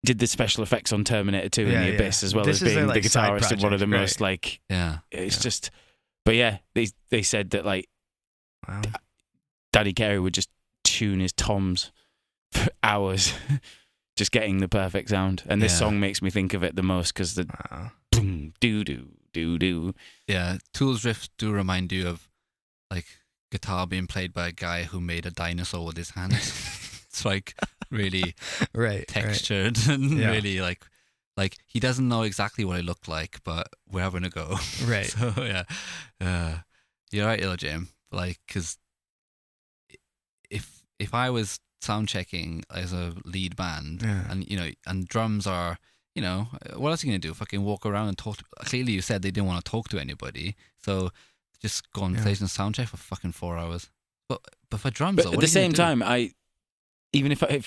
did the special effects on Terminator 2 in the Abyss, as well as being the guitarist of one of the most like. Yeah, it's just. But yeah, they said that like, Danny Carey would just tune his toms for hours, just getting the perfect sound. And this song makes me think of it the most because the boom, doo doo doo doo. Yeah, Tool's riffs do remind you of like guitar being played by a guy who made a dinosaur with his hands. It's like really textured and really like Like, he doesn't know exactly what I look like, but we're having a go. Right. So, yeah. You're right, Jim. Like, because if I was sound checking as a lead band, and, you know, and drums are, you know, what else are you going to do? Fucking walk around and talk clearly you said they didn't want to talk to anybody. So just go on stage and sound check for fucking 4 hours. But for drums, but at the same time, even if I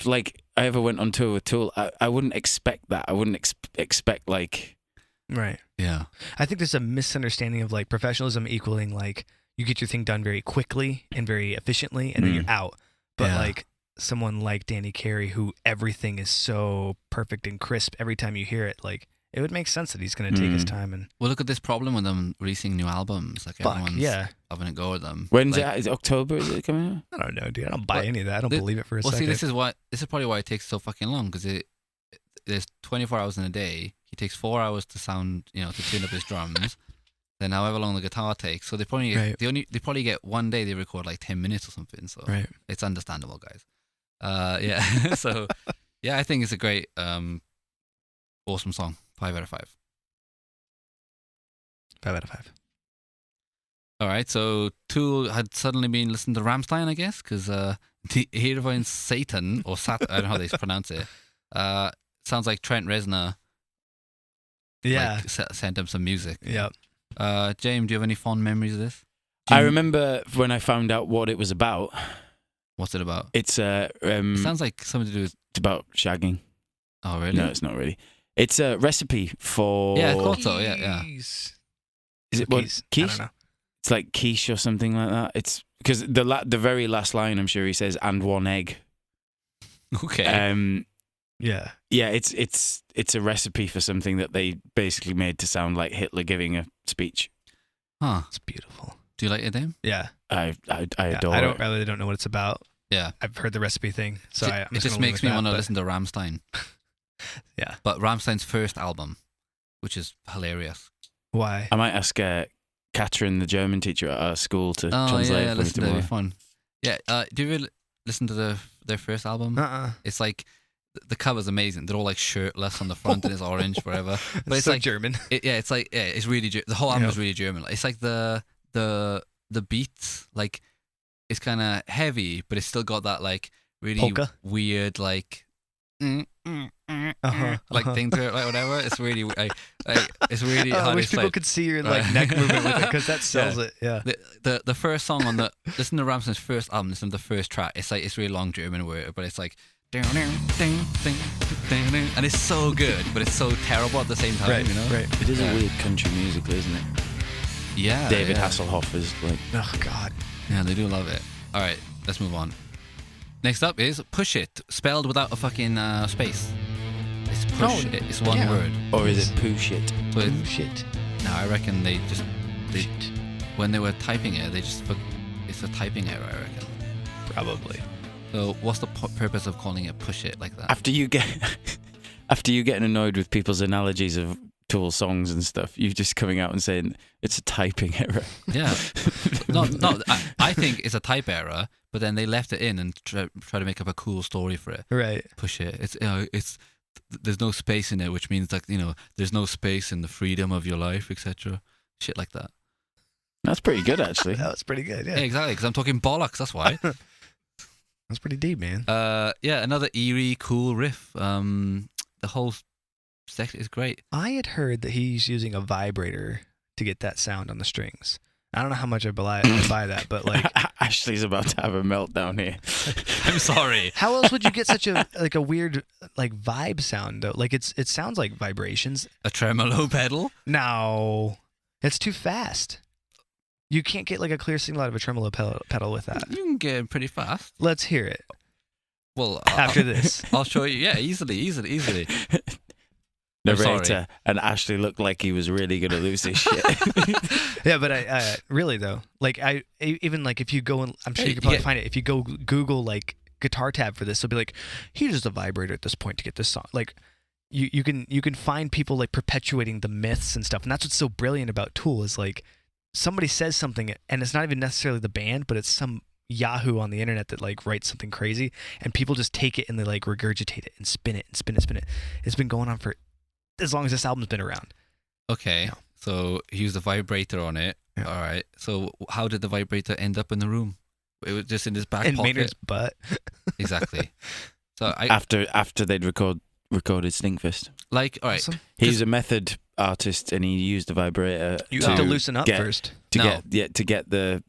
ever went on tour with Tool, I wouldn't expect that. I wouldn't expect like... Right. Yeah. I think there's a misunderstanding of like professionalism equaling like you get your thing done very quickly and very efficiently and then you're out. But like someone like Danny Carey, who everything is so perfect and crisp every time you hear it, like it would make sense that he's going to take his time. And well, look at this problem with them releasing new albums. Like everyone's having a go at them. When's it? Is it October? Is it coming out? I don't know, dude. I don't buy any of that. I don't believe it for a second. Well, see, this is probably why it takes so fucking long, because there's 24 hours in a day. He takes 4 hours to sound, you know, to tune up his drums. Then however long the guitar takes. So they probably get one day they record like 10 minutes or something. So it's understandable, guys. Yeah. So yeah, I think it's a great, awesome song. 5 out of 5. 5 out of 5. All right, so Tool had suddenly been listening to Rammstein, I guess, because the Irvine Satan, or I don't know how they pronounce it, sounds like Trent Reznor. Yeah. Like, sent him some music. Yep. James, do you have any fond memories of this? I remember when I found out what it was about. What's it about? It's it sounds like something to do with... It's about shagging. Oh, really? No, it's not really. It's a recipe for... Yeah, I thought so, yeah. Is it what? Quiche? I don't know. It's like quiche or something like that. It's because the very last line, I'm sure he says, "and 1 egg." Okay. Yeah. Yeah, it's a recipe for something that they basically made to sound like Hitler giving a speech. Huh. It's beautiful. Do you like it, Dave? Yeah. I adore it. I really don't know what it's about. Yeah. I've heard the recipe thing, so it just makes me want to listen to Rammstein. Yeah. But Rammstein's first album, which is hilarious. Why? I might ask Catherine, the German teacher at our school, to translate for me tomorrow. That'd be fun. Yeah. Do you ever listen to their first album? It's like the cover's amazing. They're all like shirtless on the front and it's orange forever. But it's so like German. It's like it's really the whole album is really German. It's like the beats, like it's kind of heavy, but it's still got that like really polka? Weird like like thing to it, like whatever. It's really it's really hard. I wish people could see your like neck movement with it, because that sells it. Yeah. The first song on listen to Rammstein's first album. Listen to the first track. It's like it's really long German word, but it's like and it's so good, but it's so terrible at the same time. Right. You know. Right. It is a weird country musical, isn't it? Yeah. David Hasselhoff is like. Oh God. Yeah, they do love it. All right, let's move on. Next up is Push It, spelled without a fucking space. It's Push It. It's one word. Or is it Push It? So Push It. No, I reckon they when they were typing it, it's a typing error, I reckon. Probably. So what's the purpose of calling it Push It like that? After you getting annoyed with people's analogies of Tool songs and stuff, you just coming out and saying it's a typing error. Yeah. No, I think it's a type error, but then they left it in and try to make up a cool story for it. Right. Push it. It's there's no space in it, which means like, there's no space in the freedom of your life, etc. Shit like that. That's pretty good, actually. That was pretty good. Yeah. Exactly, because I'm talking bollocks. That's why. That's pretty deep, man. Yeah, another eerie, cool riff. The whole section is great. I had heard that he's using a vibrator to get that sound on the strings. I don't know how much I buy that, but like Ashley's about to have a meltdown here. I'm sorry. How else would you get such a weird like vibe sound though? Like it sounds like vibrations. A tremolo pedal? No, it's too fast. You can't get like a clear signal out of a tremolo pedal with that. You can get it pretty fast. Let's hear it. Well, after this, I'll show you. Yeah, easily. Narrator, and Ashley looked like he was really going to lose his shit. Yeah, but I really though, like even like if you go and I'm sure you could probably find it. If you go Google like guitar tab for this, it'll be like he uses a vibrator at this point to get this song. Like you can find people like perpetuating the myths and stuff, and that's what's so brilliant about Tool is like somebody says something and it's not even necessarily the band, but it's some Yahoo on the internet that like writes something crazy, and people just take it and they like regurgitate it and spin it and spin it. It's been going on for as long as this album's been around. Okay, Yeah. so he used a vibrator on it. Yeah. All right. So how did the vibrator end up in the room? It was just in his back pocket. Maynard's butt. Exactly. So after they'd recorded Stinkfist. Like, all right. Awesome. He's a method artist, and he used the vibrator. You have to loosen up first to get the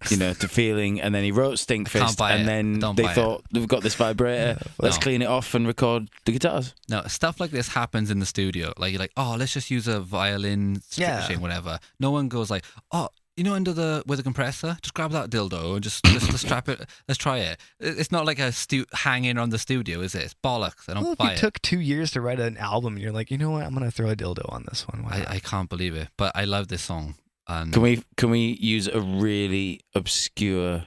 to feeling, and then he wrote Stinkfist, and then they thought we've got this vibrator. Let's clean it off and record the guitars. No, stuff like this happens in the studio. Like you're like, oh, let's just use a violin string, whatever. No one goes like, oh, under with the compressor, just grab that dildo and just strap it. Let's try it. It's not like a hanging on the studio, is it? It's bollocks. I don't buy it. It took 2 years to write an album, and you're like, you know what? I'm gonna throw a dildo on this one. I can't believe it, but I love this song. And can we use a really obscure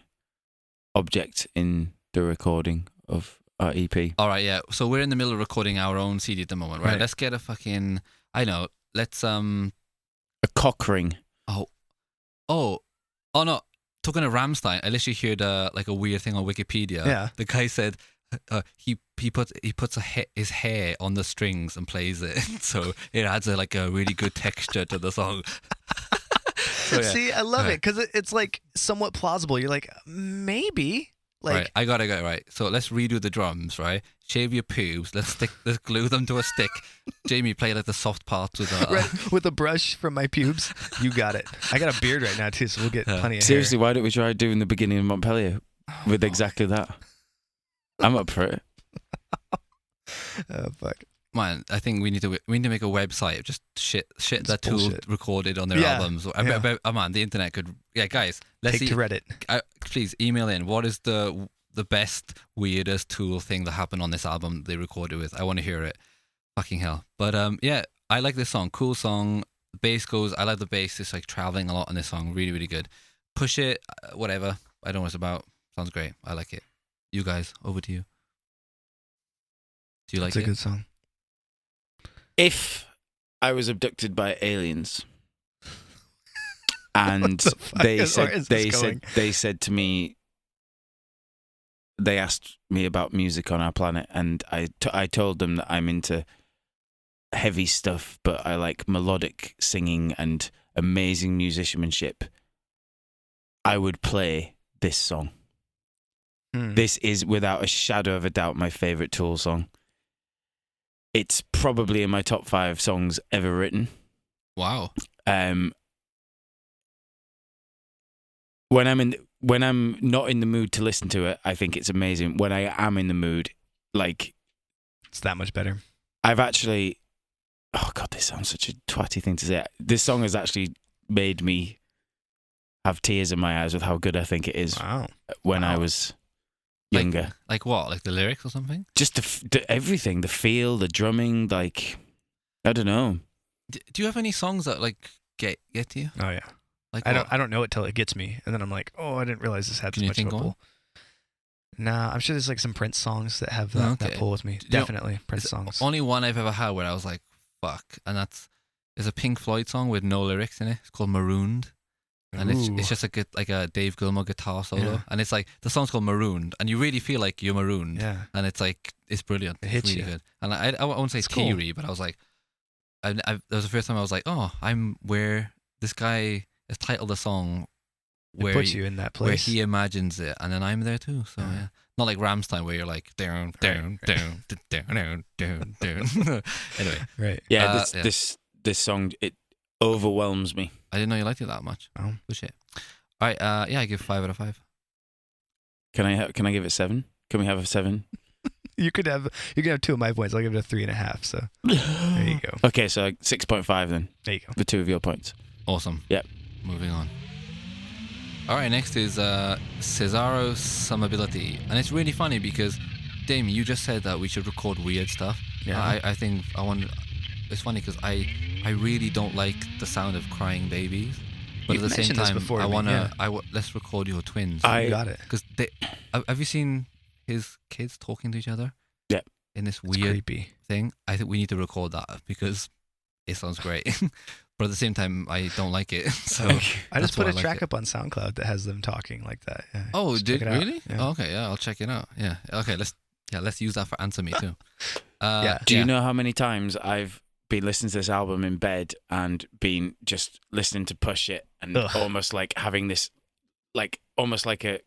object in the recording of our EP? All right, yeah. So we're in the middle of recording our own CD at the moment, right? Let's get a fucking. I know. Let's a cock ring. Oh no! Talking to Rammstein, I literally heard like a weird thing on Wikipedia. Yeah. The guy said he puts his hair on the strings and plays it, so it adds a really good texture to the song. So, yeah. See, I love it because it's like somewhat plausible. You're like, maybe. Right, I got it right. So let's redo the drums, right? Shave your pubes. Let's glue them to a stick. Jamie, play like the soft parts with a brush from my pubes. You got it. I got a beard right now too, so we'll get plenty of Seriously, hair. why don't we try doing the beginning of Montpellier with exactly that? I'm up for it. Oh fuck. Man, I think we need to make a website of just shit that Tool recorded on their albums. Man, the internet could. Yeah, guys, let's take to Reddit. Please email in. What is the best, weirdest Tool thing that happened on this album they recorded with? I want to hear it. Fucking hell. But yeah, I like this song. Cool song. The bass goes. I like the bass. It's like traveling a lot in this song. Really, really good. Push it. Whatever. I don't know what it's about. Sounds great. I like it. You guys, over to you. Do you like it? It's a good song. If I was abducted by aliens and they said to me, they asked me about music on our planet, and I told them that I'm into heavy stuff, but I like melodic singing and amazing musicianship, I would play this song. This is without a shadow of a doubt my favorite Tool song. It's probably in my top 5 songs ever written. Wow. When I'm not in the mood to listen to it, I think it's amazing. When I am in the mood, it's that much better. I've actually, oh God, this sounds such a twatty thing to say. This song has actually made me have tears in my eyes with how good I think it is. Wow. When I was younger. Like what? Like the lyrics or something? Just everything, the feel, the drumming, I don't know. Do you have any songs that get to you? Oh yeah. I don't know it till it gets me, and then I'm like, oh, I didn't realize this had so much of a pull. Nah, I'm sure there's some Prince songs that have that pull with me. Definitely Prince songs. Only one I've ever had where I was like, fuck, and there's a Pink Floyd song with no lyrics in it. It's called Marooned. And it's just a Dave Gilmour guitar solo, and it's like the song's called Marooned, and you really feel like you're marooned, and it's brilliant. It hits really you. good. And I won't say teary, but I was like, that was the first time I was like, oh, I'm where this guy has titled a song where it puts you in that place where he imagines it, and then I'm there too. So yeah. Not like Rammstein where you're like down. Anyway, right? Yeah, this song, it overwhelms me. I didn't know you liked it that much. Oh shit! All right, I give 5 out of 5. Can I give it 7? Can we have a 7? You can have 2 of my points. I'll give it a 3.5. So there you go. Okay, so 6.5 then. There you go. The 2 of your points. Awesome. Yep. Moving on. All right, next is Cesaro Summability, and it's really funny because, Damien, you just said that we should record weird stuff. Yeah. I think I want. It's funny because I really don't like the sound of crying babies, but You've at the same time, before, I want to. Let's record your twins. I got it. Because have you seen his kids talking to each other? Yeah. In this It's weird creepy thing, I think we need to record that because it sounds great. But at the same time, I don't like it. So I just put a track up on SoundCloud that has them talking like that. Yeah. Oh, did really? Yeah. Oh, okay, yeah, I'll check it out. Yeah. Okay, let's use that for Answer Me too. Do you know how many times I've been listening to this album in bed and been just listening to Push It and almost like having this, like almost like a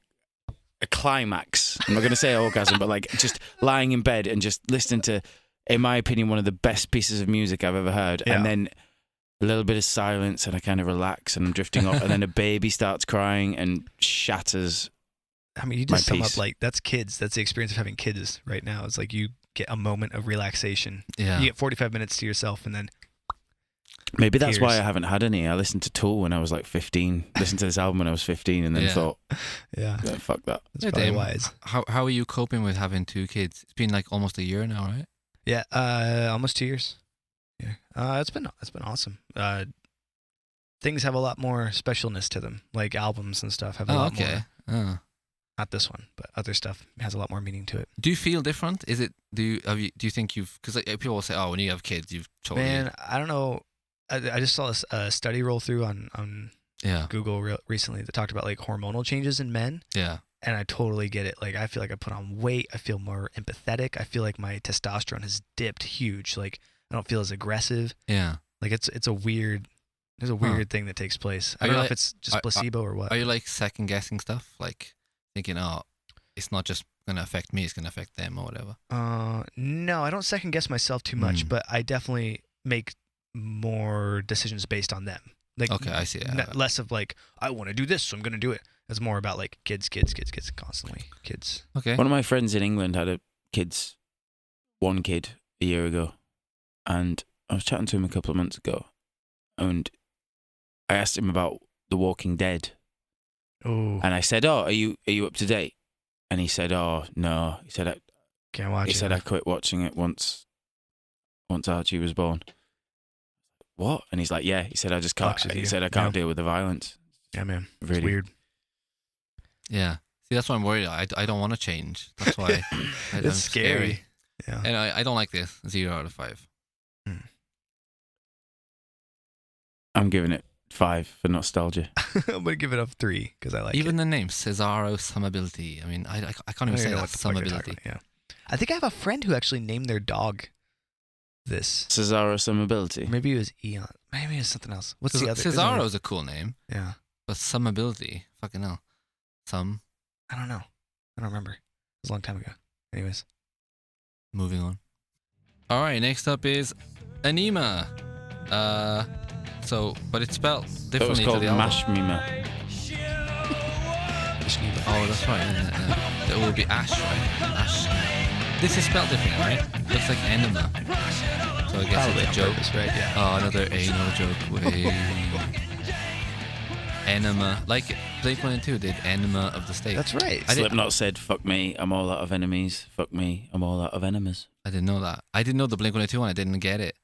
climax. I'm not going to say orgasm, but like just lying in bed and just listening to, in my opinion, one of the best pieces of music I've ever heard. Yeah. And then a little bit of silence and I kind of relax and I'm drifting off and then a baby starts crying and shatters. I mean, you just sum up like, that's kids. That's the experience of having kids right now. It's like you get a moment of relaxation. Yeah. You get 45 minutes to yourself and then maybe that's why I haven't had any. I listened to Tool when I was like 15. Listened to this album when I was 15 and then thought, fuck that. That's probably wise. How are you coping with having 2 kids? It's been like almost a year now, right? Yeah, almost 2 years. Yeah, it's been awesome. Things have a lot more specialness to them, like albums and stuff have a lot more. Not this one, but other stuff has a lot more meaning to it. Do you feel different? Is it? Do you think you've? Because like, people will say, "Oh, when you have kids, you've totally." Man, I don't know. I just saw a study roll through on Google recently that talked about like hormonal changes in men. Yeah. And I totally get it. Like, I feel like I put on weight. I feel more empathetic. I feel like my testosterone has dipped huge. Like, I don't feel as aggressive. Yeah. Like, there's a weird thing that takes place. I don't know if it's just placebo or what. Are you like second guessing stuff? Like thinking, oh, it's not just going to affect me, it's going to affect them or whatever? No, I don't second guess myself too much, but I definitely make more decisions based on them. Like, okay, I see. Less of like, I want to do this, so I'm going to do it. It's more about like kids, constantly. Kids. Okay. One of my friends in England had one kid a year ago. And I was chatting to him a couple of months ago. And I asked him about The Walking Dead. Oh. And I said, "Oh, are you up to date?" And he said, "Oh, no." He said, "Can't watch it." He said, "I quit watching it once Archie was born." What? And he's like, "Yeah." He said, "I just can't." He said, "I can't deal with the violence." Yeah, man. Really it's weird. Yeah. See, that's why I'm worried. I don't want to change. That's why it's scary. Yeah. And I don't like this. 0 out of 5. I'm giving it 5 for nostalgia. I'm gonna give it a 3 because I like even it. The name Cesaro Summability. I mean, I can't even say that. Summability. Yeah. I think I have a friend who actually named their dog this. Cesaro Summability. Maybe it was Eon. Maybe it was something else. What's the other? Cesaro is a cool name. Yeah. But Summability, fucking hell. I don't know. I don't remember. It was a long time ago. Anyways. Moving on. All right, next up is Ænema. But it's spelled differently to the album. Mashmima. Oh, that's right. Yeah. It will be Ash, right? Ash. This is spelled differently, right? Looks like Ænema. So I guess probably it's a joke. Purpose, right? Yeah. Oh, another joke. Ænema. Like Blink-182 did Ænema of the State. That's right. Slipknot said, "Fuck me, I'm all out of enemies. Fuck me, I'm all out of enemies." I didn't know that. I didn't know the Blink-182 one. I didn't get it.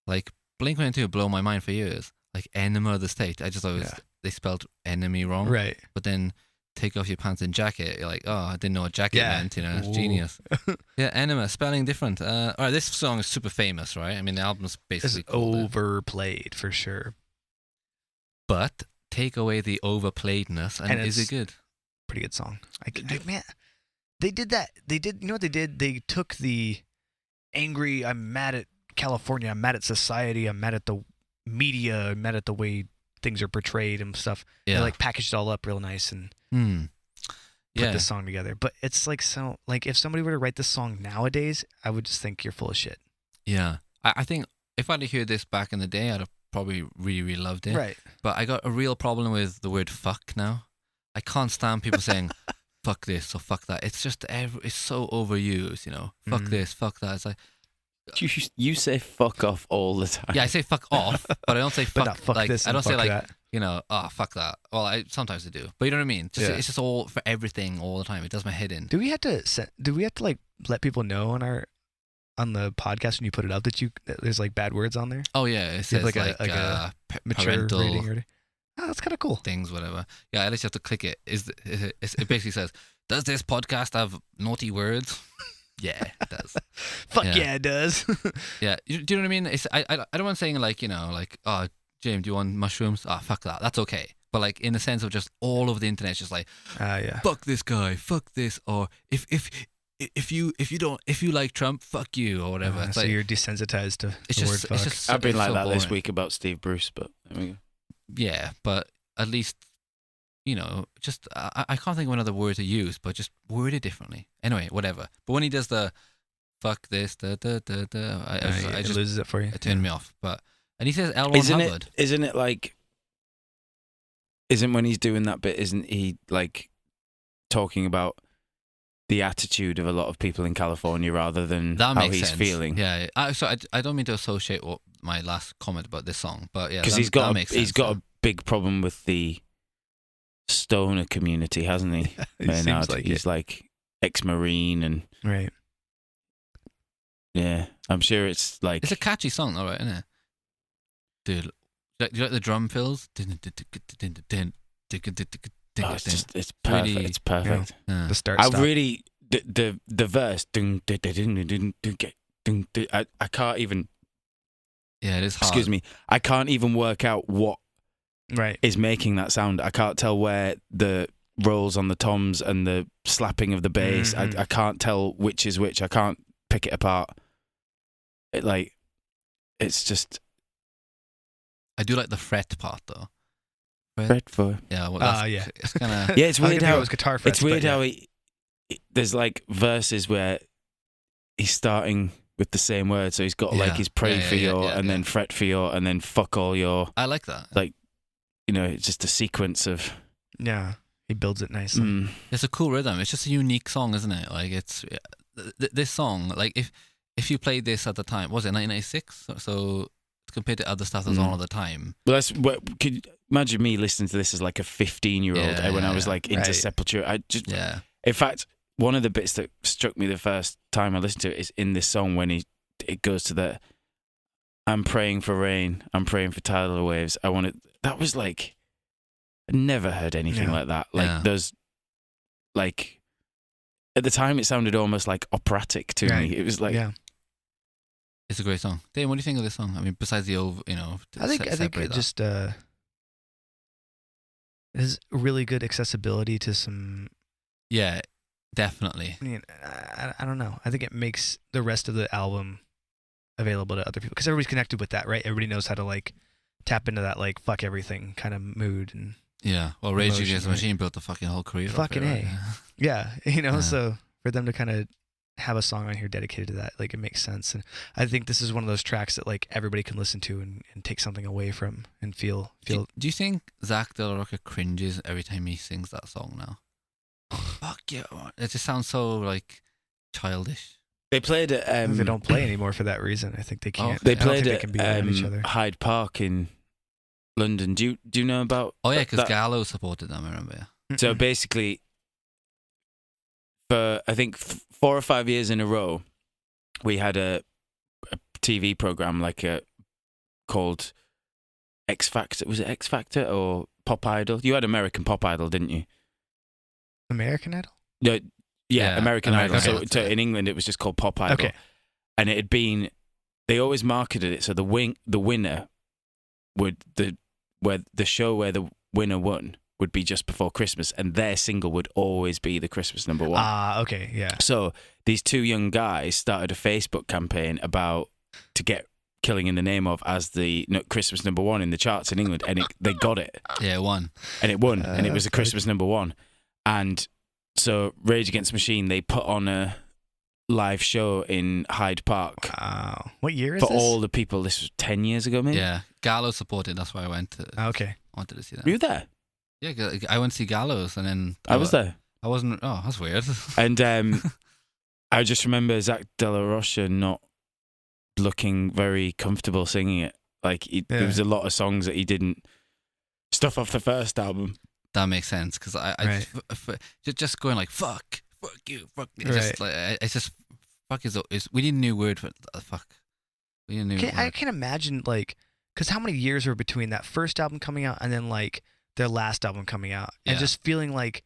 Like, Blink-182 blew my mind for years. Like, Ænema of the State. I just thought they spelled enemy wrong. Right. But then take off your pants and jacket. You're like, oh, I didn't know what jacket meant. You know, it's genius. Yeah, Ænema, spelling different. All right, this song is super famous, right? I mean, the album's basically overplayed for sure. But take away the overplayedness, and is it good? Pretty good song. Man, they did that. You know what they did? They took the angry, I'm mad at California, I'm mad at society, I'm mad at the media, I'm mad at the way things are portrayed and stuff. Yeah. They like packaged it all up real nice and put this song together. But it's like, so like if somebody were to write this song nowadays, I would just think you're full of shit. Yeah. I think if I'd heard this back in the day, I'd have probably really, really loved it. Right. But I got a real problem with the word fuck now. I can't stand people saying fuck this or fuck that. It's just, it's so overused, you know. Fuck this, fuck that. It's like, you say fuck off all the time. Yeah, I say fuck off, but I don't say fuck. Not fuck like, this I don't say like that. You know, oh fuck that. Well, sometimes I do, but you know what I mean. It's just all for everything all the time. It does my head in. Do we have to like let people know on the podcast when you put it up that there's like bad words on there? Oh yeah, it says like a mature rating or that's kind of cool. Things, whatever. Yeah, at least you have to click it. It basically says, does this podcast have naughty words? Yeah, it does. Fuck yeah, it does. Yeah, do you know what I mean? I don't want saying like, you know, like, oh, James, do you want mushrooms? Oh, fuck that. That's okay. But like in the sense of just all over the internet, it's just like, yeah, fuck this guy, fuck this, or if if you like Trump, fuck you or whatever. It's so like, you're desensitized to it's the just, word fuck. it's just, I've been it's like so that boring. this week about Steve Bruce, but there we go. Yeah, but at least, just I can't think of another word to use, but just word it differently. Anyway, whatever. But when he does the fuck this, it just loses it for you. It turned me off. And he says L. Ron Hubbard. Isn't it like? Isn't when he's doing that bit? Isn't he like talking about the attitude of a lot of people in California rather than that how makes he's sense. feeling? Yeah. I don't mean to associate what my last comment about this song, but yeah, because he's got a big problem with the stoner community, hasn't he? Maynard. He's like ex-Marine and right. Yeah, I'm sure it's like it's a catchy song, though, right? Isn't it? Dude, do you like the drum fills? it's perfect. Really, it's perfect. Yeah. The start. I really the verse. I can't even. Yeah, it is hard. Excuse me. I can't even work out what right is making that sound. I can't tell where the rolls on the toms and the slapping of the bass. Mm-hmm. I can't tell which is which. I can't pick it apart. It's just. I do like the fret part though. Fret for. Yeah. Well, yeah. It's kind of. Yeah, it's weird how it was guitar frets. It's weird how there's like verses where he's starting with the same word, so he's got like his pray for your, and then fret for your, and then fuck all your. I like that. Like, it's just a sequence of. Yeah, he builds it nicely. It's a cool rhythm. It's just a unique song, isn't it? Like it's this song. Like if you played this at the time, was it 1996? So compared to other stuff that's on all the time. Well, could you imagine me listening to this as like a 15-year-old when I was like into Sepultura? I just in fact. One of the bits that struck me the first time I listened to it is in this song when it goes to the I'm praying for rain, I'm praying for tidal waves. That was like I'd never heard anything like that. Like there's like at the time it sounded almost like operatic to me. It was like it's a great song. Dave, what do you think of this song? I mean, besides the old, I think it just has really good accessibility to some. Yeah. Definitely. I mean, I don't know. I think it makes the rest of the album available to other people because everybody's connected with that, right? Everybody knows how to like tap into that like fuck everything kind of mood and. Yeah. Well, Rage Against the Machine built the fucking whole career. Fucking right? Yeah. So for them to kind of have a song on here dedicated to that, like it makes sense. And I think this is one of those tracks that like everybody can listen to and take something away from and feel. Do you think Zach De La Rocca cringes every time he sings that song now? Fuck yeah! It just sounds so like childish. They played it. They don't play anymore for that reason. I think they can't. They played at each other. Hyde Park in London. Do you know about? Oh yeah, because Gallo supported them. I remember. So basically, for I think 4 or 5 years in a row, we had a TV program called X Factor. Was it X Factor or Pop Idol? You had American Pop Idol, didn't you? American Idol? Yeah, American Idol. Okay. So in England, it was just called Pop Idol. Okay. And it had been, they always marketed it so the winner where the winner won would be just before Christmas, and their single would always be the Christmas number one. Okay, yeah. So these two young guys started a Facebook campaign to get Killing in the Name of as the Christmas number one in the charts in England, and they got it. Yeah, it won. And it won, and it was a Christmas number one. And so Rage Against the Machine, they put on a live show in Hyde Park. Wow. What year is this? For all the people, this was 10 years ago, maybe? Yeah. Gallo supported, that's why I went to. Okay. I wanted to see that. Were you there? Yeah, I went to see Gallows, and then... I was there. I wasn't... Oh, that's weird. And I just remember Zach De La Rocca not looking very comfortable singing it. Like, there was a lot of songs that he didn't... Stuff off the first album. That makes sense because I just going like fuck you, fuck. It's just fuck is we need a new word for fuck. We need a new word. I can't imagine like because how many years were between that first album coming out and then like their last album coming out and just feeling like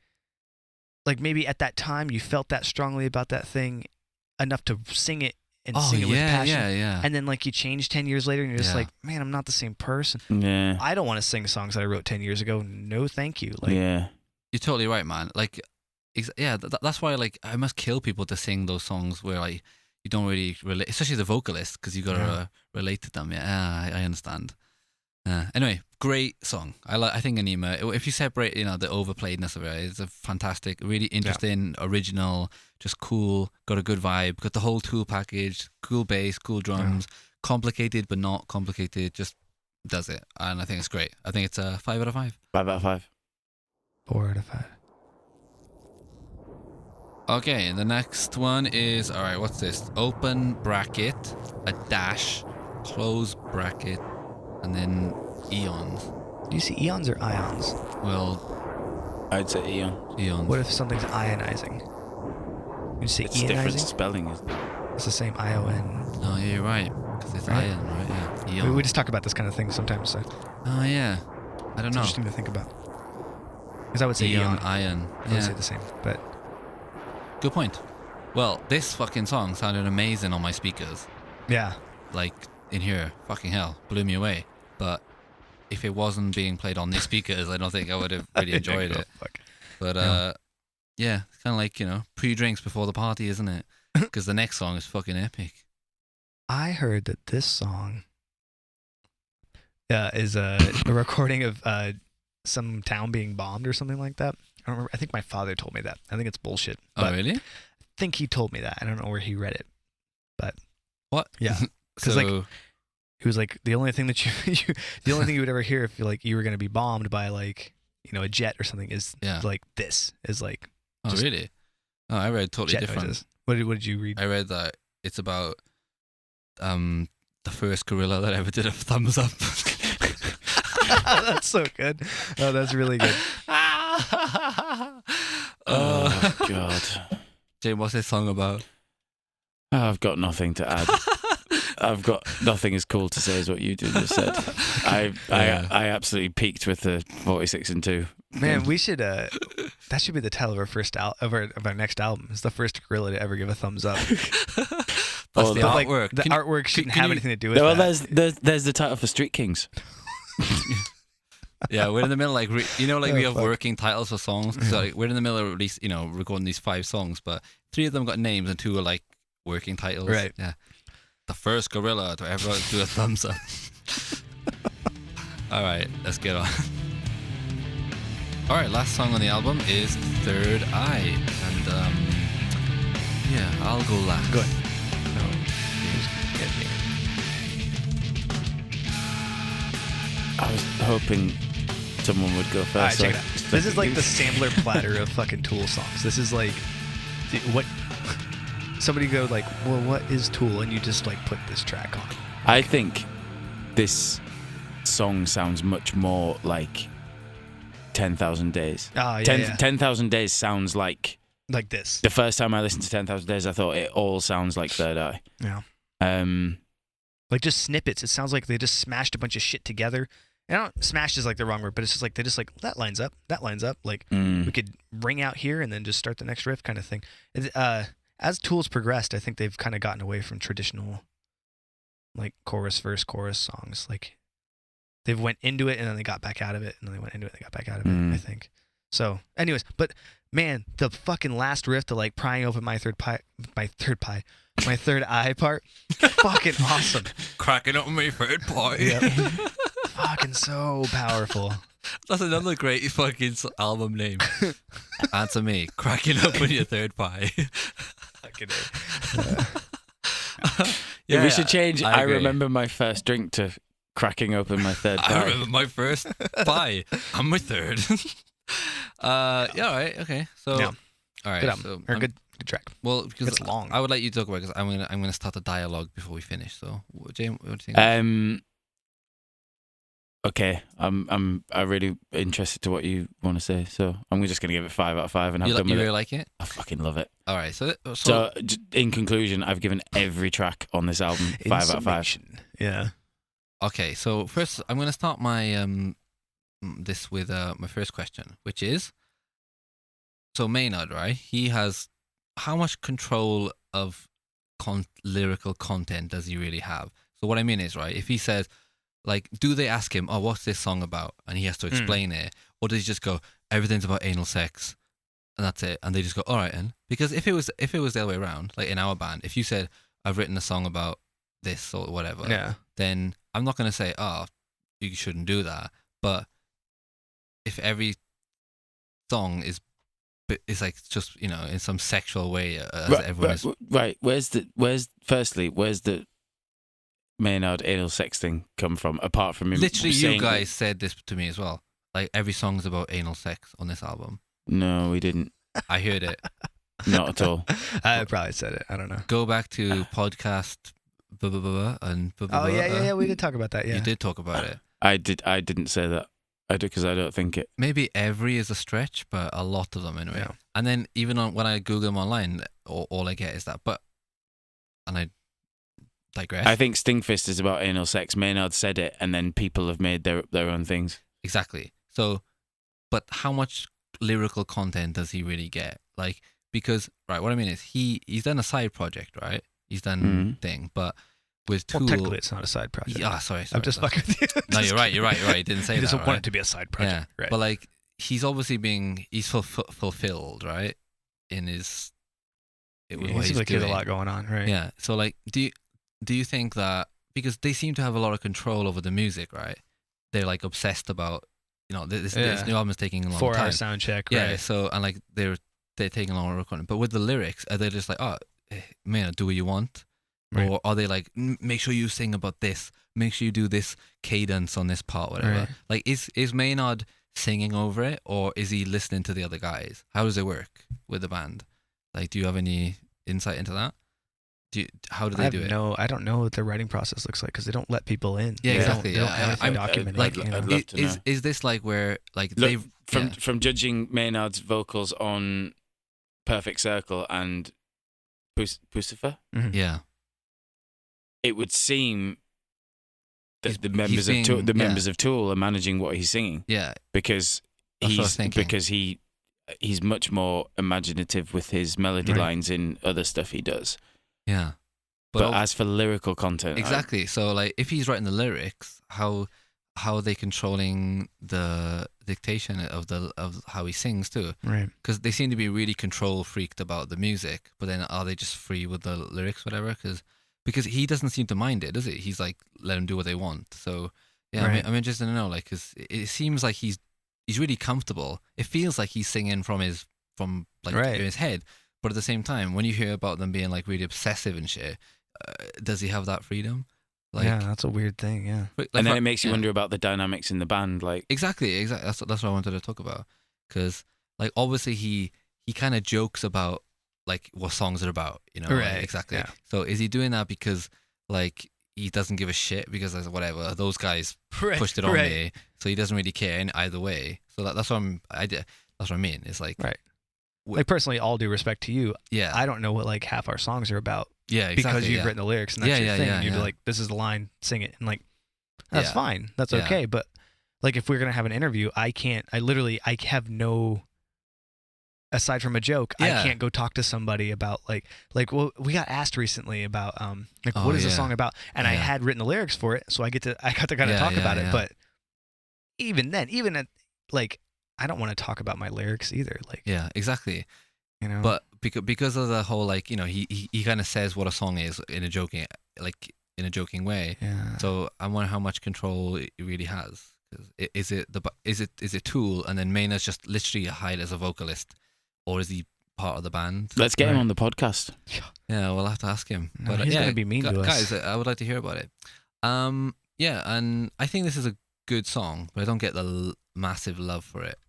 maybe at that time you felt that strongly about that thing enough to sing it and sing it with passion. And then like you change 10 years later and you're just like, man, I'm not the same person. Yeah. I don't want to sing songs that I wrote 10 years ago. No, thank you. Like, yeah. You're totally right, man. Like That's why like I must kill people to sing those songs where like you don't really relate, especially the vocalist, because you gotta relate to them. Yeah, I understand. Anyway, great song. I think Ænema, if you separate, the overplayedness of it, it's a fantastic, really interesting, original, just cool, got a good vibe, got the whole Tool package, cool bass, cool drums, complicated but not complicated, just does it. And I think it's great. I think it's a 5 out of 5. 5 out of 5. 4 out of 5. Okay, the next one is, all right, what's this? Open bracket, a dash, close bracket, and then eons. Do you see eons or ions? Well, I'd say eon. Eons. What if something's ionizing? You say It's different ionizing? spelling, isn't it? It's the same ION. Oh, yeah, you're right. Because it's ion, right? Yeah. Eon. We just talk about this kind of thing sometimes. So Oh, yeah. I don't it's know. interesting to think about. Because I would say Eon, eon. ion. I would say Yeah. the same. But Good point. Well, this fucking song sounded amazing on my speakers. yeah. Like, in here. Fucking hell. Blew me away. But if it wasn't being played on these speakers, I don't think I would have really enjoyed it. Fuck. But, yeah, it's kind of like, pre-drinks before the party, isn't it? Because the next song is fucking epic. I heard that this song is a recording of some town being bombed or something like that. I don't remember. I think my father told me that. I think it's bullshit. Oh, But really? I think he told me that. I don't know where he read it. But What? yeah. So, Because he was like, the only thing that the only thing you would ever hear if you were going to be bombed by like, a jet or something is like this is like. oh, really? Oh, I read totally jet different. noises. What did you read? I read that it's about the first gorilla that ever did a thumbs up. That's so good. Oh, that's really good. Oh, God. Jane, what's this song about? I've got nothing to add. I've got nothing as cool to say as what you just said. I absolutely peaked with the 46 and 2. Man, we should. That should be the title of our first of our next album. It's the first gorilla to ever give a thumbs up. Plus the But, artwork. the artwork shouldn't can have you- anything to do with Well, that. there's the title for Street Kings. Yeah, we're in the middle, like we have fuck. working titles for songs. So like, we're in the middle of release, recording these 5 songs, but 3 of them got names and 2 are like working titles. Right. Yeah. The first gorilla to ever do a thumbs up. All right, let's get on. All right, last song on the album is Third Eye, and yeah, I'll go last. Good. I was hoping someone would go first. All right, check it so out. This is like the sampler platter of fucking Tool songs. This is like what somebody go like, well, what is Tool? And you just like put this track on. I think this song sounds much more like 10,000 Days. Oh, yeah. 10,000 Days sounds like this. the first time I listened to 10,000 Days, I thought it all sounds like Third Eye. Yeah. Like just snippets. It sounds like they just smashed a bunch of shit together. And smashed is like the wrong word, but it's just like they just like that lines up. Like we could ring out here and then just start the next riff kind of thing. As Tool's progressed, I think they've kind of gotten away from traditional like chorus, verse, chorus songs. Like they've went into it and then they got back out of it, and then they went into it and they got back out of it, I think. So anyways, but man, the fucking last riff to like prying open my third eye part, fucking awesome. Cracking up my third pie. Yep. Fucking so powerful. That's another great fucking album name. Answer me. Cracking up with your third pie. Yeah, we should change. I agree. remember my first drink to cracking open my third pie. I remember my first pie. I'm my third. Yeah, all right, okay. So, Yeah. all right. Good album. So Or good track. well, because It's long. I would let you talk about it because I'm gonna start a dialogue before we finish. So, James, what do you think? Okay, I'm really interested to what you want to say, so I'm just gonna give it 5 out of 5 and have You done with really it. like it? I fucking love it. All right. So In conclusion, I've given every track on this album 5 out of 5. Yeah. okay. So first, I'm gonna start my this with my first question, which is, so Maynard, right? He has how much control of lyrical content does he really have? So what I mean is, right, if he says, like, do they ask him, oh, what's this song about? And he has to explain it. Or does he just go, everything's about anal sex, and that's it, and they just go, all right, then. Because if it was the other way around, like in our band, if you said, I've written a song about this or whatever, then I'm not going to say, oh, you shouldn't do that. But if every song is like just, you know, in some sexual way, everyone is right. Where's the Maynard anal sex thing come from? Apart from him literally, saying you guys said this to me as well. Like every song's about anal sex on this album. No, we didn't. I heard it. Not at all. I probably said it. I don't know. Go back to podcast and oh yeah. We did talk about that. Yeah, you did talk about it. I didn't say that. I did because I don't think it. Maybe every is a stretch, but a lot of them anyway. Yeah. And then even when I Google them online, all I get is that. And I digress. I think Stingfist is about anal sex. Maynard said it, and then people have made their own things. Exactly. So, but how much lyrical content does he really get? Like, because what I mean is he's done a side project, right? He's done thing, but with Tool, technically it's not a side project. Yeah, sorry. I'm just fucking with you. No, you're right. You didn't say that. He doesn't right? want it to be a side project. Yeah, right. But like, he's obviously he's fulfilled, right? In his, he seems like he has a lot going on, right? Yeah. So like, do you think that because they seem to have a lot of control over the music, right? They're like obsessed about, you know, this new album is taking a long 4 time. 4-hour sound check, yeah. Right. So and like they're taking a long recording, but with the lyrics, are they just like, oh, man, do what you want? Right. Or are they like, make sure you sing about this, make sure you do this cadence on this part, whatever. Right. Like, is Maynard singing over it, or is he listening to the other guys? How does it work with the band? Like, do you have any insight into that? How do they do it? No, I don't know what their writing process looks like because they don't let people in. Yeah, exactly. They don't have anything documented. Like, I'd love to know. Is this like where like look, from judging Maynard's vocals on Perfect Circle and Pucifer? Mm-hmm. Yeah. It would seem that the members of Tool are managing what he's singing. Yeah, because he's much more imaginative with his melody lines in other stuff he does. Yeah, but as for lyrical content, exactly. So like, if he's writing the lyrics, how are they controlling the dictation of how he sings too? Right. Because they seem to be really control freaked about the music, but then are they just free with the lyrics, whatever? Because he doesn't seem to mind it, does he? He's like, let them do what they want. So, yeah, right. I'm interested to know, like, because it seems like he's really comfortable. It feels like he's singing from his head. But at the same time, when you hear about them being like really obsessive and shit, does he have that freedom? Like, yeah, that's a weird thing. Yeah, like, and then it makes you wonder about the dynamics in the band. Like, exactly. That's what I wanted to talk about. Because like, obviously he kind of jokes about like what songs are about, you know? Right. Like, exactly. Yeah. So is he doing that because like he doesn't give a shit because whatever those guys pushed it on me, so he doesn't really care in either way. So that's what I mean. It's like like personally, all due respect to you, yeah, I don't know what like half our songs are about. Yeah, exactly, because you've written the lyrics and that's your thing. And you'd be like, this is the line, sing it, and like that's fine, that's okay. But like if we're gonna have an interview, I have no. Aside from a joke, I can't go talk to somebody about like well, we got asked recently about what is the song about, and I had written the lyrics for it, so I got to kind of talk about it. But even then, like I don't want to talk about my lyrics either. Like exactly, you know. But because of the whole like, you know, he kind of says what a song is in a joking way. Yeah. So I wonder how much control it really has. Is it Tool, and then Maynard's just literally hired as a vocalist? Or is he part of the band? Let's get him on the podcast. Yeah, we'll have to ask him. No, but he's going to be mean to us. Guys, I would like to hear about it. Yeah, and I think this is a good song, but I don't get the massive love for it.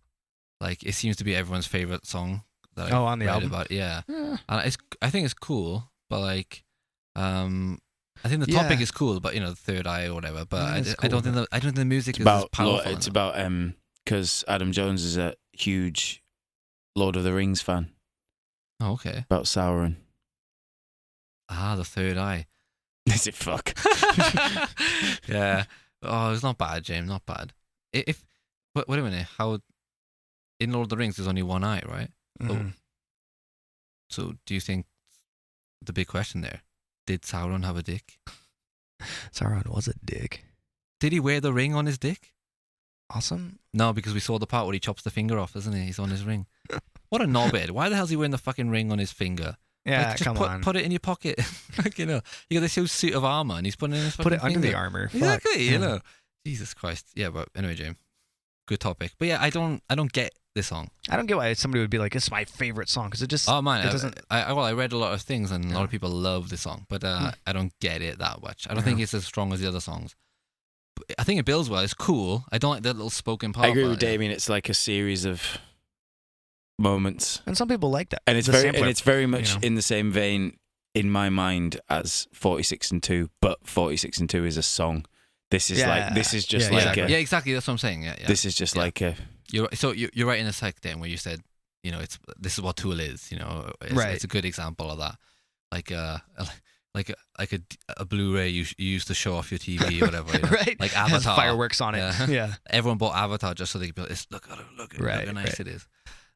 Like, it seems to be everyone's favorite song that I've on the read album. about. Yeah. And I think it's cool, but like, I think the topic is cool, but you know, the third eye or whatever. But I don't think the music is as powerful. It's about because Adam Jones is a huge Lord of the Rings fan. Oh, okay. About Sauron. Ah, the third eye. Is it fuck? Yeah. Oh, it's not bad, James. Not bad. Wait a minute. How in Lord of the Rings there's only one eye, right? Mm-hmm. So do you think the big question there? Did Sauron have a dick? Sauron was a dick. Did he wear the ring on his dick? Awesome. No, because we saw the part where he chops the finger off, isn't he? He's on his ring. What a knobhead. Why the hell's he wearing the fucking ring on his finger? Yeah, like, just come on. Put it in your pocket. Like, you know, you got this huge suit of armor and he's putting it in his fucking Put it finger. under the armor. Exactly, Fuck. you know. Jesus Christ. Yeah, but anyway, James. Good topic. But yeah, I don't get this song. I don't get why somebody would be like, "It's my favorite song," because it just. Oh man, it doesn't. I read a lot of things and a lot of people love the song, but I don't get it that much. I don't think it's as strong as the other songs. But I think it builds well. It's cool. I don't like that little spoken part. I agree with Damien. It's like a series of moments, And some people like that. and it's very much you know. in the same vein in my mind as 46 and 2, but 46 and 2 is a song. This is just exactly. That's what I'm saying. Yeah. This is just like a. You're right in a sec then where you said, you know, this is what Tool is. You know, it's a good example of that. Like a Blu-ray you use to show off your TV or whatever. You know? Right. Like Avatar. Has fireworks on it. Yeah. Everyone bought Avatar just so they could be like, look how nice it is.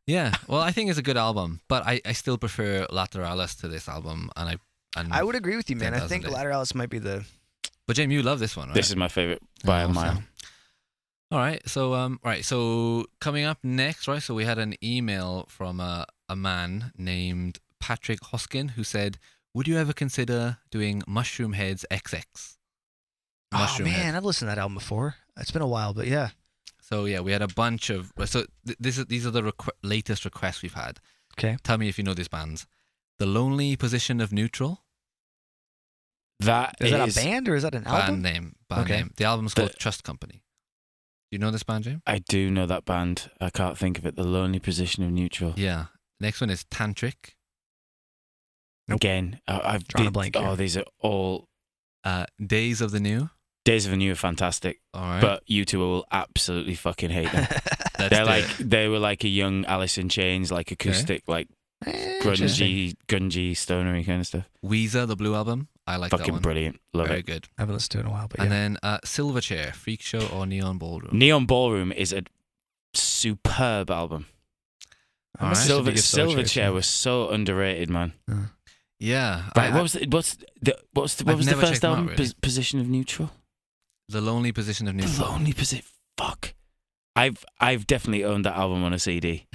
Yeah. Well, I think it's a good album, but I still prefer Lateralis to this album, and I would agree with you, man. I think Lateralis might be the. But James, you love this one, right? This is my favorite by a mile. All right, so coming up next, right? So we had an email from a man named Patrick Hoskin who said, "Would you ever consider doing Mushroom Head's XX?" Mushroom Head. I've listened to that album before. It's been a while, but yeah. So yeah, we had a bunch of. So these are the latest requests we've had. Okay. Tell me if you know these bands. The Lonely Position of Neutral. Is that a band or is that an album? Band name. The album's called Trust Company. Do you know this band, James? I do know that band. I can't think of it. The Lonely Position of Neutral. Yeah. Next one is Tantric. Nope. Again, I've drawn a blank. Oh, these are all. Days of the New. Days of the New are fantastic. All right. But you two will absolutely fucking hate them. They were like a young Alice in Chains, like acoustic, like grungy, stonery kind of stuff. Weezer, the Blue Album. I like that one. Fucking brilliant. Love it. Very good. I haven't listened to it in a while, but and then Silverchair, Freak Show or Neon Ballroom. Neon Ballroom is a superb album. All right. Silverchair was so underrated, man. Yeah. Right. What was the first album? Really. Position of Neutral. The Lonely Position of Neutral. The Lonely Position. Fuck. I've definitely owned that album on a CD.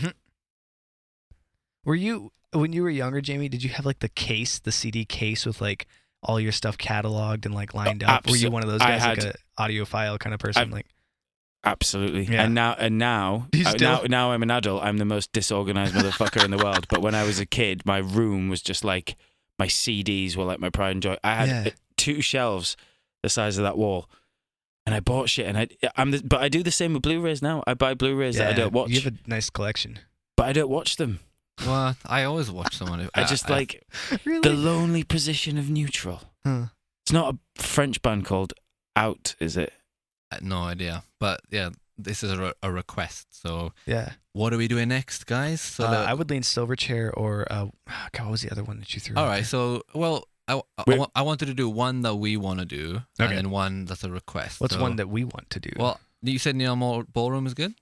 Were you, when you were younger, Jamie? Did you have like the CD case with like all your stuff cataloged and like lined up? Were you one of those guys, like a audiophile kind of person? Absolutely. Yeah. And now I'm an adult. I'm the most disorganized motherfucker in the world. But when I was a kid, my room was just like, my CDs were like my pride and joy. I had 2 shelves the size of that wall. And I bought shit, and but I do the same with Blu-rays now. I buy Blu-rays that I don't watch. You have a nice collection, but I don't watch them. What? I always watch someone. I just really? The Lonely Position of Neutral. Huh. It's not a French band called Out, is it? No idea, but yeah, this is a request. So yeah, what are we doing next, guys? So I would lean Silverchair or God, what was the other one that you threw? All right, so I wanted to do one that we want to do, and then one that's a request. What's one that we want to do? Well, you said Neon Ballroom is good?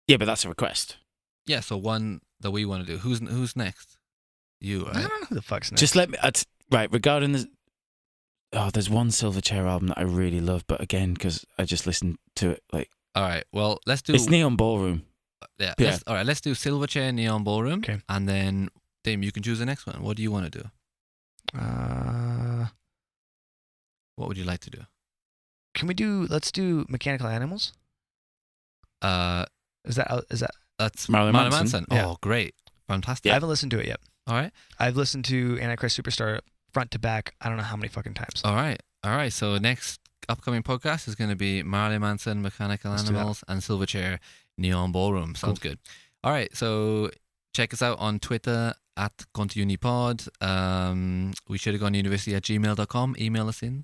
Yeah, but that's a request. Yeah, so one that we want to do. Who's next? You, right? I don't know who the fuck's next. Just let me... regarding the... there's one Silverchair album that I really love, but again, because I just listened to it, like... All right, well, let's do... It's Neon Ballroom. Yeah. Let's do Silverchair, Neon Ballroom, okay. And then, Dame, you can choose the next one. What do you want to do? What would you like to do? Let's do Mechanical Animals? That's Marilyn Manson. Yeah. Oh, great. Fantastic. I haven't listened to it yet. All right. I've listened to Antichrist Superstar front to back, I don't know how many fucking times. All right. So next upcoming podcast is going to be Marilyn Manson, Mechanical Animals, and Silverchair, Neon Ballroom. Sounds good. All right. So check us out on Twitter @GoneToUniPod. We should have gone to university @gmail.com. Email us in.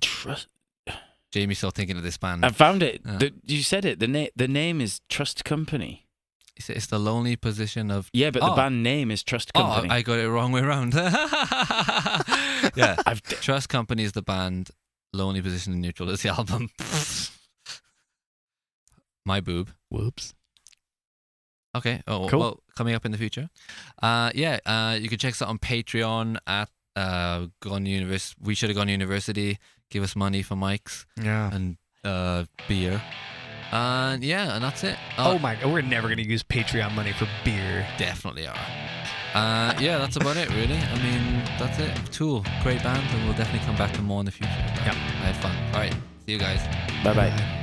Jamie's still thinking of this band. I found it. You said it. The name is Trust Company. It's the Lonely Position of... Yeah, but the band name is Trust Company. Oh, I got it wrong way around. Yeah, Trust Company is the band. Lonely Position of Neutral is the album. My boob. Whoops. Okay. Oh, cool. Well, coming up in the future. You can check us out on Patreon We Should Have Gone to University. Give us money for mics. Yeah. And beer. And that's it. Oh my God, we're never gonna use Patreon money for beer. Definitely are. That's about it, really. I mean, that's it. Tool, great band, and we'll definitely come back to more in the future. Yep. I had fun. All right, see you guys. Bye.